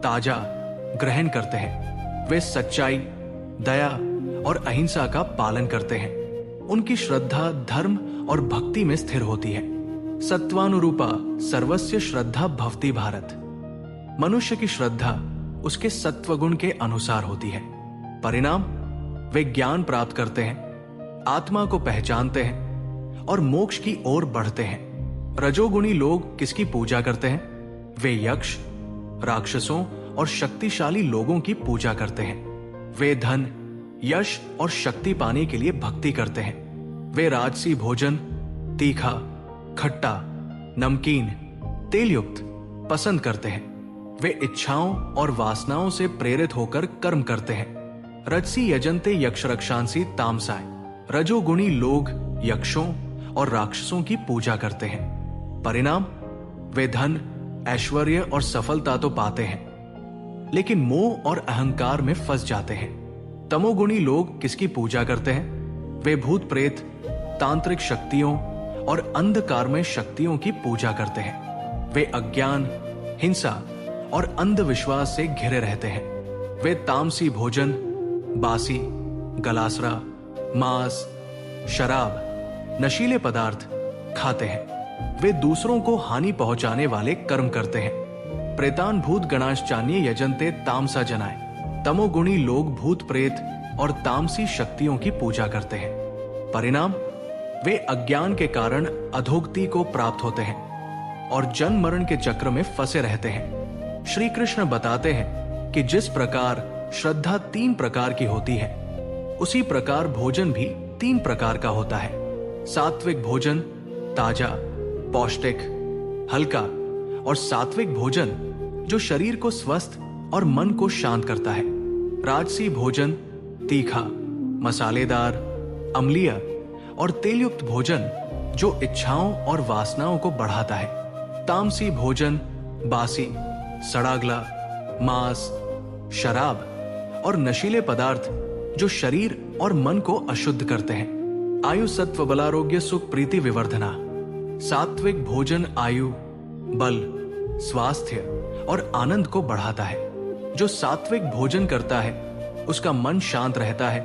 Speaker 1: ताजा ग्रहण करते हैं। वे सच्चाई, दया और अहिंसा का पालन करते हैं। उनकी श्रद्धा धर्म और भक्ति में स्थिर होती है। सत्वानुरूपा सर्वस्य श्रद्धा भवति भारत। मनुष्य की श्रद्धा उसके सत्वगुण के अनुसार होती है। परिणाम, वे ज्ञान प्राप्त करते हैं, आत्मा को पहचानते हैं और मोक्ष की ओर बढ़ते हैं। रजोगुणी लोग किसकी पूजा करते हैं? वे यक्ष, राक्षसों और शक्तिशाली लोगों की पूजा करते हैं। वे धन, यश और शक्ति पाने के लिए भक्ति करते हैं। वे राजसी भोजन तीखा, खट्टा, नमकीन, तेलयुक्त पसंद करते हैं। वे इच्छाओं और वासनाओं से प्रेरित होकर कर्म करते हैं। रजसी यजन्ते यक्ष रक्षांसी तामसाय। रजोगुणी लोग यक्षों और राक्षसों की पूजा करते हैं। परिणाम, वे धन, ऐश्वर्य और सफलता तो पाते हैं, लेकिन मोह और अहंकार में फंस जाते हैं। तमोगुणी लोग किसकी पूजा करते हैं? वे भूत प्रेत, तांत्रिक शक्तियों और अंधकारमय शक्तियों की पूजा करते हैं। वे अज्ञान, हिंसा और अंधविश्वास से घिरे रहते हैं। वे तामसी भोजन, बासी, गलासरा, मांस, शराब, नशीले पदार्थ खाते हैं। वे दूसरों को हानि पहुंचाने वाले कर्म करते हैं। प्रेतान भूत गणाश्चान्य यजन्ते तामसा जनाय। तमोगुणी लोग भूत प्रेत और तामसी शक्तियों की पूजा करते हैं। परिणाम, वे अज्ञान के कारण अधोगति को प्राप्त होते हैं और जन्म मरण के चक्र में फंसे रहते हैं। श्री कृष्ण बताते हैं कि जिस प्रकार श्रद्धा 3 प्रकार की होती है, उसी प्रकार भोजन भी 3 प्रकार का होता है। सात्विक भोजन ताजा, पौष्टिक, हल्का और सात्विक भोजन जो शरीर को स्वस्थ और मन को शांत करता है। राजसी भोजन तीखा, मसालेदार, अम्लीय और तेलयुक्त भोजन जो इच्छाओं और वासनाओं को बढ़ाता है। तामसी भोजन बासी, सड़ागला, मांस, शराब और नशीले पदार्थ जो शरीर और मन को अशुद्ध करते हैं। आयु सत्व बलारोग्य सुख प्रीति विवर्धना। सात्विक भोजन आयु, बल, स्वास्थ्य और आनंद को बढ़ाता है। जो सात्विक भोजन करता है उसका मन शांत रहता है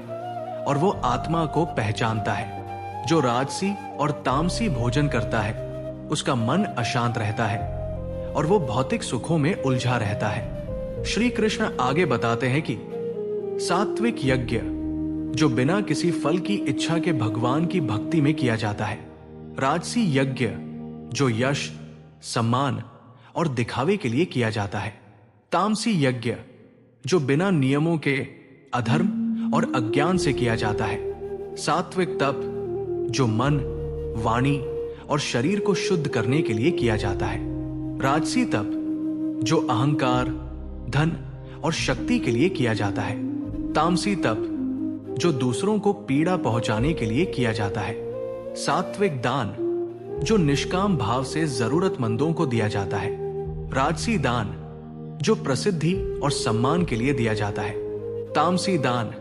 Speaker 1: और वो आत्मा को पहचानता है। जो राजसी और तामसी भोजन करता है उसका मन अशांत रहता है और वो भौतिक सुखों में उलझा रहता है। श्री कृष्ण आगे बताते हैं कि सात्विक यज्ञ जो बिना किसी फल की इच्छा के भगवान की भक्ति में किया जाता है। राजसी यज्ञ जो यश, सम्मान और दिखावे के लिए किया जाता है। तामसी यज्ञ जो बिना नियमों के अधर्म और अज्ञान से किया जाता है। सात्विक तप जो मन, वाणी और शरीर को शुद्ध करने के लिए किया जाता है। राजसी तप जो अहंकार, धन और शक्ति के लिए किया जाता है। तामसी तप जो दूसरों को पीड़ा पहुंचाने के लिए किया जाता है। सात्विक दान जो निष्काम भाव से जरूरतमंदों को दिया जाता है। राजसी दान जो प्रसिद्धि और सम्मान के लिए दिया जाता है। तामसी दान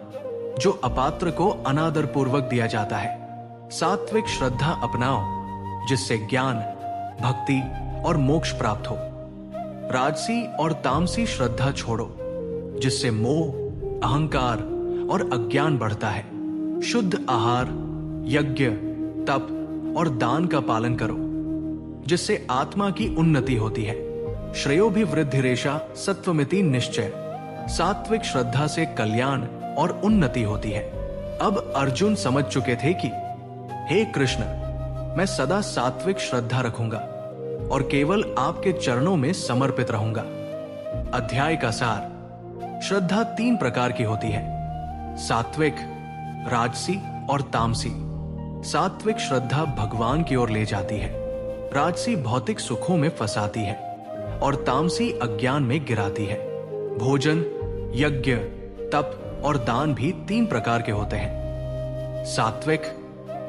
Speaker 1: जो अपात्र को अनादर पूर्वक दिया जाता है। सात्विक श्रद्धा अपनाओ जिससे ज्ञान, भक्ति और मोक्ष प्राप्त हो। राजसी और तामसी श्रद्धा छोड़ो जिससे मोह, अहंकार और अज्ञान बढ़ता है। शुद्ध आहार, यज्ञ, तप और दान का पालन करो जिससे आत्मा की उन्नति होती है। श्रेयो भी वृद्धि रेशा सत्वमिति निश्चय। सात्विक श्रद्धा से कल्याण और उन्नति होती है। अब अर्जुन समझ चुके थे कि हे कृष्ण, मैं सदा सात्विक श्रद्धा रखूंगा और केवल आपके चरणों में समर्पित रहूंगा। अध्याय का सार। श्रद्धा 3 प्रकार की होती है, सात्विक, राजसी और तामसी। सात्विक श्रद्धा भगवान की ओर ले जाती है, राजसी भौतिक सुखों में फंसाती है और तामसी अज्ञान में गिराती है। भोजन, यज्ञ, तप और दान भी 3 प्रकार के होते हैं, सात्विक,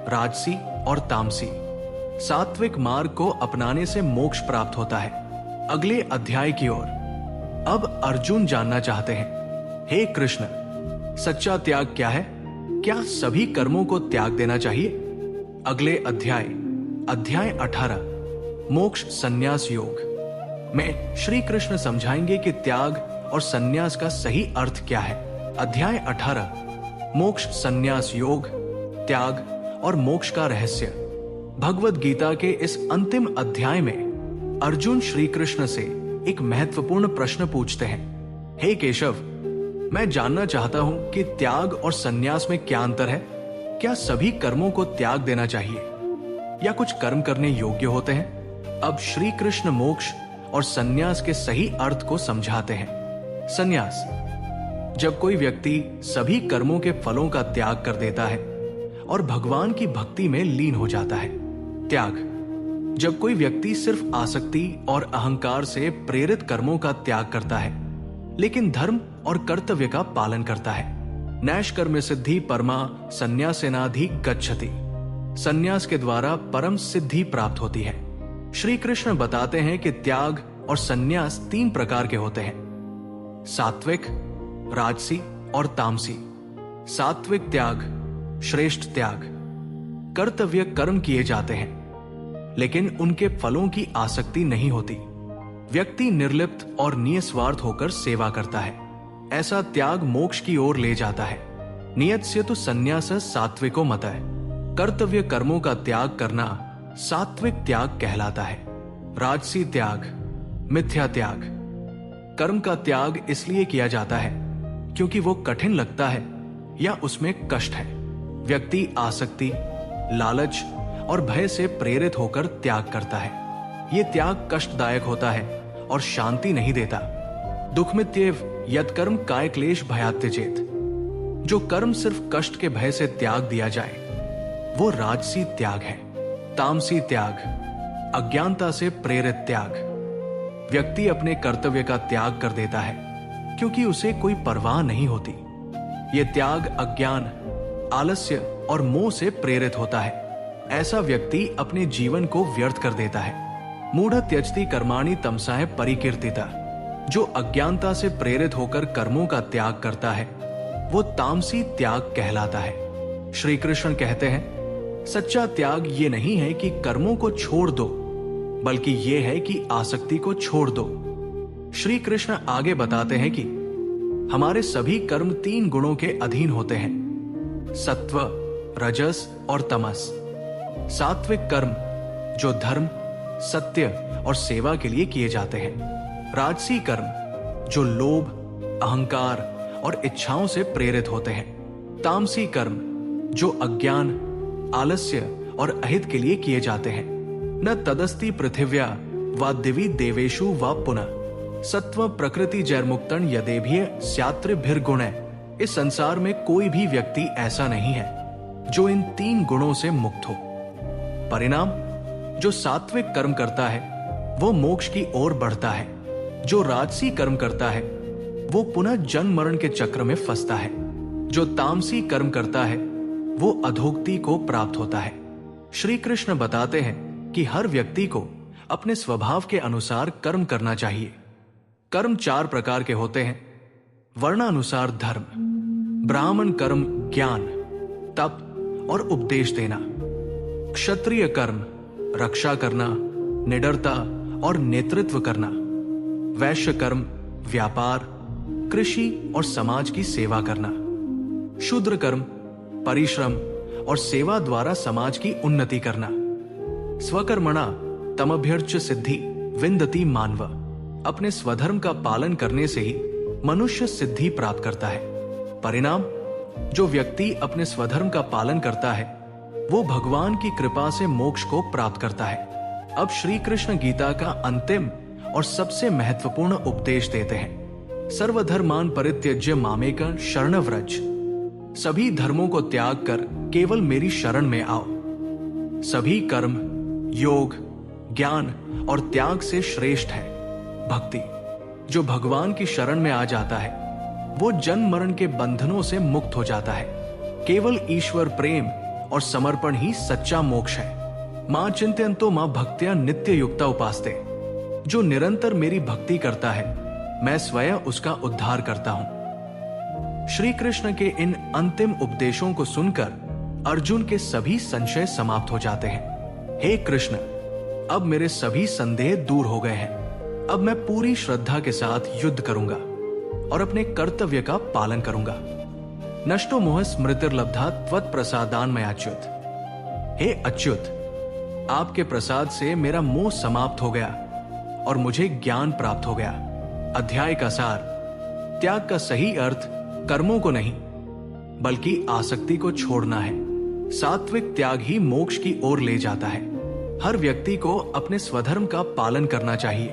Speaker 1: राजसी और तामसी। सात्विक मार्ग को अपनाने से मोक्ष प्राप्त होता है। अगले अध्याय की ओर अब अर्जुन जानना चाहते हैं, हे कृष्ण, सच्चा त्याग क्या है? क्या सभी कर्मों को त्याग देना चाहिए? अगले अध्याय 18 मोक्ष संन्यास योग में श्री कृष्ण समझाएंगे कि त्याग और संन्यास का सही अर्थ क्या है। अध्याय 18 मोक्ष संन्यास योग, त्याग और मोक्ष का रहस्य। भगवद गीता के इस अंतिम अध्याय में अर्जुन श्री कृष्ण से एक महत्वपूर्ण प्रश्न पूछते हैं, हे केशव, मैं जानना चाहता हूं कि त्याग और संन्यास में क्या अंतर है? क्या सभी कर्मों को त्याग देना चाहिए या कुछ कर्म करने योग्य होते हैं? अब श्री कृष्ण मोक्ष और संन्यास के सही अर्थ को समझाते हैं। संन्यास, जब कोई व्यक्ति सभी कर्मों के फलों का त्याग कर देता है और भगवान की भक्ति में लीन हो जाता है। त्याग, जब कोई व्यक्ति सिर्फ आसक्ति और अहंकार से प्रेरित कर्मों का त्याग करता है लेकिन धर्म और कर्तव्य का पालन करता है। नैष्कर्म सिद्धि परमा संन्यासेनाधि गच्छति। संन्यास के द्वारा परम सिद्धि प्राप्त होती है। श्री कृष्ण बताते हैं कि त्याग और संन्यास 3 प्रकार के होते हैं, सात्विक, राजसी और तामसी। सात्विक त्याग श्रेष्ठ त्याग। कर्तव्य कर्म किए जाते हैं लेकिन उनके फलों की आसक्ति नहीं होती। व्यक्ति निर्लिप्त और निस्वार्थ होकर सेवा करता है। ऐसा त्याग मोक्ष की ओर ले जाता है। नियत्स्य तु संन्यास सात्विको मतः। कर्तव्य कर्मों का त्याग करना सात्विक त्याग कहलाता है। राजसी त्याग मिथ्या त्याग। कर्म का त्याग इसलिए किया जाता है क्योंकि वो कठिन लगता है या उसमें कष्ट है। व्यक्ति आसक्ति, लालच और भय से प्रेरित होकर त्याग करता है। ये त्याग कष्टदायक होता है और शांति नहीं देता। दुःखमित्येव यत्कर्म काय क्लेश भयात्य चेत। जो कर्म सिर्फ कष्ट के भय से त्याग दिया जाए वो राजसी त्याग है। तामसी त्याग अज्ञानता से प्रेरित त्याग। व्यक्ति अपने कर्तव्य का त्याग कर देता है क्योंकि उसे कोई परवाह नहीं होती। यह त्याग अज्ञान, आलस्य और मोह से प्रेरित होता है। ऐसा व्यक्ति अपने जीवन को व्यर्थ कर देता है। मूढ़ त्यजति कर्माणि तमसाय परिकीर्तिता। जो अज्ञानता से प्रेरित होकर कर्मों का त्याग करता है वो तामसी त्याग कहलाता है। श्री कृष्ण कहते हैं, सच्चा त्याग ये नहीं है कि कर्मों को छोड़ दो, बल्कि ये है कि आसक्ति को छोड़ दो। श्री कृष्ण आगे बताते हैं कि हमारे सभी कर्म 3 गुणों के अधीन होते हैं, सत्व, रजस और तमस। सात्विक कर्म जो धर्म, सत्य और सेवा के लिए किए जाते हैं। राजसी कर्म जो लोभ, अहंकार और इच्छाओं से प्रेरित होते हैं। तामसी कर्म जो अज्ञान, आलस्य और अहित के लिए किए जाते हैं। न तदस्ति पृथिव्या व दिवि देवेशु व पुनः सत्व प्रकृति जैर्मुक्तन यदेभ्य स्यात्रिभिर्गुण। इस संसार में कोई भी व्यक्ति ऐसा नहीं है जो इन 3 गुणों से मुक्त हो। परिणाम, जो सात्विक कर्म करता है वो मोक्ष की ओर बढ़ता है। जो राजसी कर्म करता है वो पुनः जन्म मरण के चक्र में फंसता है। जो तामसी कर्म करता है वो अधोगति को प्राप्त होता है। श्री कृष्ण बताते हैं कि हर व्यक्ति को अपने स्वभाव के अनुसार कर्म करना चाहिए। कर्म 4 प्रकार के होते हैं, वर्णानुसार धर्म, ब्राह्मण कर्म ज्ञान, तप और उपदेश देना, क्षत्रिय कर्म रक्षा करना, निडरता और नेतृत्व करना, वैश्य कर्म व्यापार, कृषि और समाज की सेवा करना, शूद्र कर्म परिश्रम और सेवा द्वारा समाज की उन्नति करना, स्वकर्मणा तमभ्यर्च सिद्धि विन्दति मानव। अपने स्वधर्म का पालन करने से ही मनुष्य सिद्धि प्राप्त करता है। परिणाम, जो व्यक्ति अपने स्वधर्म का पालन करता है वो भगवान की कृपा से मोक्ष को प्राप्त करता है। अब श्री कृष्ण गीता का अंतिम और सबसे महत्वपूर्ण उपदेश देते हैं, सर्वधर्मान परित्यज्य मामेक शरण व्रज। सभी धर्मों को त्याग कर केवल मेरी शरण में आओ। सभी कर्म, योग, ज्ञान और त्याग से श्रेष्ठ है भक्ति। जो भगवान की शरण में आ जाता है वो जन्म मरण के बंधनों से मुक्त हो जाता है। केवल ईश्वर प्रेम और समर्पण ही सच्चा मोक्ष है। मां चिंतयन्तो मां भक्त्या नित्य युक्ता उपास्ते। जो निरंतर मेरी भक्ति करता है, मैं स्वयं उसका उद्धार करता हूं। श्री कृष्ण के इन अंतिम उपदेशों को सुनकर अर्जुन के सभी संशय समाप्त हो जाते हैं। हे कृष्ण, अब मेरे सभी संदेह दूर हो गए हैं। अब मैं पूरी श्रद्धा के साथ युद्ध करूंगा और अपने कर्तव्य का पालन करूंगा। नष्टो मोह स्मृतिर्लब्धा त्वत् प्रसादान मैं अच्युत। हे अच्युत, आपके प्रसाद से मेरा मोह समाप्त हो गया और मुझे ज्ञान प्राप्त हो गया। अध्याय का सार, त्याग का सही अर्थ कर्मों को नहीं बल्कि आसक्ति को छोड़ना है। सात्विक त्याग ही मोक्ष की ओर ले जाता है। हर व्यक्ति को अपने स्वधर्म का पालन करना चाहिए।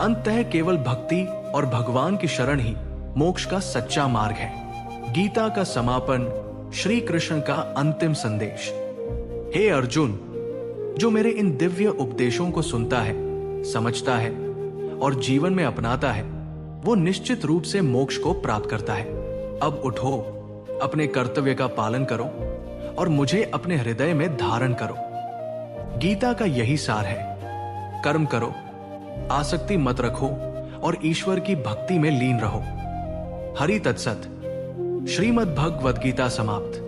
Speaker 1: अंततः केवल भक्ति और भगवान की शरण ही मोक्ष का सच्चा मार्ग है। गीता का समापन, श्री कृष्ण का अंतिम संदेश। हे अर्जुन, जो मेरे इन दिव्य उपदेशों को सुनता है, समझता है और जीवन में अपनाता है, वो निश्चित रूप से मोक्ष को प्राप्त करता है। अब उठो, अपने कर्तव्य का पालन करो और मुझे अपने हृदय में धारण करो। गीता का यही सार है। कर्म करो, आसक्ति मत रखो और ईश्वर की भक्ति में लीन रहो। हरि तत्सत। श्रीमद् भगवद गीता समाप्त।